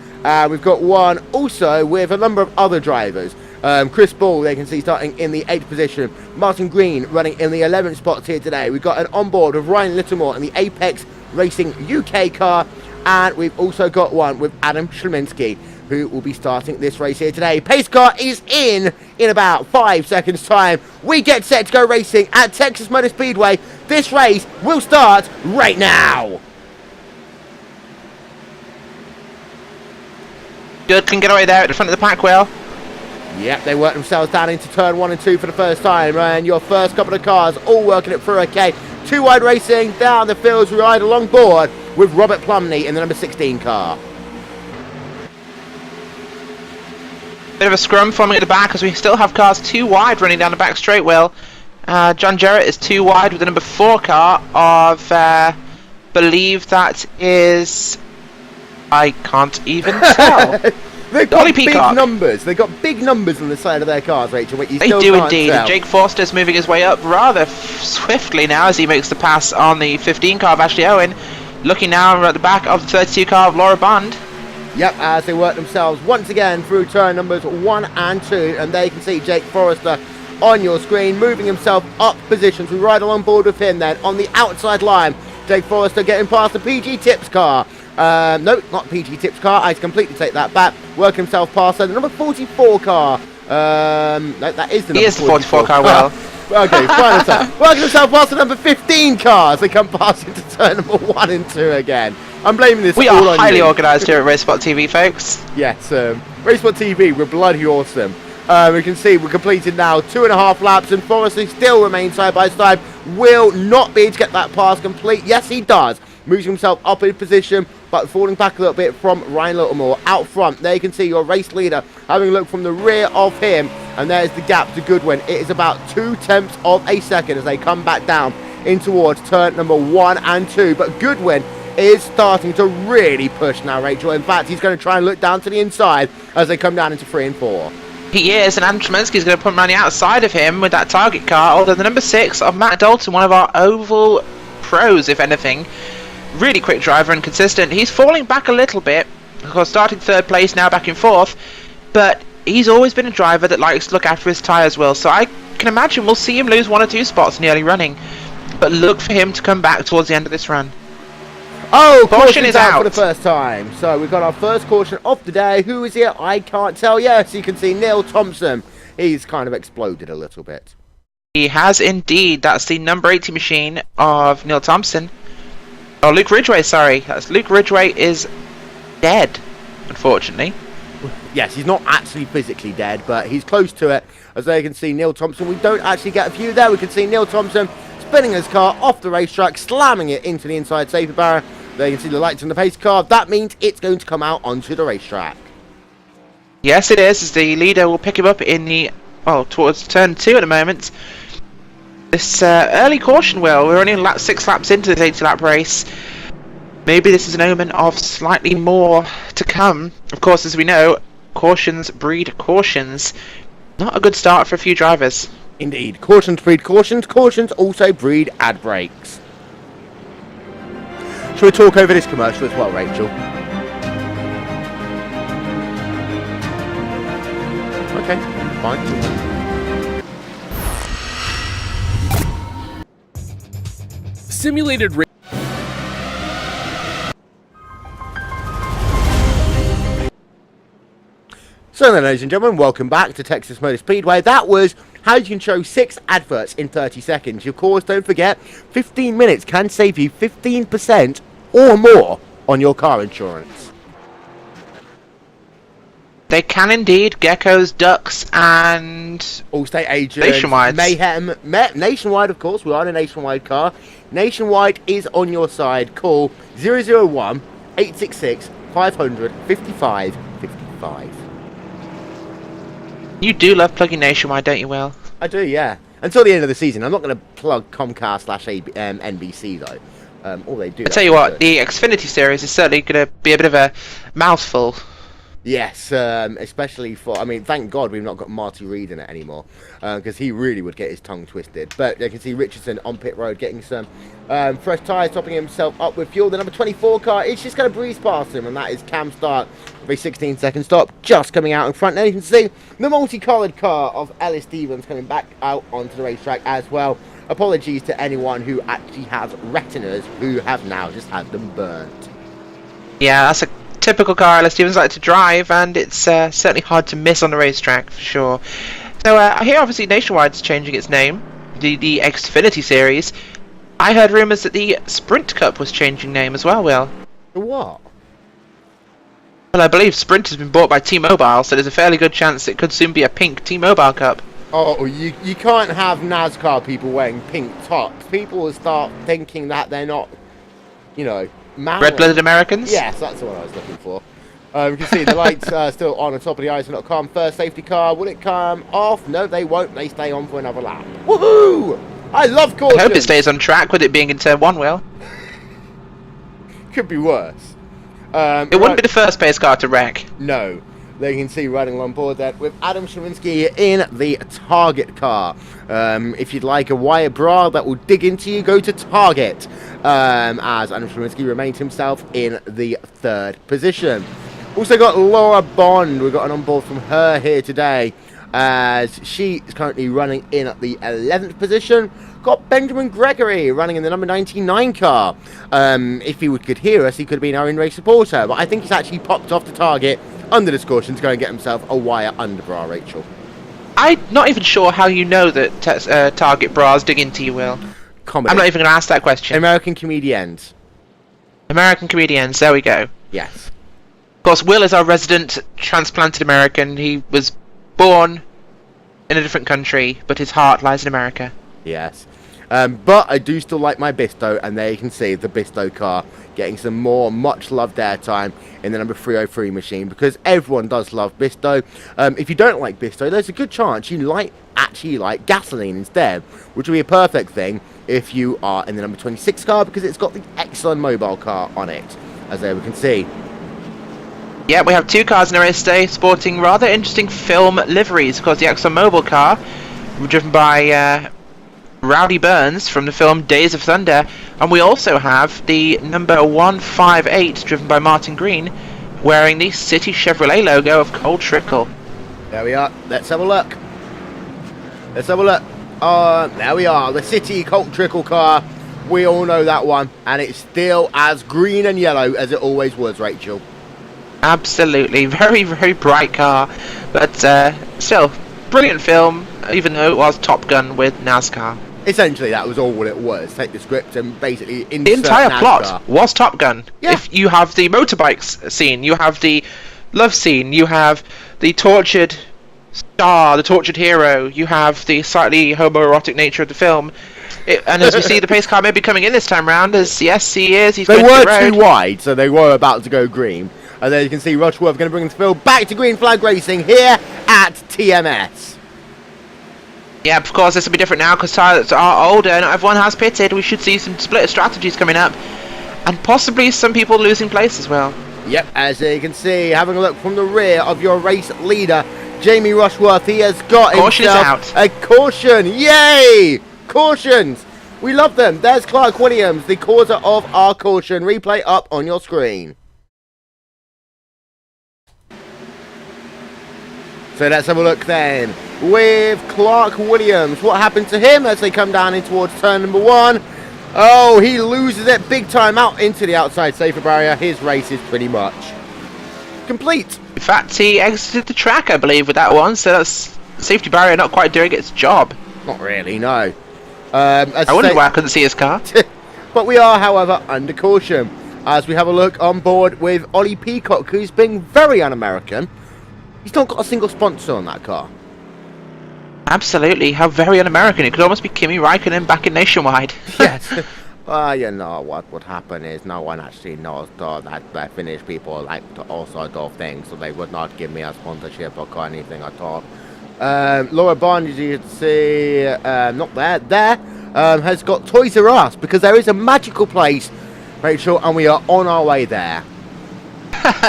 Speaker 1: we've got one also with a number of other drivers. Chris Ball, they can see starting in the 8th position. Martin Green running in the 11th spots here today. We've got an onboard of Ryan Littlemore in the Apex Racing UK car. And we've also got one with Adam Shleminski, who will be starting this race here today. Pace car is in about 5 seconds time. We get set to go racing at Texas Motor Speedway. This race will start right now.
Speaker 2: Good, can get away there at the front of the pack, Will.
Speaker 1: Yep, they work themselves down into turn 1 and 2 for the first time, and your first couple of cars all working it through okay. Two wide racing down the fields. We ride along board with Robert Plumley in the number 16 car.
Speaker 2: Bit of a scrum forming at the back as we still have cars too wide running down the back straight, Will. John Jarrett is too wide with the number 4 car of, believe that is... I can't even tell.
Speaker 1: They've got big numbers. They've got big numbers on the side of their cars, Rachel. But you
Speaker 2: they
Speaker 1: still
Speaker 2: do
Speaker 1: can't
Speaker 2: indeed.
Speaker 1: tell.
Speaker 2: Jake Forster's moving his way up rather swiftly now as he makes the pass on the 15 car of Ashley Owen. Looking now at the back of the 32 car of Laura Bond.
Speaker 1: Yep, as they work themselves once again through turn numbers 1 and 2, and there you can see Jake Forrester on your screen moving himself up positions. We ride along board with him then on the outside line. Jake Forrester getting past the PG Tips car. No, not PG Tips car. I completely take that back. Work himself past the number 44 car. No, that is the number 44
Speaker 2: car. Well,
Speaker 1: Okay, final time. Welcome to South Past number 15 car as they come past into turn number 1 and 2 again. I'm blaming this
Speaker 2: We
Speaker 1: all
Speaker 2: are
Speaker 1: on
Speaker 2: highly
Speaker 1: you.
Speaker 2: organised here at RaceSpotTV, folks.
Speaker 1: Yes, RaceSpotTV, we're bloody awesome. We can see we're completed now 2.5 laps, and Forrester still remains side by side. Will not be able to get that pass complete. Yes, he does. Moves himself up in position, but falling back a little bit from Ryan Littlemore. Out front, there you can see your race leader having a look from the rear of him, and there's the gap to Goodwin. It is about 0.2 of a second as they come back down in towards turn number 1 and 2. But Goodwin is starting to really push now, Rachel. In fact, he's going to try and look down to the inside as they come down into 3 and 4.
Speaker 2: He is, and Adam Tremensky's going to put him on the outside of him with that target car, although the number 6 of Matt Dalton, one of our oval pros, if anything. Really quick driver and consistent. He's falling back a little bit, of course, starting 3rd place, now back in 4th, but he's always been a driver that likes to look after his tyres well, so I can imagine we'll see him lose 1 or 2 spots in the early running, but look for him to come back towards the end of this run.
Speaker 1: Oh,
Speaker 2: Caution is out
Speaker 1: for the first time. So we've got our first caution of the day. Who is it? I can't tell. Yes, you can see Neil Thompson. He's kind of exploded a little bit.
Speaker 2: He has indeed. That's the number 80 machine of Neil Thompson. Oh, Luke Ridgway, sorry. That's Luke Ridgway is dead, unfortunately.
Speaker 1: Yes, he's not actually physically dead, but he's close to it. As there you can see Neil Thompson. We don't actually get a view there. We can see Neil Thompson spinning his car off the racetrack, slamming it into the inside safety barrier. There you can see the lights on the pace car. That means it's going to come out onto the racetrack.
Speaker 2: Yes, it is, as the leader will pick him up in the, well, towards turn 2 at the moment. This early caution, Will, we're only 6 laps into this 80-lap race. Maybe this is an omen of slightly more to come. Of course, as we know, cautions breed cautions. Not a good start for a few drivers.
Speaker 1: Indeed, cautions breed cautions. Cautions also breed ad breaks. Shall we talk over this commercial as well, Rachel? Okay, fine.
Speaker 5: Simulated race.
Speaker 1: So then, ladies and gentlemen, welcome back to Texas Motor Speedway. That was how you can show 6 adverts in 30 seconds. Of course, don't forget, 15 minutes can save you 15% or more on your car insurance.
Speaker 2: They can indeed. Geckos, Ducks, and
Speaker 1: Allstate agents,
Speaker 2: Nationwide.
Speaker 1: Mayhem, Nationwide, of course. We are in a Nationwide car. Nationwide is on your side. Call 001 866 500 55 55.
Speaker 2: You do love plugging Nationwide, don't you, Will?
Speaker 1: I do, yeah. Until the end of the season. I'm not going to plug Comcast / NBC though. All they do.
Speaker 2: I tell you what, the Xfinity series is certainly going to be a bit of a mouthful.
Speaker 1: Yes, especially for, I mean, thank God we've not got Marty Reid in it anymore, because he really would get his tongue twisted. But you can see Richardson on pit road getting some fresh tyres, topping himself up with fuel. The number 24 car is just going to breeze past him, and that is Cam Stark for a 16-second stop, just coming out in front. Now you can see the multicoloured car of Ellis Stevens coming back out onto the racetrack as well. Apologies to anyone who actually has retinas who have now just had them burnt.
Speaker 2: Yeah, that's a typical car Ellis Stevens like to drive, and it's certainly hard to miss on the racetrack for sure. So I hear obviously Nationwide's changing its name, the Xfinity series. I heard rumours that the Sprint Cup was changing name as well, Will.
Speaker 1: What?
Speaker 2: Well, I believe Sprint has been bought by T-Mobile, so there's a fairly good chance it could soon be a pink T-Mobile Cup.
Speaker 1: Oh, you can't have NASCAR people wearing pink tops. People will start thinking that they're not, you know,
Speaker 2: Red-blooded Americans?
Speaker 1: Yes, that's the one I was looking for. You can see the lights still on top of the ISO.com. First safety car, will it come off? No, they won't. They stay on for another lap. Woohoo! I love caution.
Speaker 2: I hope it stays on track with it being in turn 1, Will.
Speaker 1: Could be worse.
Speaker 2: It wouldn't be the first pace car to wreck.
Speaker 1: No. There you can see riding along board there with Adam Sherinsky in the Target car. If you'd like a wire bra that will dig into you, go to Target. As Adam Sherinsky remains himself in the 3rd position. Also got Laura Bond. We've got an on board from her here today, as she is currently running in at the 11th position. Got Benjamin Gregory running in the number 99 car. If he could hear us, he could have been our in-race supporter, but I think he's actually popped off the Target under this caution to go and get himself a wire underbra, Rachel.
Speaker 2: I'm not even sure how you know that Target bras dig into you, Will.
Speaker 1: Comedy.
Speaker 2: I'm not even going to ask that question.
Speaker 1: American comedians.
Speaker 2: American comedians, there we go.
Speaker 1: Yes.
Speaker 2: Of course, Will is our resident transplanted American. He was born in a different country, but his heart lies in America.
Speaker 1: Yes. But I do still like my Bisto, and there you can see the Bisto car getting some more much-loved airtime in the number 303 machine, because everyone does love Bisto. If you don't like Bisto, there's a good chance you actually like gasoline instead, which would be a perfect thing if you are in the number 26 car, because it's got the ExxonMobil car on it, as there we can see.
Speaker 2: Yeah, we have two cars in the race today sporting rather interesting film liveries. Of course, the ExxonMobil car, driven by Rowdy Burns from the film Days of Thunder, and we also have the number 158, driven by Martin Green, wearing the City Chevrolet logo of Cold Trickle.
Speaker 1: There we are. Let's have a look. Let's have a look. There we are. The City Colt Trickle car. We all know that one, and it's still as green and yellow as it always was, Rachel.
Speaker 2: Absolutely, very, very bright car, but still, brilliant film, even though it was Top Gun with NASCAR.
Speaker 1: Essentially, that was all it was. Take the script and basically insert
Speaker 2: The entire
Speaker 1: NASCAR.
Speaker 2: plot was Top Gun.
Speaker 1: Yeah.
Speaker 2: If you have the motorbikes scene, you have the love scene, you have the tortured star, the tortured hero, you have the slightly homoerotic nature of the film. And as we see, the pace car may be coming in this time round, as yes, he is. He's
Speaker 1: They
Speaker 2: going to
Speaker 1: were
Speaker 2: the road.
Speaker 1: too wide, so they were about to go green. And there you can see Rushworth going to bring the field back to green flag racing here at TMS.
Speaker 2: Yeah, of course, this will be different now because tires are older. Not everyone has pitted. We should see some split strategies coming up, and possibly some people losing place as well.
Speaker 1: Yep, as you can see, having a look from the rear of your race leader, Jamie Rushworth, he has got
Speaker 2: Caution is
Speaker 1: himself
Speaker 2: out.
Speaker 1: a caution. Yay! Cautions! We love them. There's Clark Williams, the causer of our caution. Replay up on your screen. So let's have a look then with Clark Williams. What happened to him as they come down in towards turn number 1? Oh, he loses it big time out into the outside safety barrier. His race is pretty much complete.
Speaker 2: In fact, he exited the track, I believe, with that one. So that's safety barrier not quite doing its job.
Speaker 1: Not really, no.
Speaker 2: I wondered why I couldn't see his car.
Speaker 1: But we are, however, under caution as we have a look on board with Ollie Peacock, who's been very un-American. He's not got a single sponsor on that car.
Speaker 2: Absolutely, how very un-American. It could almost be Kimi Räikkönen back in Nationwide.
Speaker 1: Yes. You know, what would happen is no one actually knows that Finnish people like all sorts of things, so they would not give me a sponsorship or anything at all. Laura Bond, as you can see, not there, has got Toys R Us, because there is a magical place, Rachel, and we are on our way there.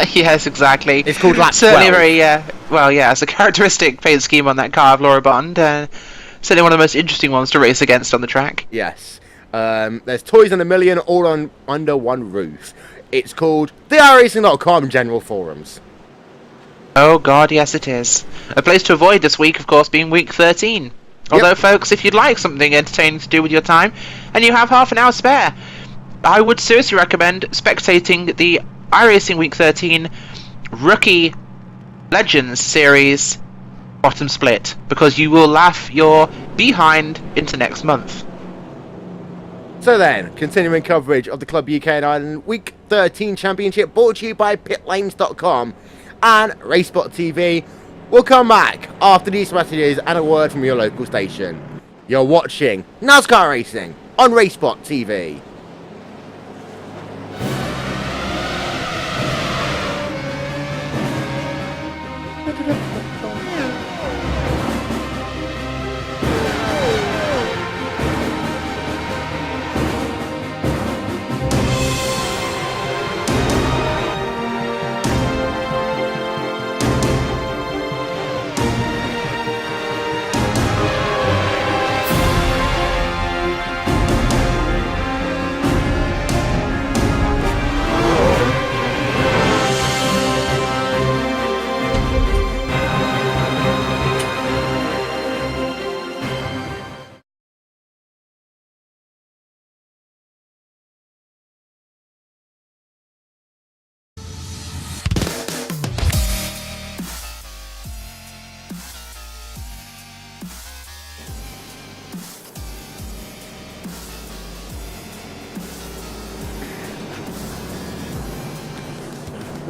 Speaker 2: Yes, exactly.
Speaker 1: It's called Lap
Speaker 2: Certainly
Speaker 1: 12.
Speaker 2: very, well, yeah, it's a characteristic paint scheme on that car of Laura Bond. Certainly one of the most interesting ones to race against on the track.
Speaker 1: Yes. There's Toys in a Million all under one roof. It's called the iRacing.com General Forums.
Speaker 2: Oh god, yes it is. A place to avoid this week, of course, being week 13. Although, folks, if you'd like something entertaining to do with your time, and you have half an hour spare, I would seriously recommend spectating the iRacing Week 13 Rookie Legends Series Bottom Split, because you will laugh your behind into next month.
Speaker 1: So then, continuing coverage of the Club UK and Ireland Week 13 Championship, brought to you by pitlanes.com and RaceSpotTV. We'll come back after these messages and a word from your local station. You're watching NASCAR Racing on RaceSpotTV.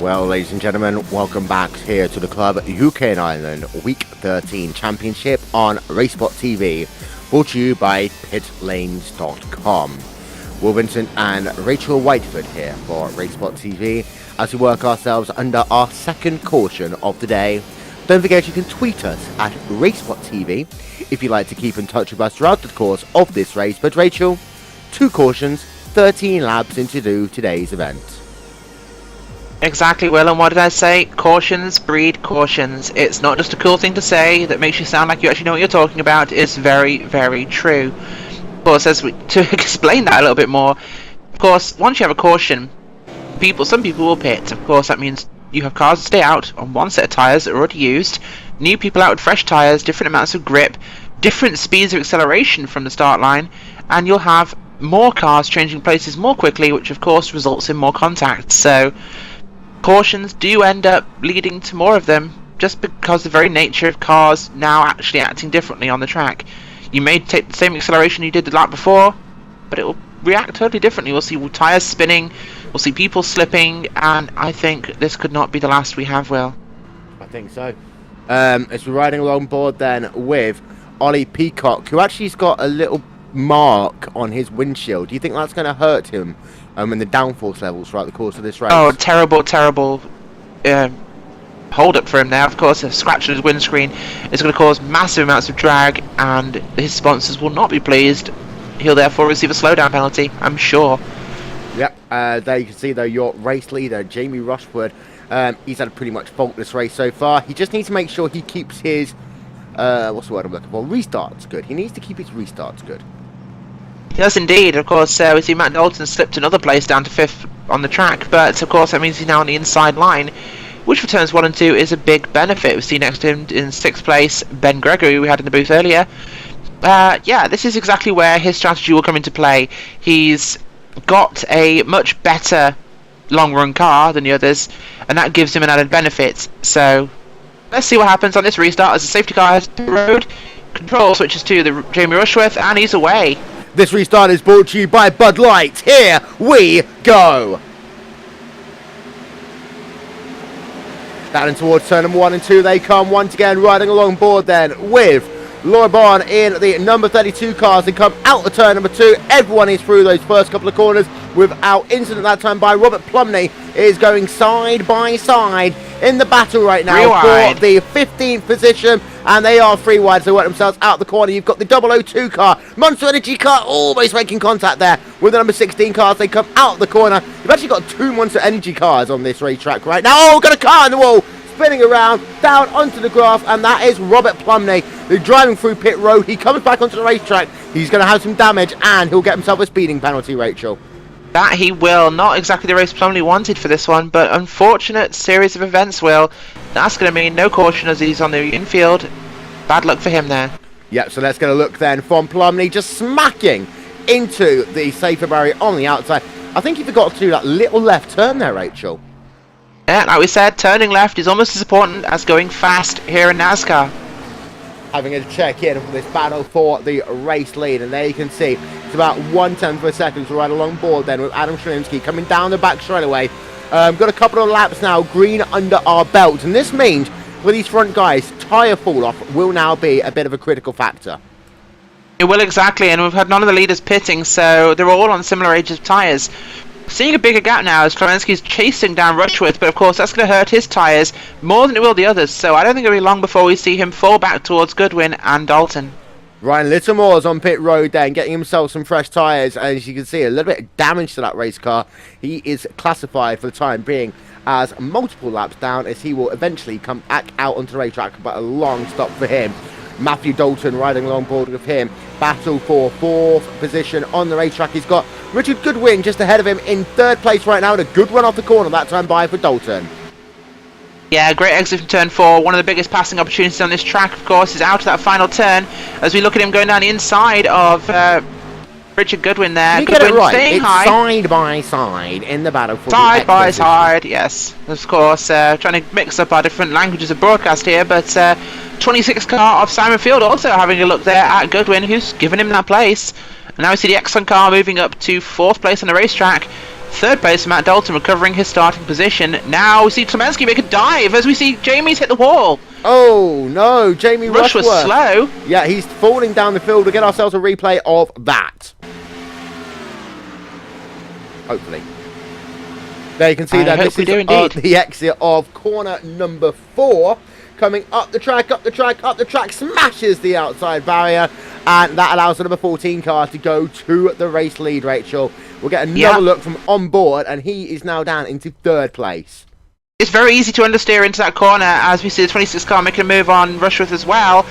Speaker 1: Well, ladies and gentlemen, welcome back here to the Club UK and Ireland Week 13 Championship on RaceSpotTV, brought to you by pitlanes.com. Will Vincent and Rachel Whiteford here for RaceSpotTV as we work ourselves under our second caution of the day. Don't forget you can tweet us at RaceSpotTV if you'd like to keep in touch with us throughout the course of this race. But Rachel, 2 cautions, 13 laps into today's event.
Speaker 2: Exactly, Will, and what did I say? Cautions breed cautions. It's not just a cool thing to say that makes you sound like you actually know what you're talking about. It's very, very true. Of course, to explain that a little bit more, of course, once you have a caution, some people will pit. Of course, that means you have cars that stay out on one set of tyres that are already used, new people out with fresh tyres, different amounts of grip, different speeds of acceleration from the start line, and you'll have more cars changing places more quickly, which of course results in more contact. So cautions do end up leading to more of them, just because the very nature of cars now actually acting differently on the track. You may take the same acceleration you did the lap before, but it will react totally differently. We'll see tyres spinning, we'll see people slipping, and I think this could not be the last we have, Will.
Speaker 1: I think so. As we're riding along board then with Ollie Peacock, who actually's got a little mark on his windshield. Do you think that's going to hurt him in the downforce levels throughout the course of this race?
Speaker 2: Oh, terrible hold up for him there. Of course, a scratch on his windscreen is going to cause massive amounts of drag, and his sponsors will not be pleased. He'll therefore receive a slowdown penalty, I'm sure.
Speaker 1: Yep, there you can see though your race leader, Jamie Rushford, he's had a pretty much faultless race so far. He just needs to make sure he keeps his, what's the word I'm looking for, restarts good. He needs to keep his restarts good.
Speaker 2: Yes, indeed. Of course, we see Matt Dalton slipped another place down to 5th on the track, but of course that means he's now on the inside line, which for turns 1 and 2 is a big benefit. We see next to him in 6th place Ben Gregory, who we had in the booth earlier. Yeah, this is exactly where his strategy will come into play. He's got a much better long-run car than the others, and that gives him an added benefit. So let's see what happens on this restart as the safety car has the road. Control switches to the Jamie Rushworth, and he's away.
Speaker 1: This restart is brought to you by Bud Light. Here we go. Down and towards turn number 1 and 2 they come once again, riding along board then with Laura Barn in the number 32 cars. They come out of turn number 2. Everyone is through those first couple of corners without incident that time by Robert Plumney. Is going side by side in the battle right now for the 15th position, and they are 3 wide, so they work themselves out the corner. You've got the 002 car, Monster Energy car, almost making contact there with the number 16 cars. They come out the corner. You've actually got 2 Monster Energy cars on this racetrack right now. Oh, got a car in the wall, spinning around, down onto the grass, and that is Robert Plumney. They're driving through pit road. He comes back onto the racetrack. He's going to have some damage, and he'll get himself a speeding penalty, Rachel.
Speaker 2: That he will. Not exactly the race Plumley wanted for this one, but unfortunate series of events, Will. That's going to mean no caution as he's on the infield. Bad luck for him there.
Speaker 1: Yep, so let's get a look then from Plumley, just smacking into the safer barrier on the outside. I think he forgot to do that little left turn there, Rachel.
Speaker 2: Yeah, like we said, turning left is almost as important as going fast here in NASCAR.
Speaker 1: Having a check in for this battle for the race lead, and there you can see it's about 1/10 of a second to ride along board then with Adam Shrimsky coming down the back straightaway. Got a couple of laps now, green under our belt, and this means for these front guys, tyre fall off will now be a bit of a critical factor.
Speaker 2: It will, exactly, and we've had none of the leaders pitting, so they're all on similar ages of tyres. Seeing a bigger gap now as Klawensky's chasing down Rushworth, but of course that's going to hurt his tyres more than it will the others, so I don't think it'll be long before we see him fall back towards Goodwin and Dalton.
Speaker 1: Ryan Littlemore's on pit road then, getting himself some fresh tyres, and as you can see, a little bit of damage to that race car. He is classified for the time being as multiple laps down, as he will eventually come back out onto the racetrack, but a long stop for him. Matthew Dalton riding along board with him. Battle for 4th position on the racetrack. He's got Richard Goodwin just ahead of him in 3rd place right now, and a good run off the corner that time by for Dalton.
Speaker 2: Yeah, great exit from turn 4. One of the biggest passing opportunities on this track, of course, is out of that final turn as we look at him going down the inside of Richard Goodwin there.
Speaker 1: You get it right. It's high. Side by side in the battle for
Speaker 2: side by side, yes. Of course, trying to mix up our different languages of broadcast here, but 26 car of Simon Field also having a look there at Goodwin, who's given him that place. And now we see the Exxon car moving up to 4th place on the racetrack. Third place, Matt Dalton recovering his starting position. Now we see Klemensky make a dive as we see Jamie's hit the wall.
Speaker 1: Oh no, Jamie
Speaker 2: Rush was
Speaker 1: Rushworth.
Speaker 2: slow.
Speaker 1: Yeah, he's falling down the field. We'll get ourselves a replay of that. Hopefully. There you can see that this is the exit of corner number 4. Coming up the track, smashes the outside barrier, and that allows the number 14 car to go to the race lead, Rachel. We'll get another look from on board, and he is now down into 3rd place.
Speaker 2: It's very easy to understeer into that corner, as we see the 26 car making a move on Rushworth as well.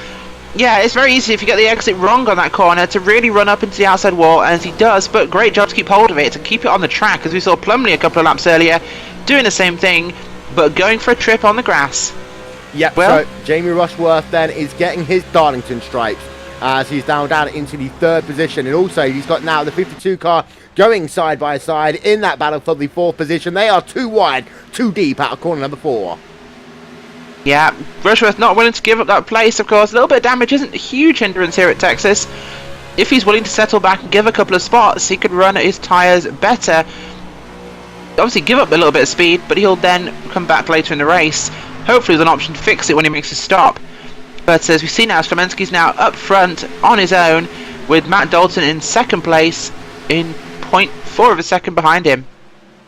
Speaker 2: Yeah, it's very easy if you get the exit wrong on that corner to really run up into the outside wall, as he does, but great job to keep hold of it, to keep it on the track, as we saw Plumley a couple of laps earlier doing the same thing, but going for a trip on the grass.
Speaker 1: Yep, well, so Jamie Rushworth then is getting his Darlington stripes as he's down into the 3rd position, and also he's got now the 52 car going side by side in that battle for the 4th position. They are too wide, too deep out of corner number 4.
Speaker 2: Yeah, Rushworth not willing to give up that place, of course. A little bit of damage isn't a huge hindrance here at Texas. If he's willing to settle back and give a couple of spots, he could run his tyres better. Obviously give up a little bit of speed, but he'll then come back later in the race. Hopefully with an option to fix it when he makes a stop. But as we see now, Klemensky's now up front on his own, with Matt Dalton in 2nd place in 0.4 of a second behind him.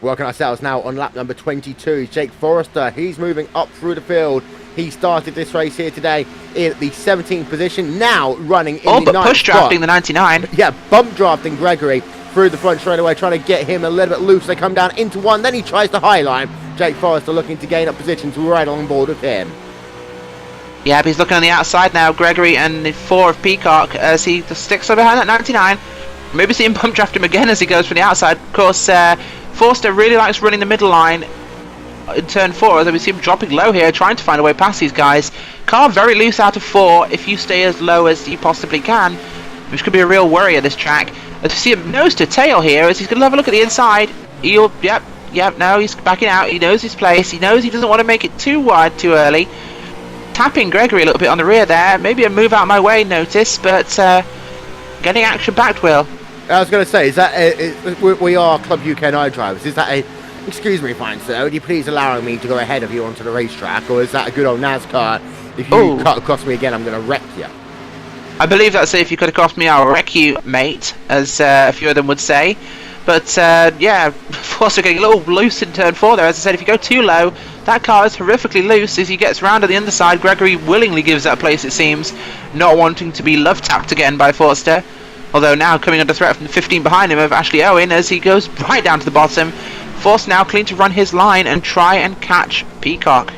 Speaker 1: Working ourselves now on lap number 22. Jake Forrester, he's moving up through the field. He started this race here today in the 17th position, now running in the 9th
Speaker 2: but push drafting the 99.
Speaker 1: Yeah, bump drafting Gregory through the front straight away, trying to get him a little bit loose. They come down into 1, then he tries to highline. Jake Forrester looking to gain up positions right on board with him.
Speaker 2: Yeah, but he's looking on the outside now, Gregory, and the 4 of Peacock, as he sticks over behind that 99. Maybe see him bump draft him again as he goes from the outside. Of course, Forster really likes running the middle line in turn 4, as we see him dropping low here, trying to find a way past these guys. Car very loose out of 4 if you stay as low as you possibly can, which could be a real worry at this track. As we see him nose to tail here, as he's going to have a look at the inside. No, he's backing out. He knows his place. He knows he doesn't want to make it too wide too early. Tapping Gregory a little bit on the rear there. Maybe a move out my way notice, but getting action backed, Will.
Speaker 1: I was going to say, is that we are Club UK&I drivers. Is that a, excuse me, fine sir, would you please allow me to go ahead of you onto the racetrack, or is that a good old NASCAR? If you cut across me again, I'm going to wreck you.
Speaker 2: I believe that's if you cut across me, I'll wreck you, mate, as a few of them would say. But yeah, Forster getting a little loose in turn 4 there. As I said, if you go too low, that car is horrifically loose. As he gets round on the underside, Gregory willingly gives that place, it seems, not wanting to be love tapped again by Forster. Although now coming under threat from the 15 behind him of Ashley Owen, as he goes right down to the bottom. Forster now clean to run his line and try and catch Peacock.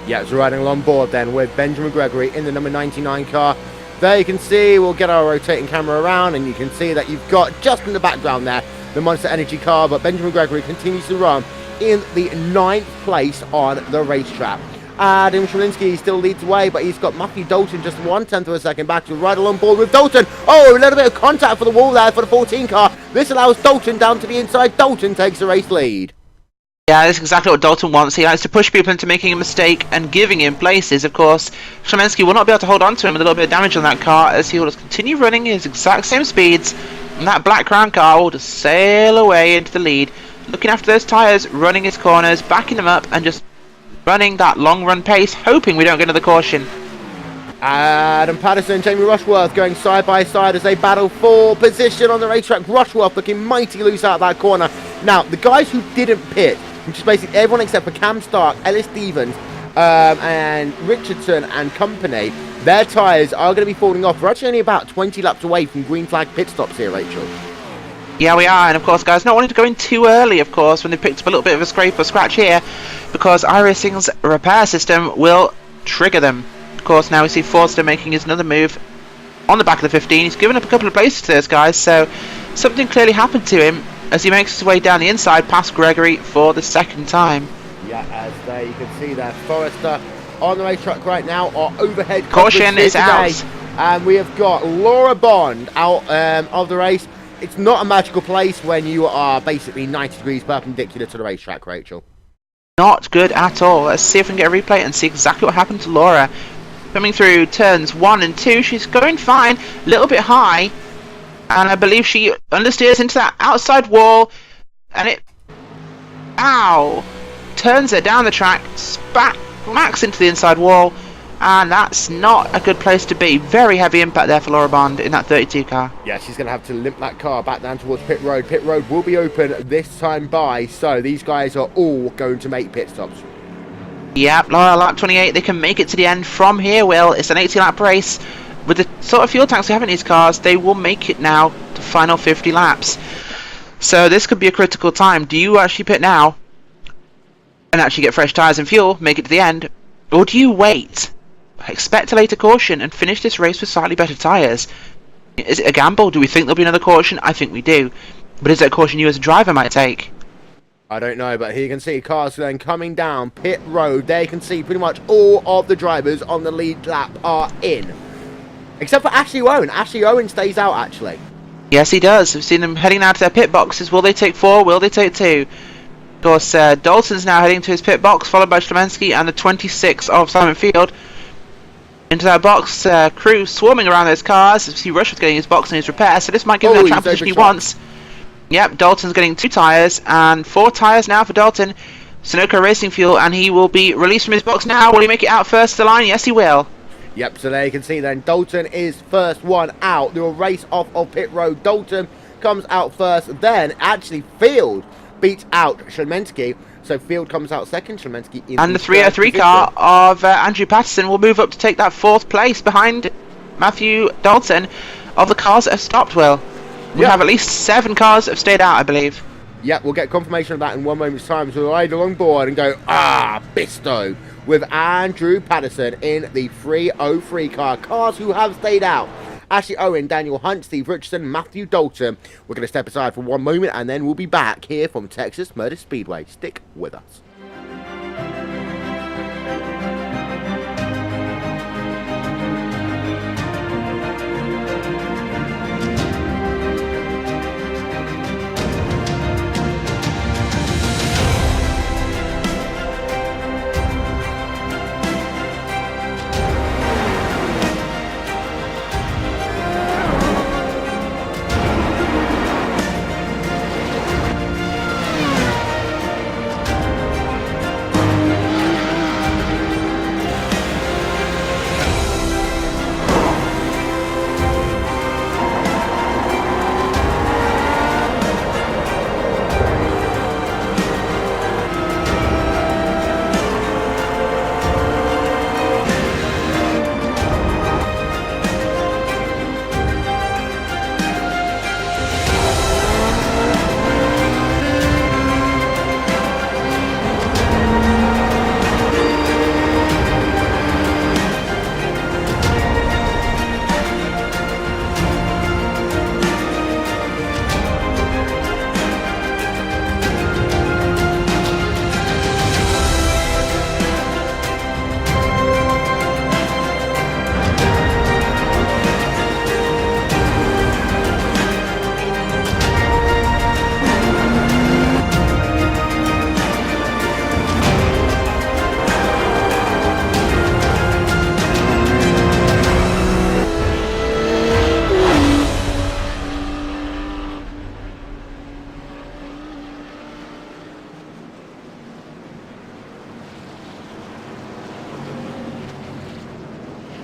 Speaker 1: Yeah, it's riding along board then with Benjamin Gregory in the number 99 car. There you can see, we'll get our rotating camera around, and you can see that you've got just in the background there the Monster Energy car, but Benjamin Gregory continues to run in the 9th place on the racetrack. Adam Shalinsky still leads the way, but he's got Matthew Dalton just 1/10 of a second back to ride along board with Dalton. Oh, a little bit of contact for the wall there for the 14 car. This allows Dalton down to the inside. Dalton takes the race lead.
Speaker 2: Yeah, that's exactly what Dalton wants. He likes to push people into making a mistake and giving him places. Of course, Klemensky will not be able to hold on to him with a little bit of damage on that car, as he will just continue running his exact same speeds, and that Black Crown car will just sail away into the lead, looking after those tyres, running his corners, backing them up, and just running that long run pace, hoping we don't get another caution.
Speaker 1: Adam Patterson, Jamie Rushworth going side by side as they battle for position on the racetrack. Rushworth looking mighty loose out of that corner. Now, the guys who didn't pit, which is basically everyone except for Cam Stark, Ellis Stevens, and Richardson and company, their tyres are going to be falling off. We're actually only about 20 laps away from green flag pit stops here, Rachel.
Speaker 2: Yeah, we are, and of course, guys, not wanting to go in too early, of course, when they picked up a little bit of a scrape or scratch here, because iRacing's repair system will trigger them. Of course, now we see Forster making his another move on the back of the 15. He's given up a couple of places to those guys, so something clearly happened to him as he makes his way down the inside past Gregory for the second time.
Speaker 1: Yeah, as there you can see that Forrester on the racetrack right now. Our overhead
Speaker 2: caution is out,
Speaker 1: and we have got Laura Bond out of the race. It's not a magical place when you are basically 90 degrees perpendicular to the racetrack, Rachel.
Speaker 2: Not good at all. Let's see if we can get a replay and see exactly what happened to Laura. Coming through turns 1 and 2, she's going fine, a little bit high, and I believe she understeers into that outside wall, and it Ow! Turns it down the track, smacks into the inside wall, and that's not a good place to be. Very heavy impact there for Laura Bond in that 32 car.
Speaker 1: Yeah, she's going to have to limp that car back down towards pit road. Pit road will be open this time by, so these guys are all going to make pit stops.
Speaker 2: Yep, Laura, lap 28, they can make it to the end from here, Will. It's an 80-lap race. With the sort of fuel tanks we have in these cars, they will make it now to final 50 laps. So this could be a critical time. Do you actually pit now and actually get fresh tyres and fuel, make it to the end? Or do you wait, expect a later caution, and finish this race with slightly better tyres? Is it a gamble? Do we think there'll be another caution? I think we do. But is that a caution you as a driver might take?
Speaker 1: I don't know, but here you can see cars then coming down pit road. There you can see pretty much all of the drivers on the lead lap are in. Except for Ashley Owen. Ashley Owen stays out, actually.
Speaker 2: Yes, he does. We've seen them heading now to their pit boxes. Will they take 4? Will they take 2? Of course, Dalton's now heading to his pit box, followed by Szymanski and the 26 of Simon Field. Into that box, crew swarming around those cars. See Rushford getting his box and his repair, so this might give him the track position he wants. Yep, Dalton's getting 2 tyres, and 4 tyres now for Dalton. Sunoco Racing Fuel, and he will be released from his box now. Will he make it out first to the line? Yes, he will.
Speaker 1: Yep, so there you can see then Dalton is first one out. They'll race off of pit road. Dalton comes out first. Then, actually, Field beats out Szymanski. So Field comes out second. Szymanski in
Speaker 2: and the 303 car of Andrew Patterson will move up to take that 4th place behind Matthew Dalton of the cars that have stopped, Will. We have at least 7 cars that have stayed out, I believe.
Speaker 1: Yep, we'll get confirmation of that in one moment's time. So we'll ride along board and go, Bisto, with Andrew Patterson in the 303 car. Cars who have stayed out. Ashley Owen, Daniel Hunt, Steve Richardson, Matthew Dalton. We're going to step aside for one moment and then we'll be back here from Texas Motor Speedway. Stick with us.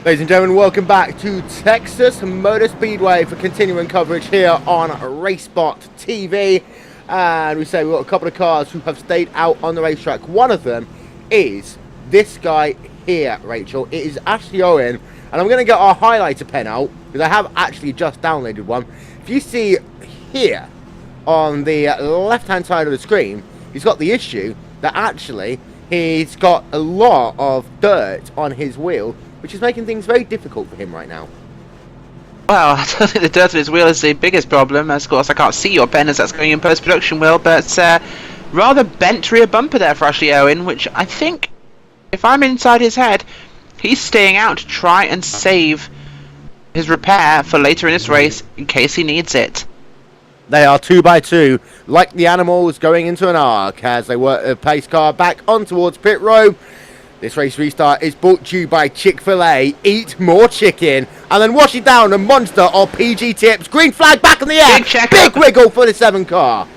Speaker 1: Ladies and gentlemen, welcome back to Texas Motor Speedway for continuing coverage here on RaceSpotTV. And we say we've got a couple of cars who have stayed out on the racetrack. One of them is this guy here, Rachel. It is Ashley Owen. And I'm going to get our highlighter pen out because I have actually just downloaded one. If you see here on the left-hand side of the screen, he's got the issue that actually he's got a lot of dirt on his wheel, which is making things very difficult for him right now.
Speaker 2: Well, I don't think the dirt on his wheel is the biggest problem. Of course, I can't see your pen as that's going in post-production, Will, but rather bent rear bumper there for Ashley Owen, which I think, if I'm inside his head, he's staying out to try and save his repair for later in this race in case he needs it.
Speaker 1: They are 2x2, like the animals going into an arc as they work a pace car back on towards pit road. This race restart is brought to you by Chick-fil-A. Eat more chicken and then wash it down a monster of PG Tips. Green flag back in the air. Big wiggle for the 7 car.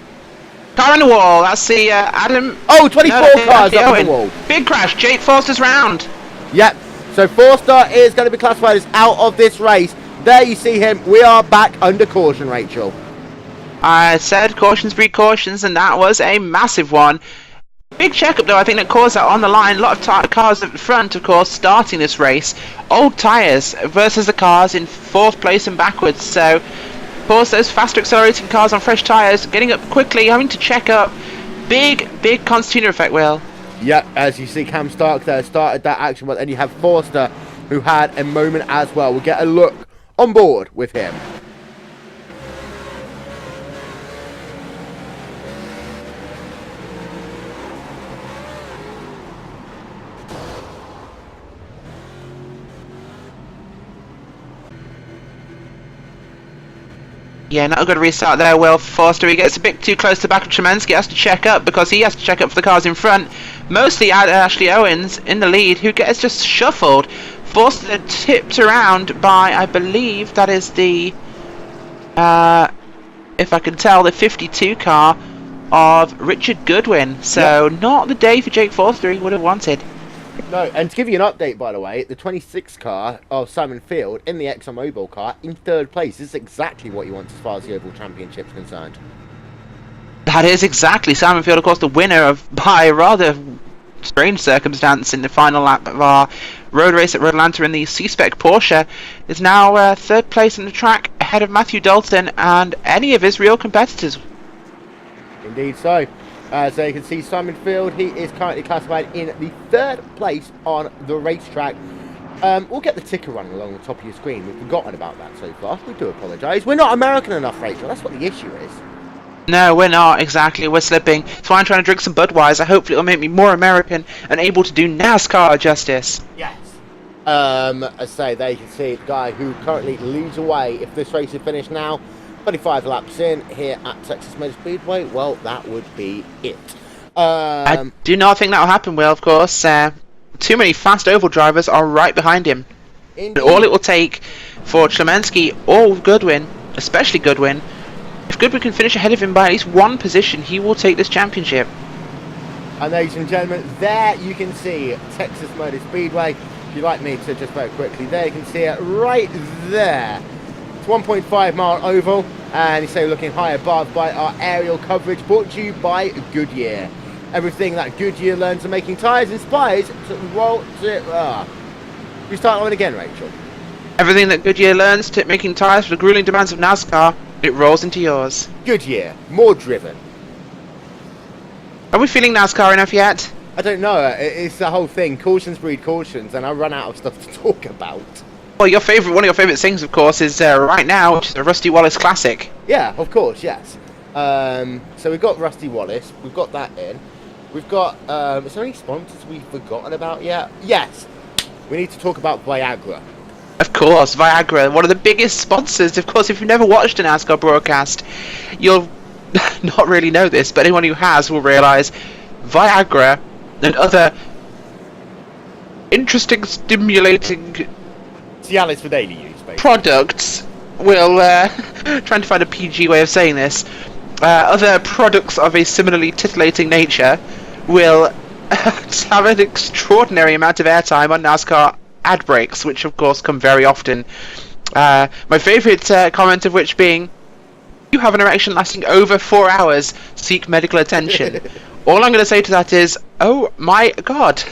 Speaker 2: Car on the wall. That's the Adam.
Speaker 1: Oh, 24 cars up on
Speaker 2: Owen.
Speaker 1: the wall.
Speaker 2: Big crash. Jake Foster's round.
Speaker 1: Yep. So Forster is going to be classified as out of this race. There you see him. We are back under caution, Rachel.
Speaker 2: I said cautions breed cautions, and that was a massive one. Big checkup though, I think that caused that on the line. A lot of cars at the front, of course, starting this race. Old tyres versus the cars in 4th place and backwards. So, of course, those faster accelerating cars on fresh tyres, getting up quickly, having to check up. Big concertina effect, Will.
Speaker 1: Yep, as you see Cam Stark there started that action, but then you have Forster who had a moment as well. We'll get a look on board with him.
Speaker 2: Yeah, not a good restart there, Will. Forster, he gets a bit too close to the back of Tremensky, has to check up because he has to check up for the cars in front. Mostly Ashley Owens in the lead, who gets just shuffled. Forster tipped around by, I believe, that is the, if I can tell, the 52 car of Richard Goodwin. So, not the day for Jake Forster he would have wanted.
Speaker 1: No, and to give you an update, by the way, the 26 car of Simon Field in the ExxonMobil car in 3rd place is exactly what you want as far as the overall championship is concerned.
Speaker 2: That is exactly. Simon Field, of course, the winner of, by a rather strange circumstance in the final lap of our road race at Road Atlanta in the C-Spec Porsche, is now 3rd place in the track ahead of Matthew Dalton and any of his real competitors.
Speaker 1: Indeed so. So you can see Simon Field, he is currently classified in the 3rd place on the racetrack. We'll get the ticker running along the top of your screen. We've forgotten about that so far. We do apologise. We're not American enough, Rachel. That's what the issue is.
Speaker 2: No, we're not, exactly. We're slipping. That's why I'm trying to drink some Budweiser. Hopefully it'll make me more American and able to do NASCAR justice.
Speaker 1: Yes. As I say, there you can see the guy who currently leads away. If this race is finished now, 25 laps in here at Texas Motor Speedway, well, that would be it.
Speaker 2: I do not think that will happen, Will, of course. Too many fast oval drivers are right behind him. And all it will take for Tremensky or Goodwin, especially Goodwin, if Goodwin can finish ahead of him by at least 1 position, he will take this championship.
Speaker 1: And ladies and gentlemen, there you can see Texas Motor Speedway. If you'd like me to just very quickly, there you can see it right there. It's 1.5 mile oval, and you say looking high above by our aerial coverage, brought to you by Goodyear. Everything that Goodyear learns of making tyres inspires to roll to... We start on again, Rachel.
Speaker 2: Everything that Goodyear learns to making tyres for the grueling demands of NASCAR, it rolls into yours.
Speaker 1: Goodyear, more driven.
Speaker 2: Are we feeling NASCAR enough yet?
Speaker 1: I don't know, it's the whole thing, cautions breed cautions, and I run out of stuff to talk about.
Speaker 2: Well, one of your favourite things, of course, is right now, which is a Rusty Wallace Classic.
Speaker 1: Yeah, of course, yes. So we've got Rusty Wallace, we've got that in. We've got, is there any sponsors we've forgotten about yet? Yes, we need to talk about Viagra.
Speaker 2: Of course, Viagra, one of the biggest sponsors. Of course, if you've never watched an NASCAR broadcast, you'll not really know this, but anyone who has will realise Viagra and other interesting, stimulating
Speaker 1: Cialis for daily use, basically.
Speaker 2: Products will, trying to find a PG way of saying this, other products of a similarly titillating nature will have an extraordinary amount of airtime on NASCAR ad breaks, which of course come very often. My favourite comment of which being, you have an erection lasting over 4 hours, seek medical attention. All I'm going to say to that is, oh my god.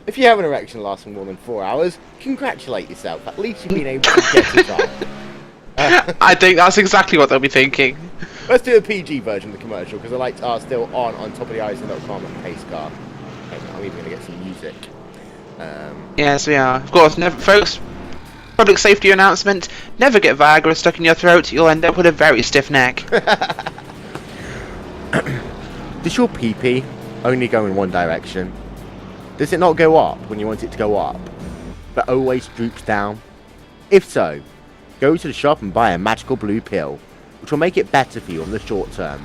Speaker 1: If you have an erection lasting more than 4 hours, congratulate yourself. At least you've been able to get it on.
Speaker 2: I think that's exactly what they'll be thinking.
Speaker 1: Let's do a PG version of the commercial, because the lights are still on top of the ISN.com and pace car. Okay, I'm even going to get some music.
Speaker 2: Yes, we are. Of course, never, folks, public safety announcement, never get Viagra stuck in your throat, you'll end up with a very stiff neck.
Speaker 1: Does your pee-pee only go in one direction? Does it not go up when you want it to go up, but always droops down? If so, go to the shop and buy a magical blue pill, which will make it better for you on the short term.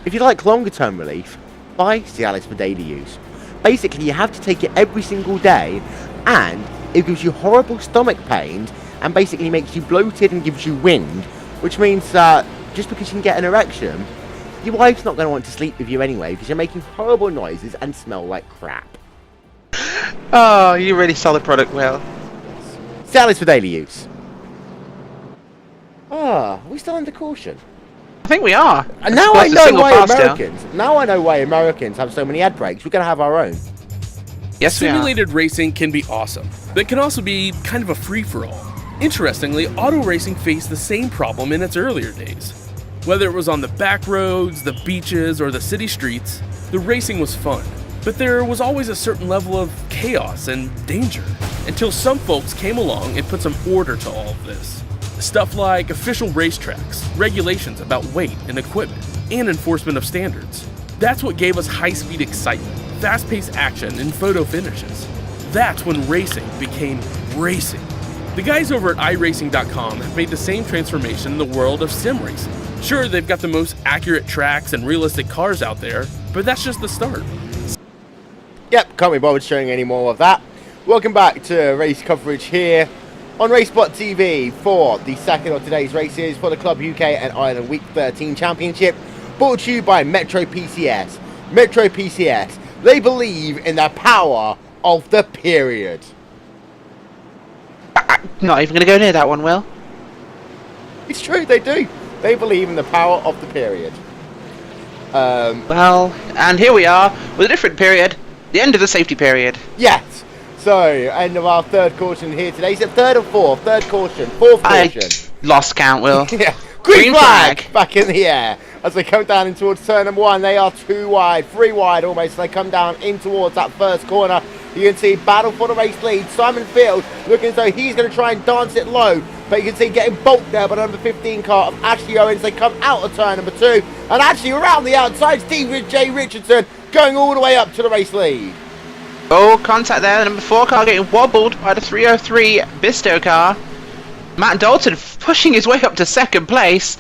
Speaker 1: If you'd like longer term relief, buy Cialis for daily use. Basically, you have to take it every single day, and it gives you horrible stomach pains, and basically makes you bloated and gives you wind, which means that just because you can get an erection, Your wife's not going to want to sleep with you anyway because you're making horrible noises and smell like crap.
Speaker 2: Oh, you really sell the product well.
Speaker 1: Sell this for daily use. Are we still under caution?
Speaker 2: I think we are.
Speaker 1: And now I know why Americans have so many ad breaks. We're going to have our own.
Speaker 2: Yes, we are.
Speaker 7: Simulated racing can be awesome, but it can also be kind of a free-for-all. Interestingly, auto racing faced the same problem in its earlier days. Whether it was on the back roads, the beaches, or the city streets, the racing was fun. But there was always a certain level of chaos and danger, until some folks came along and put some order to all of this. Stuff like official racetracks, regulations about weight and equipment, and enforcement of standards. That's what gave us high-speed excitement, fast-paced action, and photo finishes. That's when racing became racing. The guys over at iRacing.com have made the same transformation in the world of sim racing. Sure, they've got the most accurate tracks and realistic cars out there, but that's just the start.
Speaker 1: Yep, can't be bothered showing any more of that. Welcome back to race coverage here on RaceSpotTV for the second of today's races for the Club UK and Ireland Week 13 Championship, brought to you by Metro PCS. Metro PCS, they believe in the power of the period.
Speaker 2: Not even going to go near that one, Will.
Speaker 1: It's true, they do. They believe in the power of the period.
Speaker 2: Well, and here we are with a different period, the end of the safety period.
Speaker 1: Yes. So, end of our third caution here today. Is it third or fourth? Third caution, fourth caution.
Speaker 2: I lost count, Will.
Speaker 1: Yeah. Green flag back in the air as they come down in towards turn number one. They are 2 wide, 3 wide almost. They come down in towards that first corner. You can see battle for the race lead. Simon Field looking as though he's going to try and dance it low, but you can see getting bulked there by the number 15 car of Ashley Owens. They come out of turn number 2, and actually around the outside, Steve J. Richardson going all the way up to the race lead.
Speaker 2: Oh, contact there. The number 4 car getting wobbled by the 303 Bisto car. Matt Dalton pushing his way up to second place.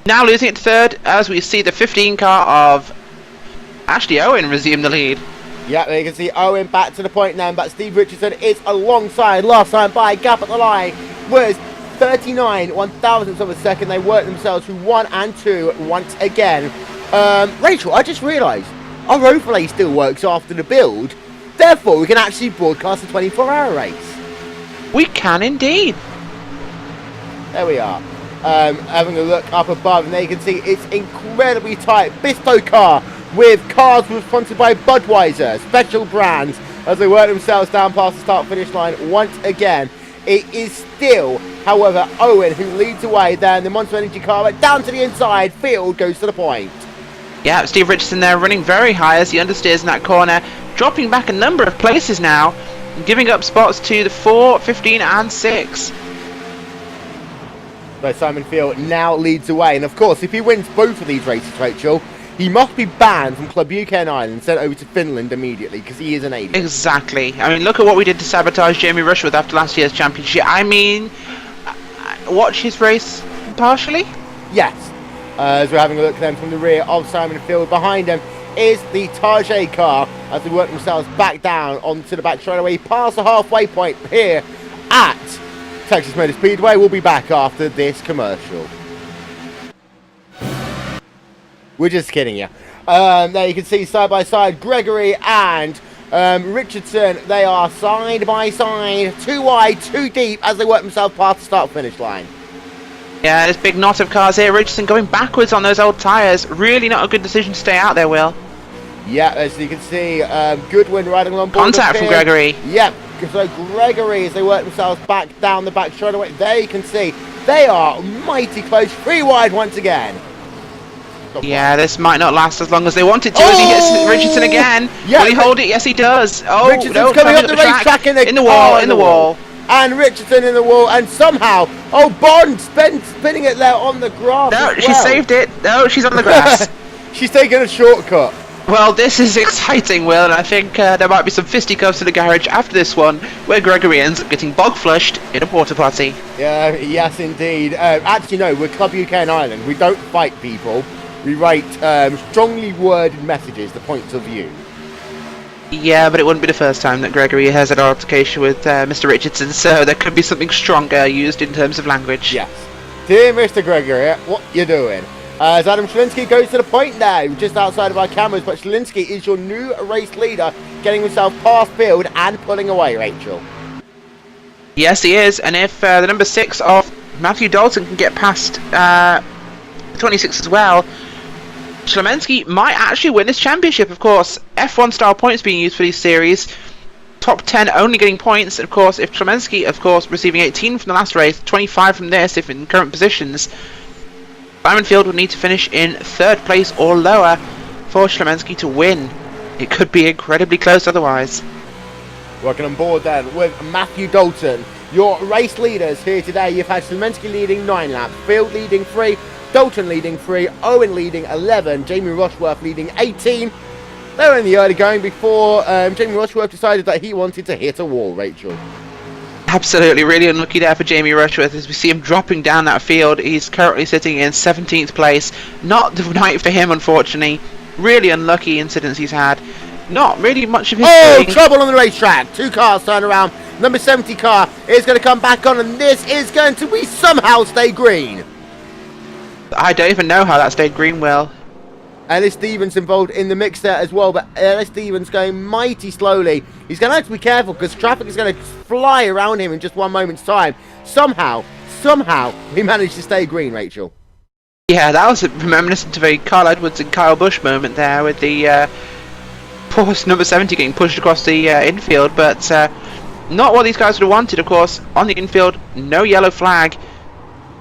Speaker 2: Now losing it to third as we see the 15 car of Ashley Owen resume the lead.
Speaker 1: Yeah, you can see Owen back to the point now, but Steve Richardson is alongside. Last time by, gap at the line was 39 1,000ths of a second. They worked themselves through 1 and 2 once again. Rachel, I just realised our overlay still works after the build. Therefore, we can actually broadcast a 24-hour race.
Speaker 2: We can indeed.
Speaker 1: There we are. Having a look up above, and there you can see it's incredibly tight. Bisto car with cars sponsored by Budweiser, special brands, as they work themselves down past the start-finish line once again. It is still, however, Owen who leads away there in the Monster Energy car, but down to the inside, Field goes to the point.
Speaker 2: Yeah, Steve Richardson there running very high as he understeers in that corner, dropping back a number of places now, and giving up spots to the 4, 15 and 6.
Speaker 1: So Simon Field now leads away, and of course, if he wins both of these races, Rachel, he must be banned from Club UK and Ireland, sent over to Finland immediately, because he is an alien.
Speaker 2: Exactly. I mean, look at what we did to sabotage Jamie Rushworth after last year's championship. I mean, watch his race partially?
Speaker 1: Yes. As we're having a look then from the rear of Simon Field, behind him is the Target car as they work themselves back down onto the back straightaway, past the halfway point here at Texas Motor Speedway. We'll be back after this commercial. We're just kidding you. There you can see side by side Gregory and Richardson. They are side by side, 2 wide, 2 deep as they work themselves past the start finish line.
Speaker 2: Yeah, this big knot of cars here. Richardson going backwards on those old tyres. Really not a good decision to stay out there, Will.
Speaker 1: Yeah, as you can see, Goodwin riding along board.
Speaker 2: Contact from Gregory.
Speaker 1: Yep, so Gregory, as they work themselves back down the back straightaway, there you can see they are mighty close. 3 wide once again.
Speaker 2: Yeah, this might not last as long as they want it to. As he hits Richardson again.
Speaker 1: Yeah,
Speaker 2: will he hold it? Yes, he does. Oh,
Speaker 1: Richardson's
Speaker 2: no,
Speaker 1: coming up the racetrack
Speaker 2: in the wall.
Speaker 1: And Richardson in the wall, and somehow, Bond spinning it there on the grass.
Speaker 2: No, she saved it. No, she's on the grass.
Speaker 1: She's taking a shortcut.
Speaker 2: Well, this is exciting, Will, and I think there might be some fisticuffs in the garage after this one, where Gregory ends up getting bog flushed in a porta potty.
Speaker 1: Yeah, yes, indeed. Actually, no, we're Club UK and Ireland. We don't fight people. We write strongly worded messages, the points of view.
Speaker 2: Yeah, but it wouldn't be the first time that Gregory has an altercation with Mr. Richardson, so there could be something stronger used in terms of language.
Speaker 1: Yes. Dear Mr. Gregory, what you doing? As Adam Shalinsky goes to the point now, just outside of our cameras, but Shalinsky is your new race leader, getting himself past field and pulling away, Rachel.
Speaker 2: Yes, he is, and if the number 6 of Matthew Dalton can get past 26 as well, Shlemensky might actually win this championship. Of course, F1 style points being used for these series. Top 10 only getting points. Of course, if Shlemensky, of course, receiving 18 from the last race, 25 from this, if in current positions, Simon Field would need to finish in 3rd place or lower for Shlemensky to win. It could be incredibly close otherwise.
Speaker 1: Working on board then with Matthew Dalton, your race leaders here today. You've had Shlemensky leading 9 laps, Field leading 3, Dalton leading 3, Owen leading 11, Jamie Rushworth leading 18. They were in the early going before Jamie Rushworth decided that he wanted to hit a wall, Rachel.
Speaker 2: Absolutely, really unlucky there for Jamie Rushworth as we see him dropping down that field. He's currently sitting in 17th place. Not the night for him, unfortunately. Really unlucky incidents he's had. Not really much of his doing.
Speaker 1: Trouble on the racetrack. 2 cars turn around. Number 70 car is going to come back on, and this is going to be somehow stay green.
Speaker 2: I don't even know how that stayed green, Will.
Speaker 1: Ellis Stevens involved in the mix there as well, but Ellis Stevens going mighty slowly. He's going to have to be careful because traffic is going to fly around him in just one moment's time. Somehow, he managed to stay green, Rachel.
Speaker 2: Yeah, that was reminiscent of a Carl Edwards and Kyle Busch moment there with the poor number 70 getting pushed across the infield, but not what these guys would have wanted, of course. On the infield, no yellow flag.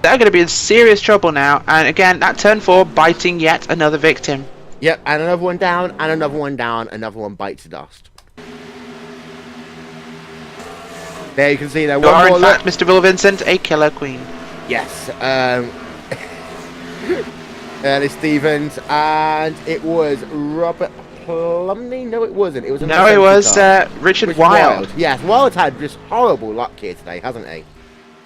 Speaker 2: They're going to be in serious trouble now, and again, that turn 4 biting yet another victim.
Speaker 1: Yep, and another one down, and another one down, another one bites the dust. There you can see there.
Speaker 2: You are, in fact, Mr. Will Vincent, a killer queen.
Speaker 1: Yes, Ellis Stevens, and it was Robert Plumley? No, it wasn't. It was
Speaker 2: Richard Wild.
Speaker 1: Yes, Wild's had just horrible luck here today, hasn't he?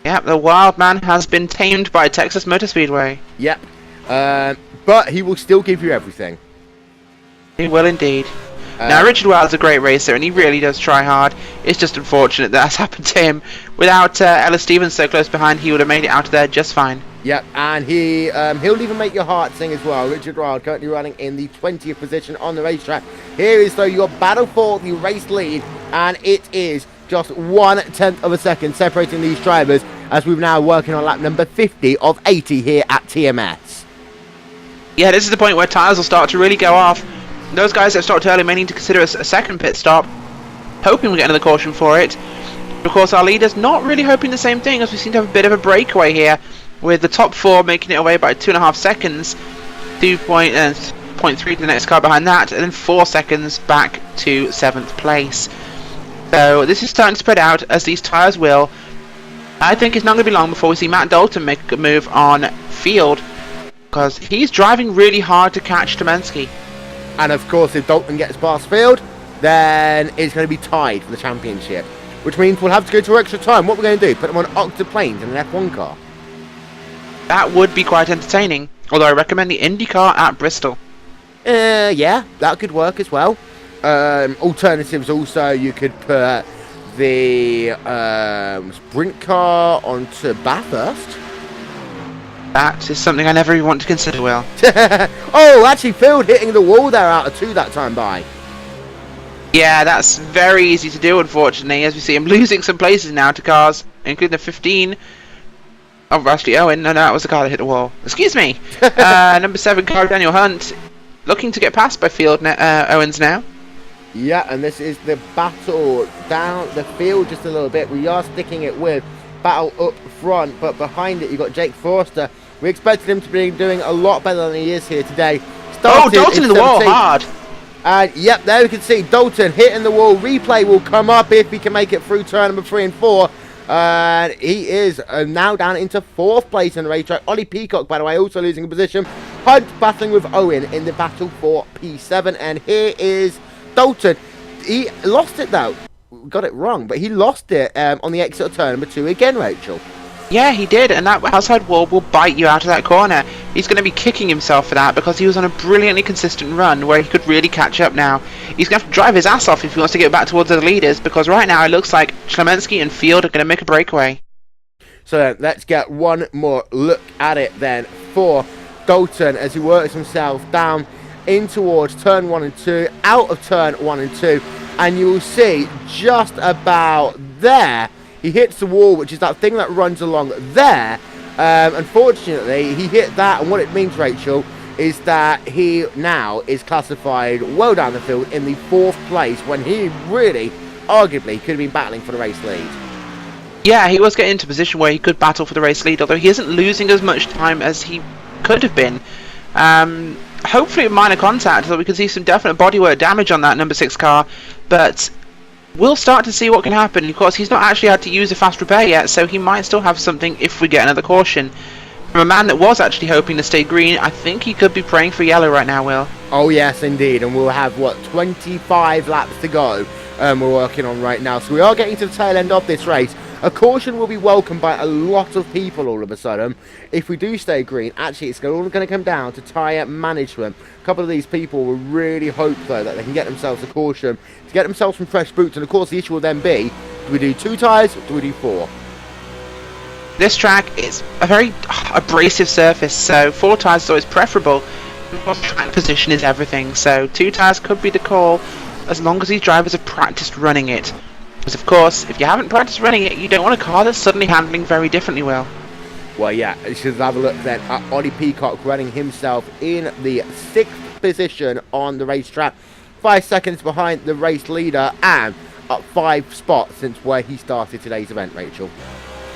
Speaker 2: Yep, the Wild man has been tamed by Texas Motor Speedway.
Speaker 1: Yep, but he will still give you everything.
Speaker 2: He will indeed. Now, Richard Wild's a great racer, and he really does try hard. It's just unfortunate that's happened to him. Without Ellis Stevens so close behind, he would have made it out of there just fine.
Speaker 1: Yep, and he'll even make your heart sing as well. Richard Wild currently running in the 20th position on the racetrack. Here is, though, your battle for the race lead, and it is just 1/10 of a second separating these drivers as we're now working on lap number 50 of 80 here at TMS.
Speaker 2: Yeah, this is the point where tyres will start to really go off. Those guys that stopped early may need to consider a second pit stop, hoping we get another caution for it. Of course, our leaders not really hoping the same thing, as we seem to have a bit of a breakaway here, with the top 4 making it away by 2.5 seconds, 2.3 to the next car behind that, and then 4 seconds back to 7th place. So this is starting to spread out, as these tyres will. I think it's not going to be long before we see Matt Dalton make a move on Field, because he's driving really hard to catch Tomensky.
Speaker 1: And of course, if Dalton gets past Field, then it's going to be tied for the championship, which means we'll have to go to extra time. What we're going to do, put them on octoplanes in an F1 car.
Speaker 2: That would be quite entertaining, although I recommend the IndyCar at Bristol.
Speaker 1: Yeah, that could work as well. Alternatives also, you could put the sprint car onto Bathurst.
Speaker 2: That is something I never even want to consider, Will.
Speaker 1: Oh, actually, Field hitting the wall there out of 2 that time by.
Speaker 2: Yeah, that's very easy to do, unfortunately, as we see him losing some places now to cars, including the 15. Oh, actually, Owen. No, that was the car that hit the wall. Excuse me. Number 7 car, Daniel Hunt, looking to get past by Field Owens now.
Speaker 1: Yeah, and this is the battle down the field just a little bit. We are sticking it with battle up front, but behind it you've got Jake Forster. We expected him to be doing a lot better than he is here today.
Speaker 2: Dalton in the wall, hard.
Speaker 1: And yep, there we can see Dalton hitting the wall. Replay will come up if he can make it through turn number 3 and 4. And he is now down into 4th place in the racetrack. Ollie Peacock, by the way, also losing a position. Hunt battling with Owen in the battle for P7. And here is Dalton. He lost it though. Got it wrong, but he lost it on the exit of turn number 2 again, Rachel.
Speaker 2: Yeah, he did, and that outside wall will bite you out of that corner. He's going to be kicking himself for that because he was on a brilliantly consistent run where he could really catch up now. He's going to have to drive his ass off if he wants to get back towards the leaders, because right now it looks like Shlemensky and Field are going to make a breakaway.
Speaker 1: So let's get one more look at it then for Dalton as he works himself down in towards turn 1 and 2, out of turn 1 and 2, and you will see just about there, he hits the wall, which is that thing that runs along there. Unfortunately, he hit that, and what it means, Rachel, is that he now is classified well down the field in the 4th place when he really, arguably, could have been battling for the race lead.
Speaker 2: Yeah, he was getting into a position where he could battle for the race lead, although he isn't losing as much time as he could have been. Hopefully a minor contact, so we can see some definite bodywork damage on that number 6 car, but we'll start to see what can happen. Of course, he's not actually had to use a fast repair yet, so he might still have something if we get another caution. From a man that was actually hoping to stay green, I think he could be praying for yellow right now, Will.
Speaker 1: Oh yes, indeed, and we'll have, 25 laps to go we're working on right now, so we are getting to the tail end of this race. A caution will be welcomed by a lot of people all of a sudden. If we do stay green, actually it's all going to come down to tyre management. A couple of these people will really hope, though, that they can get themselves a caution to get themselves some fresh boots, and of course the issue will then be, do we do 2 tyres or do we do 4?
Speaker 2: This track is a very abrasive surface, so 4 tyres is always preferable. Track position is everything, so 2 tyres could be the call as long as these drivers have practiced running it. Because of course, if you haven't practiced running it, you don't want a car that's suddenly handling very differently, Will.
Speaker 1: Well, yeah, let's just have a look then at Ollie Peacock running himself in the 6th position on the racetrack. 5 seconds behind the race leader and up 5 spots since where he started today's event, Rachel.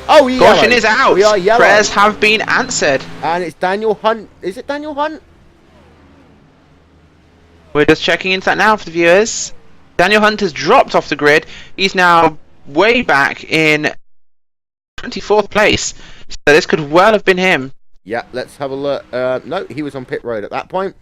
Speaker 1: Oh, yellow.
Speaker 2: Caution is out.
Speaker 1: We are yellow.
Speaker 2: Prayers have been answered.
Speaker 1: And it's Daniel Hunt. Is it Daniel Hunt?
Speaker 2: We're just checking into that now for the viewers. Daniel Hunt has dropped off the grid. He's now way back in 24th place. So this could well have been him.
Speaker 1: Yeah, let's have a look. No, he was on pit road at that point.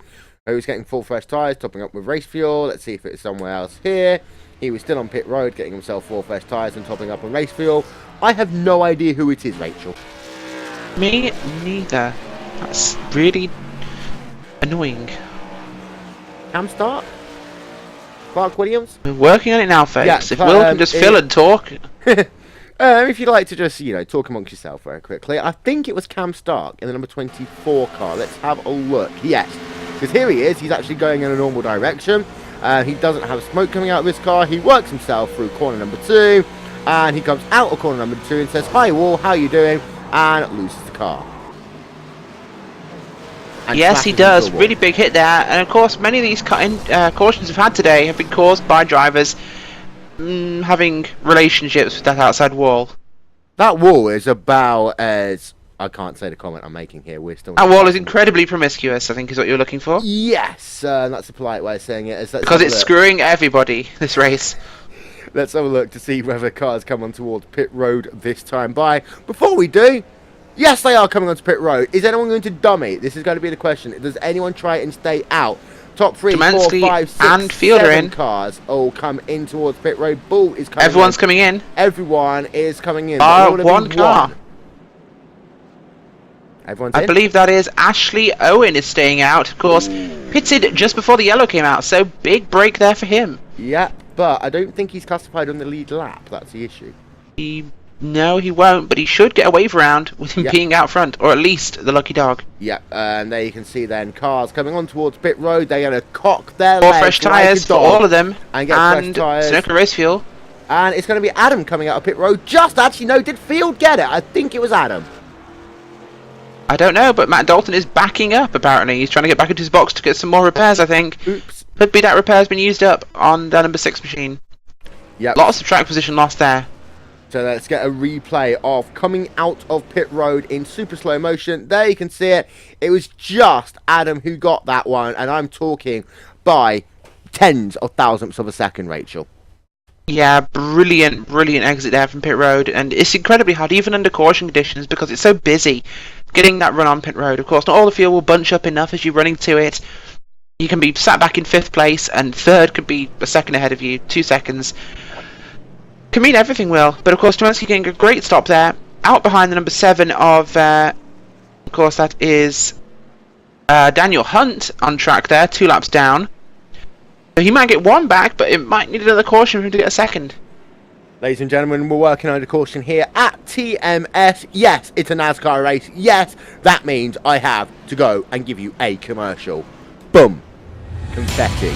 Speaker 1: He was getting full fresh tyres, topping up with race fuel. Let's see if it's somewhere else here. He was still on pit road, getting himself full fresh tyres and topping up on race fuel. I have no idea who it is, Rachel.
Speaker 2: Me neither. That's really annoying.
Speaker 1: Cam Stark? Clark Williams?
Speaker 2: We're working on it now, folks.
Speaker 1: Yeah,
Speaker 2: if Will can just fill and talk.
Speaker 1: If you'd like to just, talk amongst yourself very quickly. I think it was Cam Stark in the number 24 car. Let's have a look. Yes, because here he is. He's actually going in a normal direction. He doesn't have smoke coming out of his car. He works himself through corner number 2. And he comes out of corner number 2 and says, "Hi, Wall, how you doing?" And loses the car. And
Speaker 2: yes, he does. Really big hit there. And of course, many of these cautions we've had today have been caused by drivers having relationships with that outside wall.
Speaker 1: That wall is about as... I can't say the comment I'm making here. We're still...
Speaker 2: That wall is incredibly promiscuous, I think is what you're looking for.
Speaker 1: Yes, that's a polite way of saying it.
Speaker 2: Because it's screwing everybody, this race.
Speaker 1: Let's have a look to see whether cars come on towards pit road this time by. Before we do, yes, they are coming onto pit road. Is anyone going to dummy? This is going to be the question. Does anyone try and stay out? Top 3, 4, 5, 6,
Speaker 2: and Fielder
Speaker 1: 7
Speaker 2: in.
Speaker 1: cars all come in towards pit road. Bull is coming
Speaker 2: Everyone's coming in.
Speaker 1: Everyone is coming in.
Speaker 2: One car.
Speaker 1: Everyone's
Speaker 2: I
Speaker 1: in?
Speaker 2: believe that is Ashley Owen is staying out. Of course, pitted just before the yellow came out, so big break there for him.
Speaker 1: Yeah, but I don't think he's classified on the lead lap. That's the issue.
Speaker 2: No, he won't, but he should get a wave around with him being out front, or at least the lucky dog.
Speaker 1: Yeah, and there you can see then cars coming on towards pit road. They're going to cock their
Speaker 2: Four
Speaker 1: legs
Speaker 2: fresh tyres for all of them,
Speaker 1: and get fresh tyres.
Speaker 2: Snooker race fuel.
Speaker 1: And it's going to be Adam coming out of pit road. Did Field get it? I think it was Adam.
Speaker 2: I don't know, but Matt Dalton is backing up, apparently. He's trying to get back into his box to get some more repairs, I think.
Speaker 1: Oops.
Speaker 2: Could be that repair's been used up on the number 6 machine.
Speaker 1: Yep.
Speaker 2: Lots of track position lost there.
Speaker 1: So let's get a replay of coming out of pit road in super slow motion. There you can see it. It was just Adam who got that one, and I'm talking by tens of thousandths of a second, Rachel.
Speaker 2: Yeah, brilliant exit there from pit road, and it's incredibly hard, even under caution conditions, because it's so busy getting that run on pit road. Of course, not all the fuel will bunch up enough as you're running to it. You can be sat back in 5th place, and 3rd could be a second ahead of you, 2 seconds. Can mean everything, Will. But of course, Tomansky getting a great stop there, out behind the number 7 of course, that is Daniel Hunt on track there, 2 laps down. So he might get 1 back, but it might need another caution for him to get a second.
Speaker 1: Ladies and gentlemen, we're working under caution here at TMS. Yes, it's a NASCAR race. Yes, that means I have to go and give you a commercial. Boom. Confetti.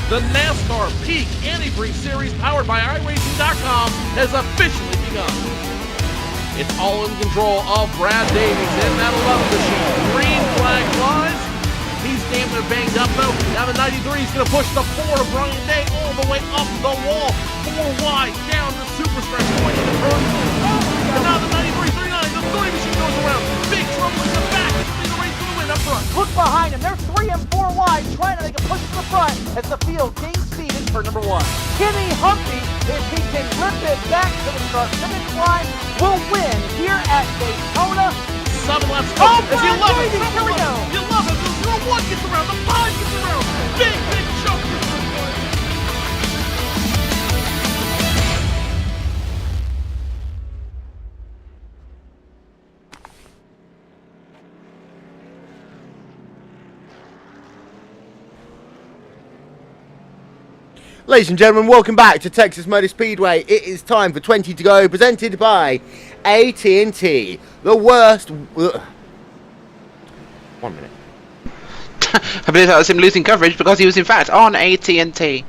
Speaker 5: The NASCAR Peak Antifreeze Series powered by iRacing.com has officially begun. It's all in control of Brad Davies in that 11 machine. Green flag flies. He's damn near banged up though. Now the 93 is going to push the 4 of Brian Day all the way up the wall. 4 wide down the super stretch point in the turn. And now the 93-39, the 30 machine goes around. Big trouble in the back. The race to the win up front.
Speaker 6: Look behind him. They're 3 and 4 wide, trying to make a push to the front as the field gains speed in turn number 1. Kenny Humphrey, if he can rip it back to the start finish line, will win here at Daytona.
Speaker 5: 7 laps to go.
Speaker 6: Oh,
Speaker 5: As you love it.
Speaker 6: here we go.
Speaker 5: You love it. The 1 gets around. The 5 gets around. Big choke.
Speaker 1: Ladies and gentlemen, welcome back to Texas Motor Speedway. It is time for 20 to go, presented by AT&T. The worst... 1 minute.
Speaker 2: I believe that was him losing coverage because he was in fact on AT&T.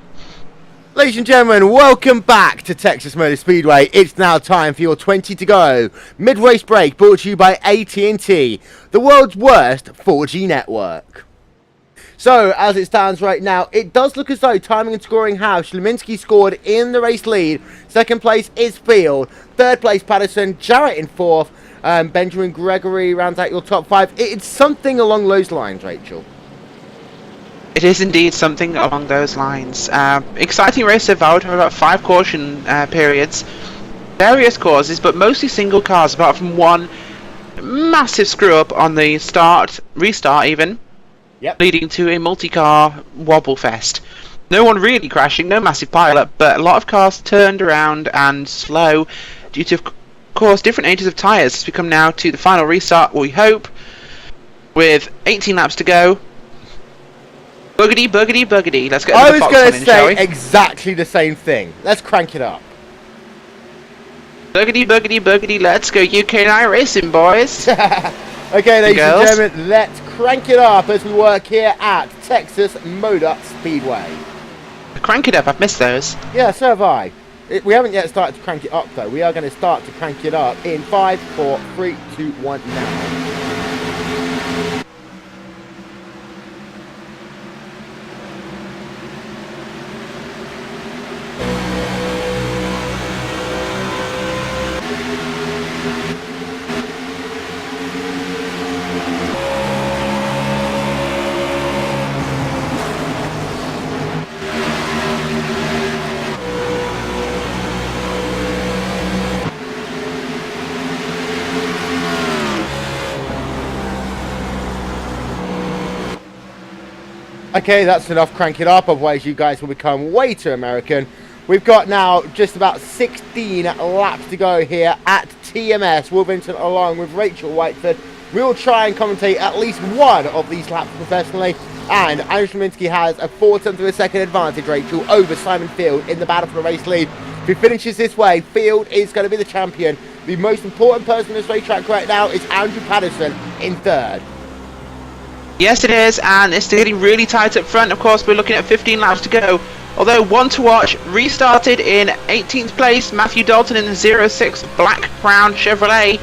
Speaker 1: Ladies and gentlemen, welcome back to Texas Motor Speedway. It's now time for your 20 to go. Mid-race break brought to you by AT&T, the world's worst 4G network. So, as it stands right now, it does look as though timing and scoring have. Schleminski scored in the race lead. Second place is Field. Third place, Patterson. Jarrett in fourth. Benjamin Gregory rounds out your top 5. It's something along those lines, Rachel.
Speaker 2: It is indeed something along those lines. Exciting race so far. We've had about 5 caution periods. Various causes, but mostly single cars, apart from one massive screw-up on the restart even.
Speaker 1: Yep.
Speaker 2: Leading to a multi-car wobble fest. No one really crashing, no massive pileup, but a lot of cars turned around and slow due to, of course, different ages of tyres as we come now to the final restart, we hope, with 18 laps to go. Boogity, boogity, boogity. Let's get
Speaker 1: I
Speaker 2: the
Speaker 1: was
Speaker 2: Fox
Speaker 1: going
Speaker 2: one
Speaker 1: to
Speaker 2: in, shall
Speaker 1: say
Speaker 2: we?
Speaker 1: exactly the same thing. Let's crank it up.
Speaker 2: Boogity, boogity, boogity. Let's go UK and I racing, boys.
Speaker 1: Okay, ladies and gentlemen, let's crank it up as we work here at Texas Motor Speedway.
Speaker 2: Crank it up, I've missed those.
Speaker 1: Yeah, so have I. We haven't yet started to crank it up, though. We are going to start to crank it up in 5, 4, 3, 2, 1, now. Okay, that's enough. Crank it up, otherwise you guys will become way too American. We've got now just about 16 laps to go here at TMS. Wolverhampton along with Rachel Whiteford. We'll try and commentate at least one of these laps professionally. And Andrew Schleminski has a 4/10 of a second advantage, Rachel, over Simon Field in the battle for the race lead. If he finishes this way, Field is going to be the champion. The most important person on this racetrack right now is Andrew Patterson in third.
Speaker 2: Yes, it is, and it's getting really tight up front. Of course, we're looking at 15 laps to go. Although one to watch, restarted in 18th place, Matthew Dalton in the 06 Black Crown Chevrolet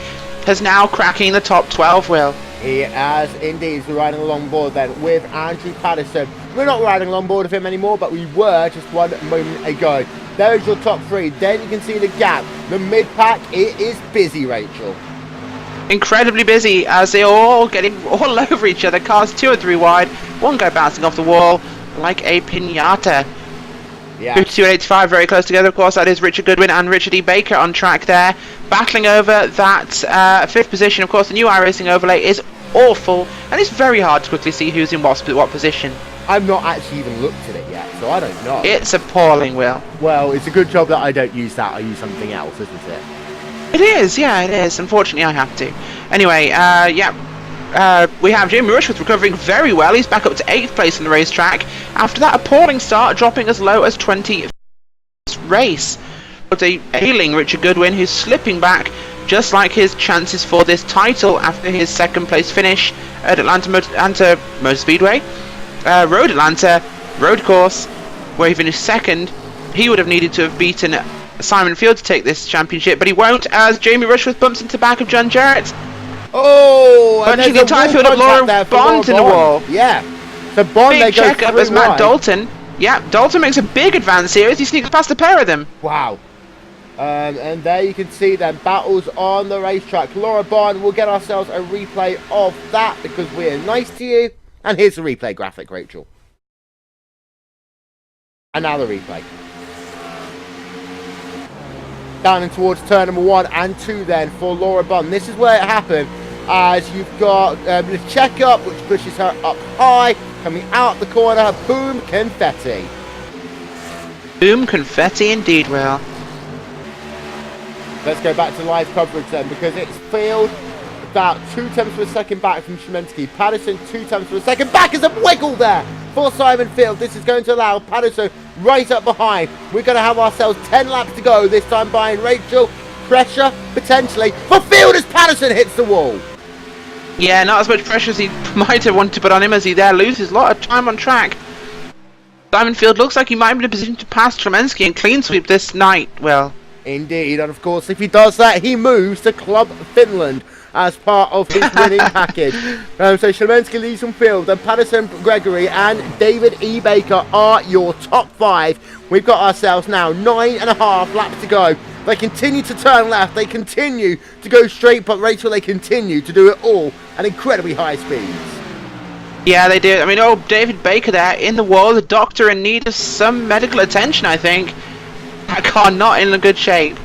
Speaker 2: has now cracking the top 12, Will.
Speaker 1: He has indeed. We're riding along board then with Andrew Patterson. We're not riding along board with him anymore, but we were just one moment ago. There is your top 3. Then you can see the gap. The mid-pack, it is busy, Rachel.
Speaker 2: Incredibly busy as they're all getting all over each other. Cars 2 and 3 wide. One guy bouncing off the wall like a pinata.
Speaker 1: Yeah.
Speaker 2: 52 and 85 very close together. Of course, that is Richard Goodwin and Richard E. Baker on track there. Battling over that 5th position. Of course, the new iRacing overlay is awful. And it's very hard to quickly see who's in what position.
Speaker 1: I've not actually even looked at it yet, so I don't know.
Speaker 2: It's appalling, Will.
Speaker 1: Well, it's a good job that I don't use that. I use something else, isn't it?
Speaker 2: It is, yeah, it is. Unfortunately, I have to. Anyway, yeah. we have Jamie Rushworth recovering very well. He's back up to 8th place in the racetrack after that appalling start, dropping as low as 20th race. But a ailing Richard Goodwin, who's slipping back just like his chances for this title after his 2nd place finish at Atlanta Motor Speedway, Road Atlanta road course, where he finished 2nd. He would have needed to have beaten Simon Field to take this championship, but he won't, as Jamie Rushworth bumps into the back of John Jarrett.
Speaker 1: Oh, and
Speaker 2: punching the entire field of Laura Bond in the wall.
Speaker 1: Yeah. So Bond,
Speaker 2: big check up as Matt Dalton. Yeah, Dalton makes a big advance here as he sneaks past the pair of them.
Speaker 1: Wow. And there you can see them battles on the racetrack. Laura Bond, we'll get ourselves a replay of that because we're nice to you. And here's the replay graphic, Rachel. And now the replay. Down and towards turn number 1 and 2 then for Laura Bond. This is where it happened, as you've got the check up, which pushes her up high, coming out the corner. Boom, confetti.
Speaker 2: Boom, confetti indeed, Will.
Speaker 1: Let's go back to live coverage then, because it's Field about 2 tenths of a second back from Szymanski. Patterson 2 tenths of a second back. Is a wiggle there for Simon Field. This is going to allow Patterson right up behind. We're going to have ourselves 10 laps to go, this time behind Rachel. Pressure potentially for Field as Patterson hits the wall.
Speaker 2: Yeah, not as much pressure as he might have wanted to put on him, as he there loses a lot of time on track. Simon Field looks like he might be in a position to pass Szymanski and clean sweep this night. Well,
Speaker 1: indeed, and of course if he does that, he moves to Club Finland as part of his winning package. So Szymanski leads from Field, and Patterson, Gregory and David E. Baker are your top 5. We've got ourselves now 9.5 laps to go. They continue to turn left, they continue to go straight, but Rachel, they continue to do it all at incredibly high speeds.
Speaker 2: Yeah, they do. I mean, David Baker there in the wall, the doctor in need of some medical attention, I think. That car not in a good shape.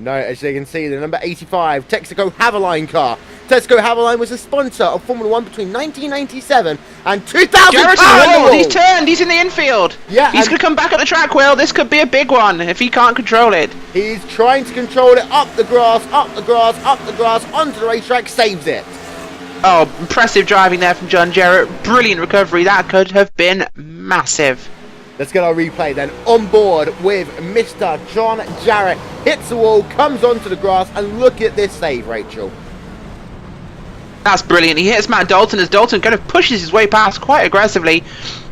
Speaker 1: No, as you can see, the number 85 Texaco Haveline car. Texaco Haveline was a sponsor of Formula 1 between 1997 and 2000.
Speaker 2: Jarrett, he's turned, he's in the infield.
Speaker 1: Yeah,
Speaker 2: he's going to come back at the track, Will. This could be a big one if he can't control it.
Speaker 1: He's trying to control it up the grass, up the grass, up the grass, onto the racetrack, saves it.
Speaker 2: Oh, impressive driving there from John Jarrett. Brilliant recovery. That could have been massive.
Speaker 1: Let's get our replay then. On board with Mr. John Jarrett. Hits the wall, comes onto the grass, and look at this save, Rachel.
Speaker 2: That's brilliant. He hits Matt Dalton as Dalton kind of pushes his way past quite aggressively.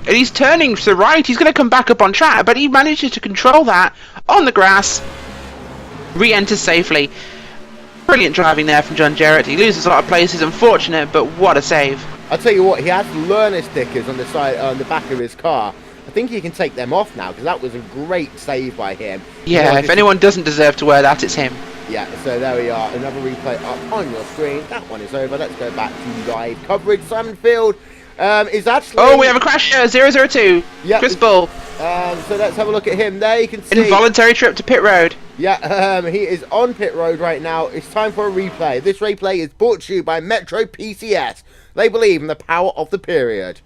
Speaker 2: And he's turning to the right. He's going to come back up on track, but he manages to control that on the grass. Re-enters safely. Brilliant driving there from John Jarrett. He loses a lot of places, unfortunate, but what a save.
Speaker 1: I'll tell you what, he has learner stickers on the side, on the back of his car. I think he can take them off now, because that was a great save by him.
Speaker 2: Yeah, if anyone doesn't deserve to wear that, it's him.
Speaker 1: Yeah, so there we are. Another replay up on your screen. That one is over. Let's go back to live coverage. Simon Field is actually...
Speaker 2: Oh, we have a crash here. 002. Yep. Chris Bull.
Speaker 1: So let's have a look at him. There you can see...
Speaker 2: Involuntary trip to pit road.
Speaker 1: Yeah, he is on pit road right now. It's time for a replay. This replay is brought to you by Metro PCS. They believe in the power of the period.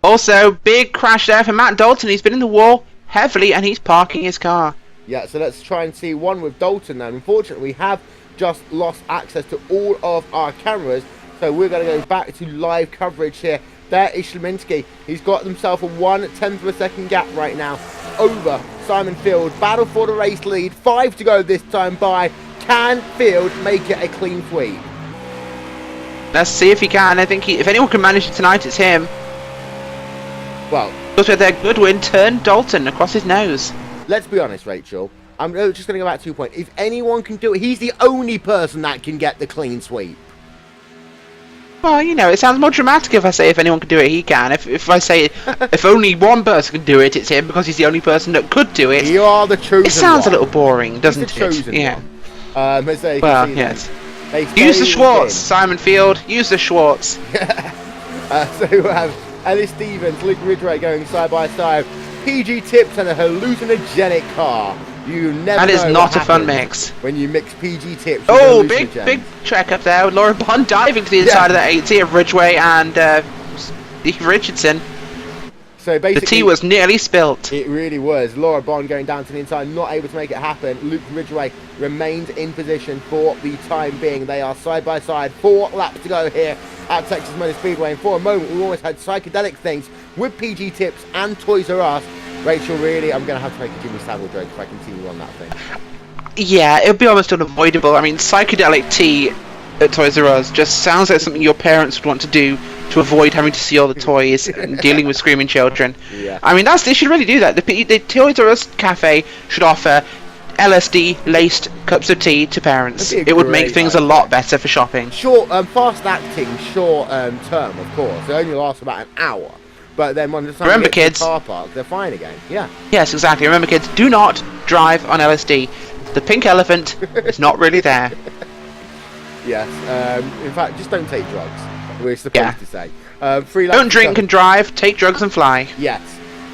Speaker 2: Also, big crash there for Matt Dalton. He's been in the wall heavily and he's parking his car.
Speaker 1: Yeah, so let's try and see one with Dalton now. Unfortunately, we have just lost access to all of our cameras, so we're going to go back to live coverage here. There is Szymanski. He's got himself a 1/10 of a second gap right now over Simon Field. Battle for the race lead. 5 to go this time by. Can Field make it a clean sweep?
Speaker 2: Let's see if he can. I think if anyone can manage it tonight, it's him.
Speaker 1: Well,
Speaker 2: because with their Goodwin turned Dalton across his nose.
Speaker 1: Let's be honest, Rachel. I'm just going to go back to your point. If anyone can do it, he's the only person that can get the clean sweep.
Speaker 2: Well, you know, it sounds more dramatic if I say if anyone can do it, he can. If I say if only one person can do it, it's him because he's the only person that could do it.
Speaker 1: You are the chosen one.
Speaker 2: It sounds a little boring, doesn't it?
Speaker 1: Yeah.
Speaker 2: Well, yes. Use the Schwartz, Simon Field. Use the Schwartz.
Speaker 1: So we have Ellis Stevens, Luke Ridgway going side by side. PG Tips and a hallucinogenic car. You never
Speaker 2: That is
Speaker 1: know
Speaker 2: not a fun mix.
Speaker 1: When you mix PG Tips with
Speaker 2: oh, big track up there with Laura Bond diving to the inside of the 80 of Ridgway and Richardson.
Speaker 1: So basically,
Speaker 2: the tea was nearly spilt.
Speaker 1: It really was. Laura Bond going down to the inside, not able to make it happen. Luke Ridgway remains in position for the time being. They are side by side. 4 laps to go here at Texas Motor Speedway. And for a moment, we almost had psychedelic things with PG Tips and Toys R Us. Rachel, really, I'm going to have to make a Jimmy Savile joke if I continue on that thing.
Speaker 2: Yeah, it would be almost unavoidable. I mean, psychedelic tea at Toys R Us just sounds like something your parents would want to do to avoid having to see all the toys and dealing with screaming children.
Speaker 1: Yeah.
Speaker 2: I mean, they should really do that. The Toys R Us cafe should offer LSD-laced cups of tea to parents. It would make things a lot better for shopping.
Speaker 1: Short, fast-acting, short-term, of course. They only last about an hour. But then when the time
Speaker 2: Remember,
Speaker 1: gets to
Speaker 2: kids,
Speaker 1: the car park, they're fine again. Yeah.
Speaker 2: Yes, exactly. Remember, kids, do not drive on LSD. The pink elephant is not really there.
Speaker 1: Yes. In fact, just don't take drugs. We're supposed to say. 3 laps
Speaker 2: Don't drink and drive. Take drugs and fly.
Speaker 1: Yes.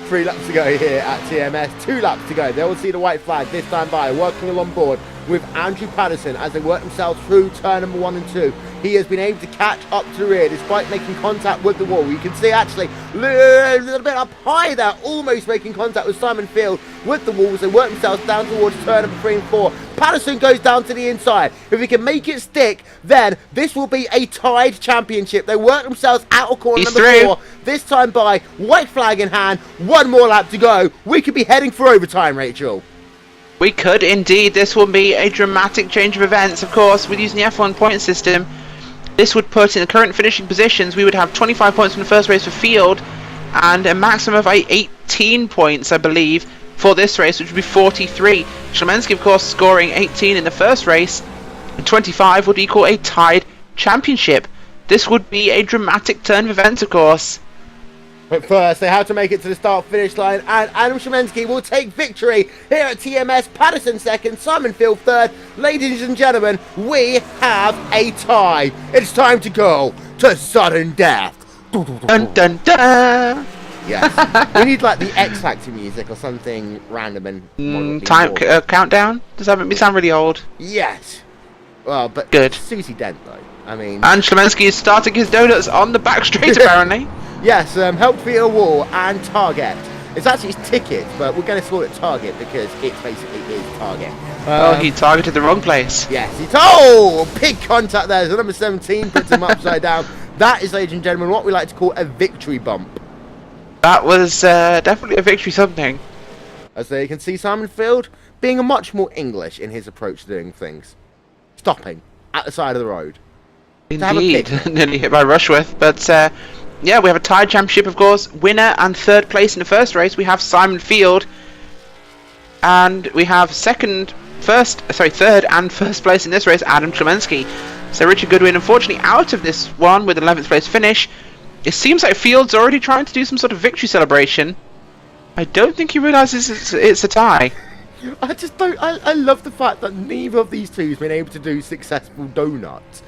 Speaker 1: 3 laps to go here at TMS. 2 laps to go. They will see the white flag this time by, working along board with Andrew Patterson as they work themselves through turn number 1 and 2. He has been able to catch up to the rear despite making contact with the wall. You can see actually a little bit up high there, almost making contact with Simon Field with the walls. They work themselves down towards turn number 3 and 4. Patterson goes down to the inside. If he can make it stick, then this will be a tied championship. They work themselves out of corner number 4. This time by, white flag in hand, 1 more lap to go. We could be heading for overtime, Rachel.
Speaker 2: We could indeed. This will be a dramatic change of events, of course, with using the F1 point system. This would put in the current finishing positions, we would have 25 points from the first race for Field and a maximum of 18 points, I believe, for this race, which would be 43. Szymanski, of course, scoring 18 in the first race, and 25 would equal a tied championship. This would be a dramatic turn of events, of course.
Speaker 1: But first, they have to make it to the start-finish line, and Adam Szymanski will take victory here at TMS. Patterson second, Simon Field third. Ladies and gentlemen, we have a tie. It's time to go to sudden death.
Speaker 2: Dun dun dun!
Speaker 1: Yes. We need like the X Factor music or something random and
Speaker 2: countdown? Does that make me sound really old?
Speaker 1: Yes. Well, but
Speaker 2: good.
Speaker 1: Susie Dent though. I mean.
Speaker 2: And Szymanski is starting his donuts on the back straight apparently.
Speaker 1: Yes, help beat a wall and target. It's actually his ticket, but we're going to call it target because it basically is target.
Speaker 2: He targeted the wrong place.
Speaker 1: Yes, big contact there. So number 17 puts him upside down. That is, ladies and gentlemen, what we like to call a victory bump.
Speaker 2: That was definitely a victory something.
Speaker 1: As you can see, Simon Field being much more English in his approach to doing things. Stopping at the side of the road.
Speaker 2: Indeed, nearly hit by Rushworth, but yeah, we have a tied championship, of course. Winner and third place in the first race, we have Simon Field, and we have third and first place in this race, Adam Szymanski. So Richard Goodwin, unfortunately, out of this one with an 11th place finish. It seems like Field's already trying to do some sort of victory celebration. I don't think he realises it's a tie.
Speaker 1: I just don't. I love the fact that neither of these two has been able to do successful donuts.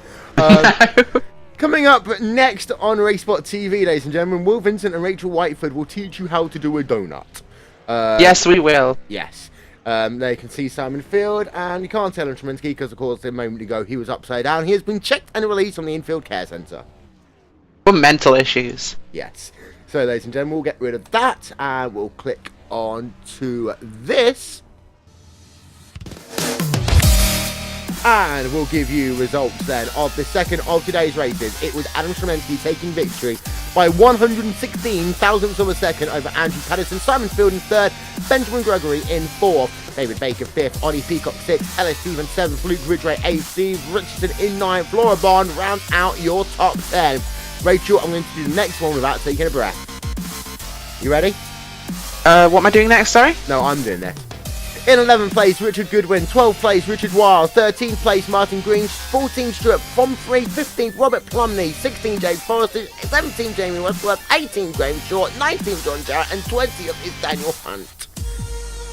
Speaker 1: Coming up next on RaceSpotTV, ladies and gentlemen, Will Vincent and Rachel Whiteford will teach you how to do a donut.
Speaker 2: Yes, we will.
Speaker 1: Yes. There you can see Simon Field, and you can't tell him Szymanski because, of course, a moment ago he was upside down. He has been checked and released from the infield care centre.
Speaker 2: For mental issues.
Speaker 1: Yes. So, ladies and gentlemen, we'll get rid of that, and we'll click on to this. And we'll give you results then of the second of today's races. It was Adam Szymanski taking victory by 116 thousandths of a second over Andrew Patterson. Simon Field in third, Benjamin Gregory in fourth, David Baker fifth, Ollie Peacock sixth, Ellis Stevens seventh, Luke Ridgway eighth, Steve Richardson in ninth, Laura Bond rounds out your top 10. Rachel, I'm going to do the next one without taking a breath. You ready?
Speaker 2: What am I doing next, sorry?
Speaker 1: No, I'm doing this. In 11th place, Richard Goodwin. 12th place, Richard Wiles. 13th place, Martin Green. 14th, Stuart from 3. 15th, Robert Plumney. 16th, James Forrester. 17th, Jamie Westworth. 18th, James Short. 19th, John Jarrett. And 20th is Daniel Hunt.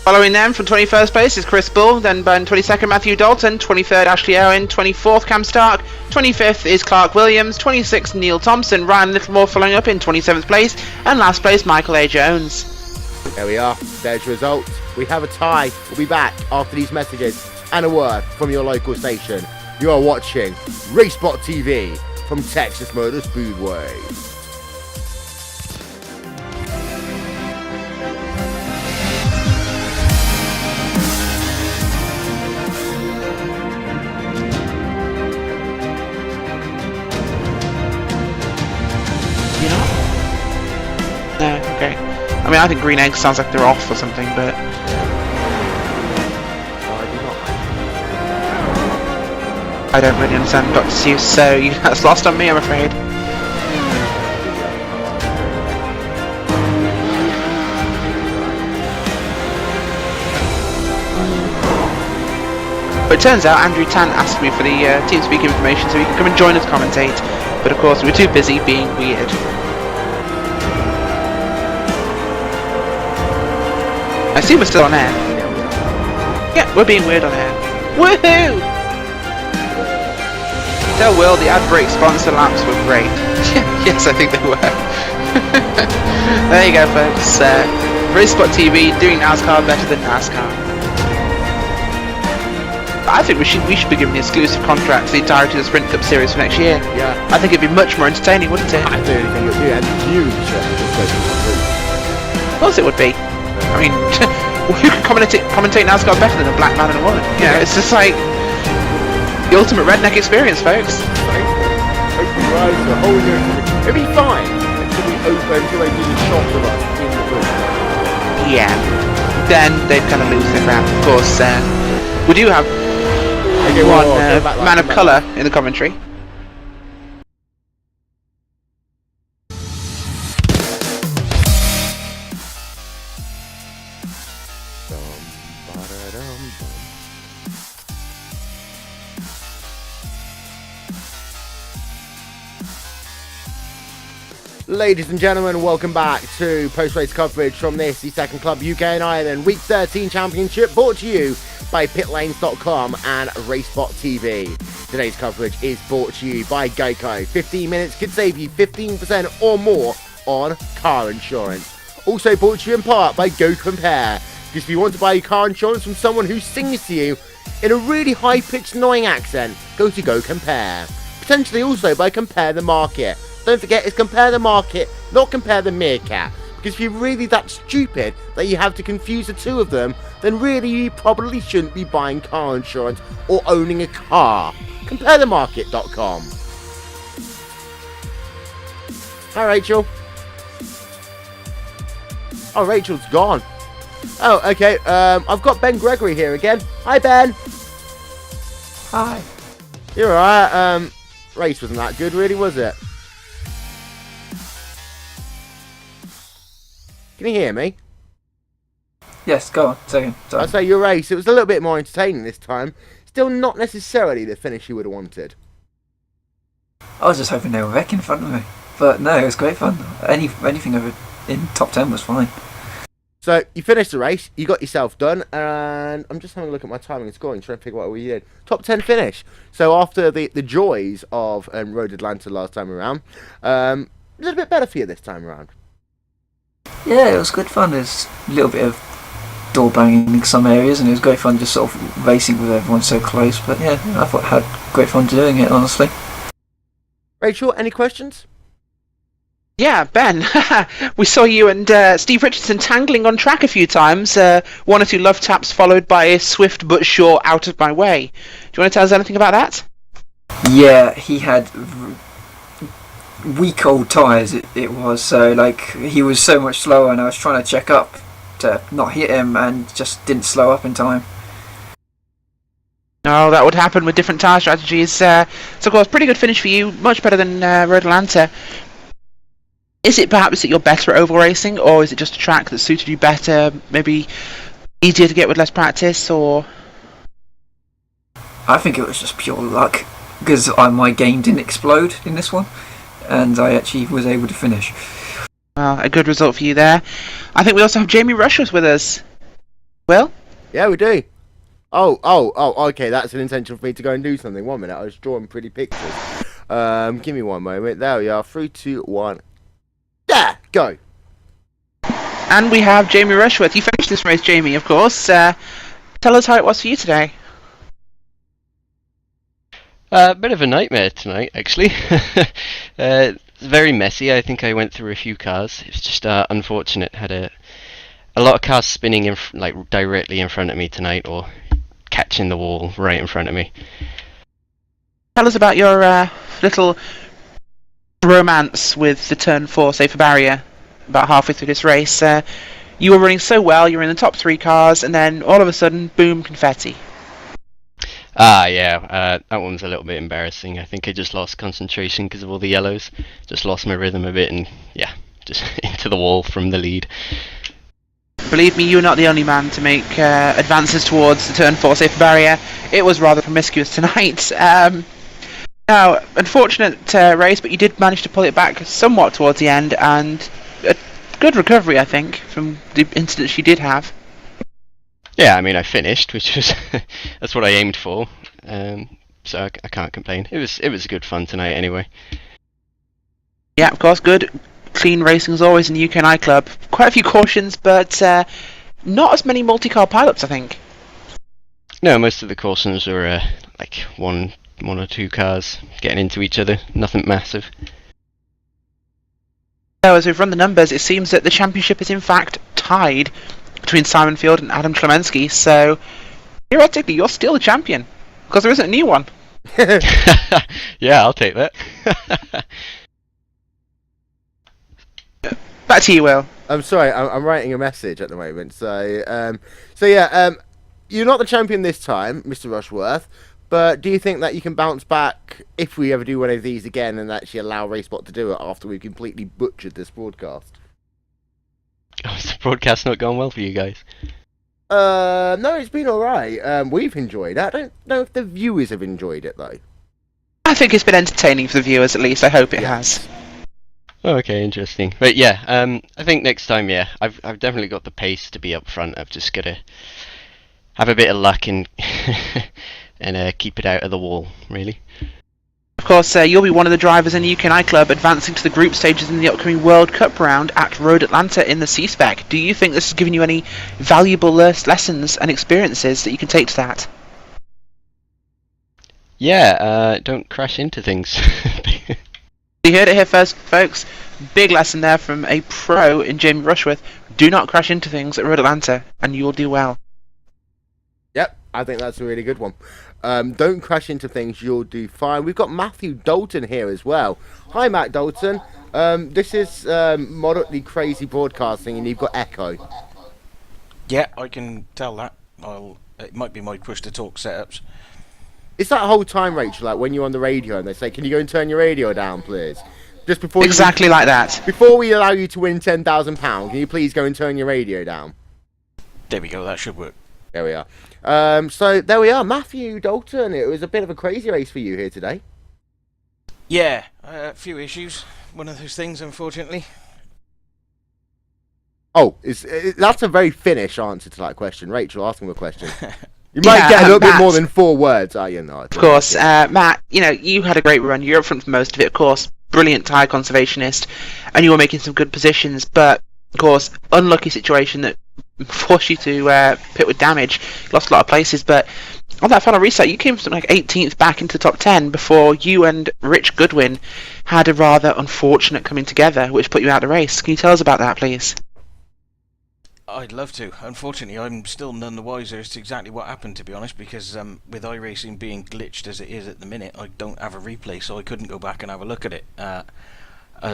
Speaker 2: Following them from 21st place is Chris Bull, then by 22nd Matthew Dalton, 23rd Ashley Owen, 24th Cam Stark, 25th is Clark Williams, 26th Neil Thompson, Ryan Littlemore following up in 27th place, and last place Michael A. Jones.
Speaker 1: There we are, there's your results. We have a tie. We'll be back after these messages and a word from your local station. You are watching RaceSpotTV from Texas Motor Speedway.
Speaker 2: mean, I think green eggs sounds like they're off or something, but... I don't really understand Dr. Seuss, so that's lost on me, I'm afraid. But it turns out Andrew Tan asked me for the TeamSpeak information so he can come and join us commentate, but of course we were too busy being weird. I assume we're still on air. Yeah, we're being weird on air. Woohoo! Tell Will the ad break sponsor laps were great. Yes, I think they were. There you go, folks. RaceSpotTV doing NASCAR better than NASCAR. I think we should be given the exclusive contract for the entirety of the Sprint Cup series for next year.
Speaker 1: Yeah.
Speaker 2: I think it'd be much more entertaining, wouldn't it?
Speaker 1: I don't think it would be, and huge.
Speaker 2: Of course it would be. I mean, who could commentate NASCAR better than a black man and a woman? You know, it's just like the ultimate redneck experience, folks.
Speaker 1: Open your eyes to a whole new... It'd be fine until they do the shot of us in the room.
Speaker 2: Yeah. Then they'd kind of lose their crap. Of course, we do have one man of colour in the commentary.
Speaker 1: Ladies and gentlemen, welcome back to post-race coverage from this, the Second Club UK and Ireland Week 13 Championship, brought to you by pitlanes.com and RaceSpotTV. Today's coverage is brought to you by Geico. 15 minutes could save you 15% or more on car insurance. Also brought to you in part by Go Compare. Because if you want to buy your car insurance from someone who sings to you in a really high-pitched, annoying accent, go to Go Compare. Potentially also by Compare the Market. Don't forget, it's Compare the Market, not Compare the Meerkat. Because if you're really that stupid that you have to confuse the two of them, then really you probably shouldn't be buying car insurance or owning a car. CompareTheMarket.com. Hi, Rachel. Oh, Rachel's gone. Oh, okay. I've got Ben Gregory here again. Hi, Ben.
Speaker 4: Hi.
Speaker 1: You're alright. Race wasn't that good, really, was it? Can you hear me?
Speaker 4: Yes, go on. Sorry.
Speaker 1: I'd say your race, it was a little bit more entertaining this time. Still not necessarily the finish you would have wanted.
Speaker 4: I was just hoping they were wreck in front of me. But no, it was great fun. Anything over in top 10 was fine.
Speaker 1: So, you finished the race, you got yourself done, and I'm just having a look at my timing and scoring, trying to figure out what we did. Top 10 finish. So, after the joys of Road Atlanta last time around, a little bit better for you this time around.
Speaker 4: Yeah, it was good fun. There's a little bit of door banging in some areas, and it was great fun just sort of racing with everyone so close. But yeah, I thought I had great fun doing it, honestly.
Speaker 1: Rachel, any questions?
Speaker 2: Yeah, Ben, we saw you and Steve Richardson tangling on track a few times. One or two love taps followed by a swift but sure out of my way. Do you want to tell us anything about that?
Speaker 4: Yeah, he had weak old tyres, it was. So, like, he was so much slower, and I was trying to check up to not hit him and just didn't slow up in time.
Speaker 2: Oh, that would happen with different tyre strategies. So, of course, pretty good finish for you. Much better than Road Atlanta. Is it perhaps that you're better at oval racing, or is it just a track that suited you better, maybe easier to get with less practice, or...?
Speaker 4: I think it was just pure luck, because my game didn't explode in this one, and I actually was able to finish.
Speaker 2: Well, a good result for you there. I think we also have Jamie Rushworth with us. Will?
Speaker 1: Yeah, we do. Oh, okay, that's an intention for me to go and do something. 1 minute, I was drawing pretty pictures. Give me one moment. There we are, 3, 2, 1. There, go.
Speaker 2: And we have Jamie Rushworth. You finished this race, Jamie, of course. Tell us how it was for you today.
Speaker 3: Bit of a nightmare tonight, actually. Very messy. I think I went through a few cars. It's just unfortunate. Had a lot of cars spinning directly in front of me tonight, or catching the wall right in front of me.
Speaker 2: Tell us about your little romance with the turn 4 safer barrier about halfway through this race. You were running so well, you were in the top 3 cars, and then all of a sudden, boom, confetti.
Speaker 3: Yeah, that one's a little bit embarrassing. I think I just lost concentration because of all the yellows. Just lost my rhythm a bit, and yeah, just into the wall from the lead.
Speaker 2: Believe me, you're not the only man to make advances towards the turn 4 safer barrier. It was rather promiscuous tonight. Now, unfortunate race, but you did manage to pull it back somewhat towards the end, and a good recovery, I think, from the incidents you did have.
Speaker 3: Yeah, I mean, I finished, which was that's what I aimed for. So I can't complain. It was good fun tonight, anyway.
Speaker 2: Yeah, of course, good. Clean racing as always in the UK nightclub. Quite a few cautions, but not as many multi-car pilots, I think.
Speaker 3: No, most of the cautions were like one or two cars getting into each other. Nothing massive.
Speaker 2: So as we've run the numbers, it seems that the championship is in fact tied between Simon Field and Adam Klemensky. So theoretically, you're still the champion because there isn't a new one.
Speaker 3: Yeah, I'll take that.
Speaker 2: Back to you, Will.
Speaker 1: I'm sorry, I'm writing a message at the moment. So yeah, you're not the champion this time, Mr. Rushworth. But do you think that you can bounce back if we ever do one of these again and actually allow RaceSpot to do it after we've completely butchered this broadcast?
Speaker 3: Oh, is the broadcast not going well for you guys?
Speaker 1: No, it's been alright. We've enjoyed it. I don't know if the viewers have enjoyed it, though.
Speaker 2: I think it's been entertaining for the viewers, at least. I hope it has.
Speaker 3: Okay, interesting. But yeah, I think next time, yeah, I've definitely got the pace to be up front. I've just got to have a bit of luck and and keep it out of the wall, really.
Speaker 2: Of course, you'll be one of the drivers in the UK nightclub advancing to the group stages in the upcoming World Cup round at Road Atlanta in the C-Spec. Do you think this has given you any valuable lessons and experiences that you can take to that?
Speaker 3: Yeah, don't crash into things.
Speaker 2: You heard it here first, folks. Big lesson there from a pro in Jamie Rushworth. Do not crash into things at Road Atlanta, and you will do well.
Speaker 1: Yep, I think that's a really good one. Don't crash into things, you'll do fine. We've got Matthew Dalton here as well. Hi, Matt Dalton. This is moderately crazy broadcasting, and you've got echo.
Speaker 8: Yeah, I can tell that. It might be my push-to-talk setups.
Speaker 1: It's that whole time, Rachel, like when you're on the radio and they say, can you go and turn your radio down, please? Just before
Speaker 2: exactly like that.
Speaker 1: Before we allow you to win £10,000, can you please go and turn your radio down?
Speaker 8: There we go, that should work.
Speaker 1: There we are. So there we are, Matthew Dalton. It was a bit of a crazy race for you here today.
Speaker 8: Yeah, a few issues. One of those things, unfortunately.
Speaker 1: Oh, that's a very Finnish answer to that question. Rachel, ask him a question. You might get a little bit more than 4 words, are you? No,
Speaker 2: of course, Matt, you had a great run. You're up front for most of it, of course. Brilliant tyre conservationist, and you were making some good positions, but, of course, unlucky situation that forced you to pit with damage. You lost a lot of places, but on that final reset, you came from like 18th back into the top 10 before you and Rich Goodwin had a rather unfortunate coming together, which put you out of the race. Can you tell us about that, please?
Speaker 8: I'd love to. Unfortunately, I'm still none the wiser as to exactly what happened, to be honest, because with iRacing being glitched as it is at the minute, I don't have a replay, so I couldn't go back and have a look at it.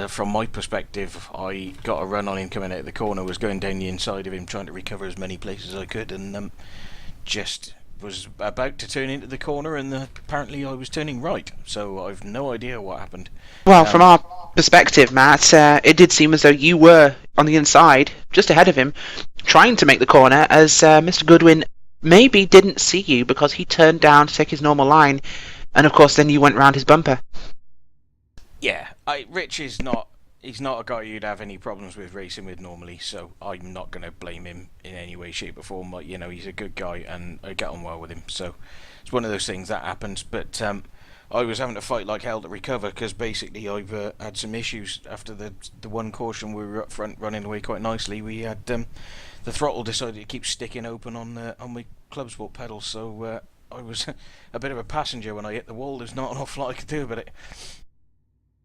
Speaker 8: From my perspective, I got a run on him coming out of the corner, was going down the inside of him, trying to recover as many places as I could, and just was about to turn into the corner, and apparently I was turning right, so I've no idea what happened.
Speaker 2: Well, from our perspective, Matt, it did seem as though you were on the inside, just ahead of him, trying to make the corner, as Mr. Goodwin maybe didn't see you because he turned down to take his normal line, and of course then you went round his bumper.
Speaker 8: Yeah, Rich is not. He's not a guy you'd have any problems with racing with normally, so I'm not going to blame him in any way, shape or form. He's a good guy and I get on well with him, so it's one of those things that happens. But I was having to fight like hell to recover because basically I've had some issues after the one caution we were up front running away quite nicely. We had the throttle decided to keep sticking open on my club sport pedal, so I was a bit of a passenger when I hit the wall. There's not an awful lot I could do about it.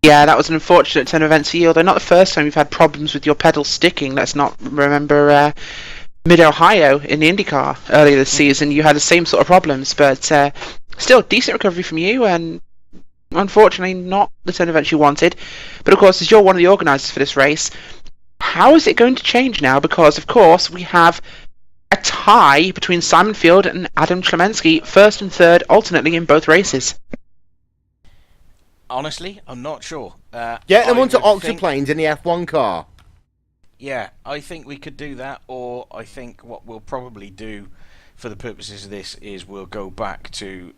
Speaker 2: Yeah, that was an unfortunate turn of events for you, although not the first time you've had problems with your pedal sticking. Let's not remember Mid-Ohio in the IndyCar earlier this season. You had the same sort of problems, but still, decent recovery from you, and unfortunately not the turn of events you wanted. But of course, as you're one of the organisers for this race, how is it going to change now? Because, of course, we have a tie between Simon Field and Adam Clemensky, first and third, alternately in both races.
Speaker 8: Honestly, I'm not sure.
Speaker 1: Get them onto oxyplanes in the F1 car.
Speaker 8: Yeah, I think we could do that, or I think what we'll probably do for the purposes of this is we'll go back to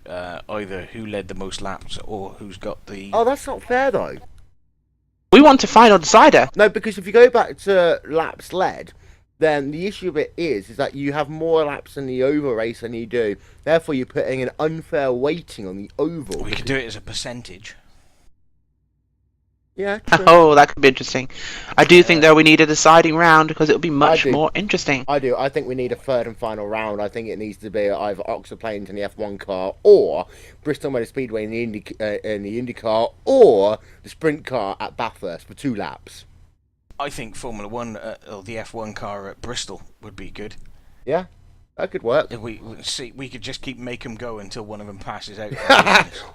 Speaker 8: either who led the most laps or who's got the...
Speaker 1: Oh, that's not fair, though.
Speaker 2: We want a final decider.
Speaker 1: No, because if you go back to laps led, then the issue of it is that you have more laps in the oval race than you do. Therefore, you're putting an unfair weighting on the oval.
Speaker 8: We could do it as a percentage.
Speaker 1: Yeah, true.
Speaker 2: Oh, that could be interesting. I do think, though, we need a deciding round because it would be much more interesting.
Speaker 1: I do. I think we need a third and final round. I think it needs to be either oxyplanes in the F1 car or Bristol Motor Speedway in the IndyCar or the sprint car at Bathurst for 2 laps.
Speaker 8: I think Formula 1 or the F1 car at Bristol would be good.
Speaker 1: Yeah, that could work.
Speaker 8: If we could just keep make them go until one of them passes out.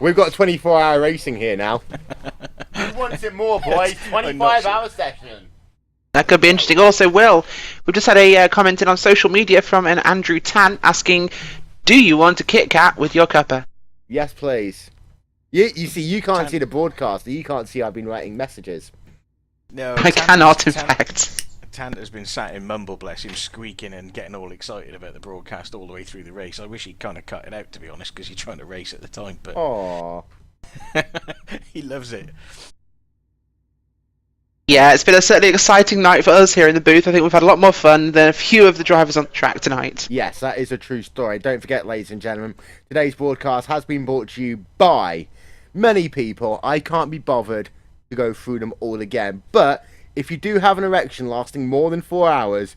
Speaker 1: We've got 24-hour racing here now. Who wants it more, boys? 25-hour session.
Speaker 2: That could be interesting. Also, Will, we've just had a comment in on social media from an Andrew Tan asking, do you want a Kit Kat with your cuppa?
Speaker 1: Yes, please. You see, you can't see the broadcast. You can't see I've been writing messages.
Speaker 8: No,
Speaker 2: I cannot, in fact.
Speaker 8: Tanter's been sat in mumble, bless him, squeaking and getting all excited about the broadcast all the way through the race. I wish he'd kind of cut it out, to be honest, because he's trying to race at the time. But
Speaker 1: Aww.
Speaker 8: he loves it.
Speaker 2: Yeah, it's been a certainly exciting night for us here in the booth. I think we've had a lot more fun than a few of the drivers on the track tonight.
Speaker 1: Yes, that is a true story. Don't forget, ladies and gentlemen, today's broadcast has been brought to you by many people. I can't be bothered to go through them all again. But if you do have an erection lasting more than 4 hours,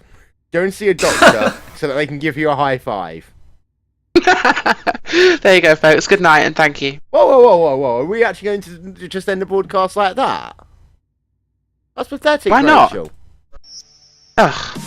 Speaker 1: go and see a doctor so that they can give you a high five.
Speaker 2: There you go, folks. Good night and thank you.
Speaker 1: Whoa. Are we actually going to just end the broadcast like that? That's pathetic,
Speaker 2: Why not?
Speaker 1: Rachel.
Speaker 2: Ugh.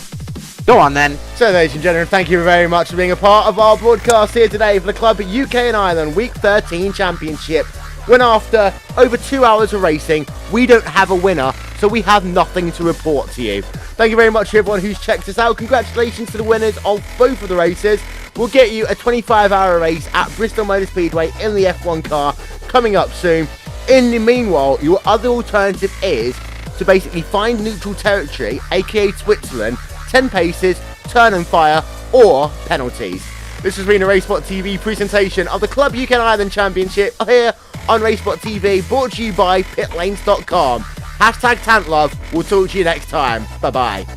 Speaker 2: Go on then.
Speaker 1: So, ladies and gentlemen, thank you very much for being a part of our broadcast here today for the Club UK and Ireland Week 13 Championship. When after over 2 hours of racing, we don't have a winner, so we have nothing to report to you. Thank you very much to everyone who's checked us out. Congratulations to the winners of both of the races. We'll get you a 25-hour race at Bristol Motor Speedway in the F1 car coming up soon. In the meanwhile, your other alternative is to basically find neutral territory, aka Switzerland, 10 paces, turn and fire, or penalties. This has been a RaceSpotTV presentation of the Club UK and Ireland Championship here on RaceSpotTV, brought to you by pitlanes.com. Hashtag Tantlove. We'll talk to you next time. Bye-bye.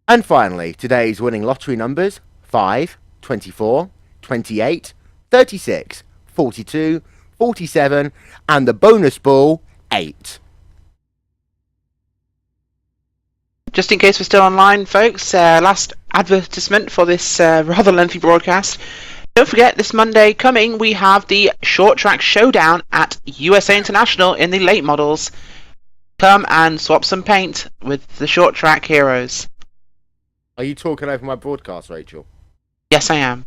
Speaker 1: And finally, today's winning lottery numbers: 5, 24, 28, 36, 42, 47, and the bonus ball, 8.
Speaker 2: Just in case we're still online, folks, last advertisement for this rather lengthy broadcast. Don't forget, this Monday coming, we have the Short Track Showdown at USA International in the late models. Come and swap some paint with the Short Track heroes.
Speaker 1: Are you talking over my broadcast, Rachel?
Speaker 2: Yes, I am.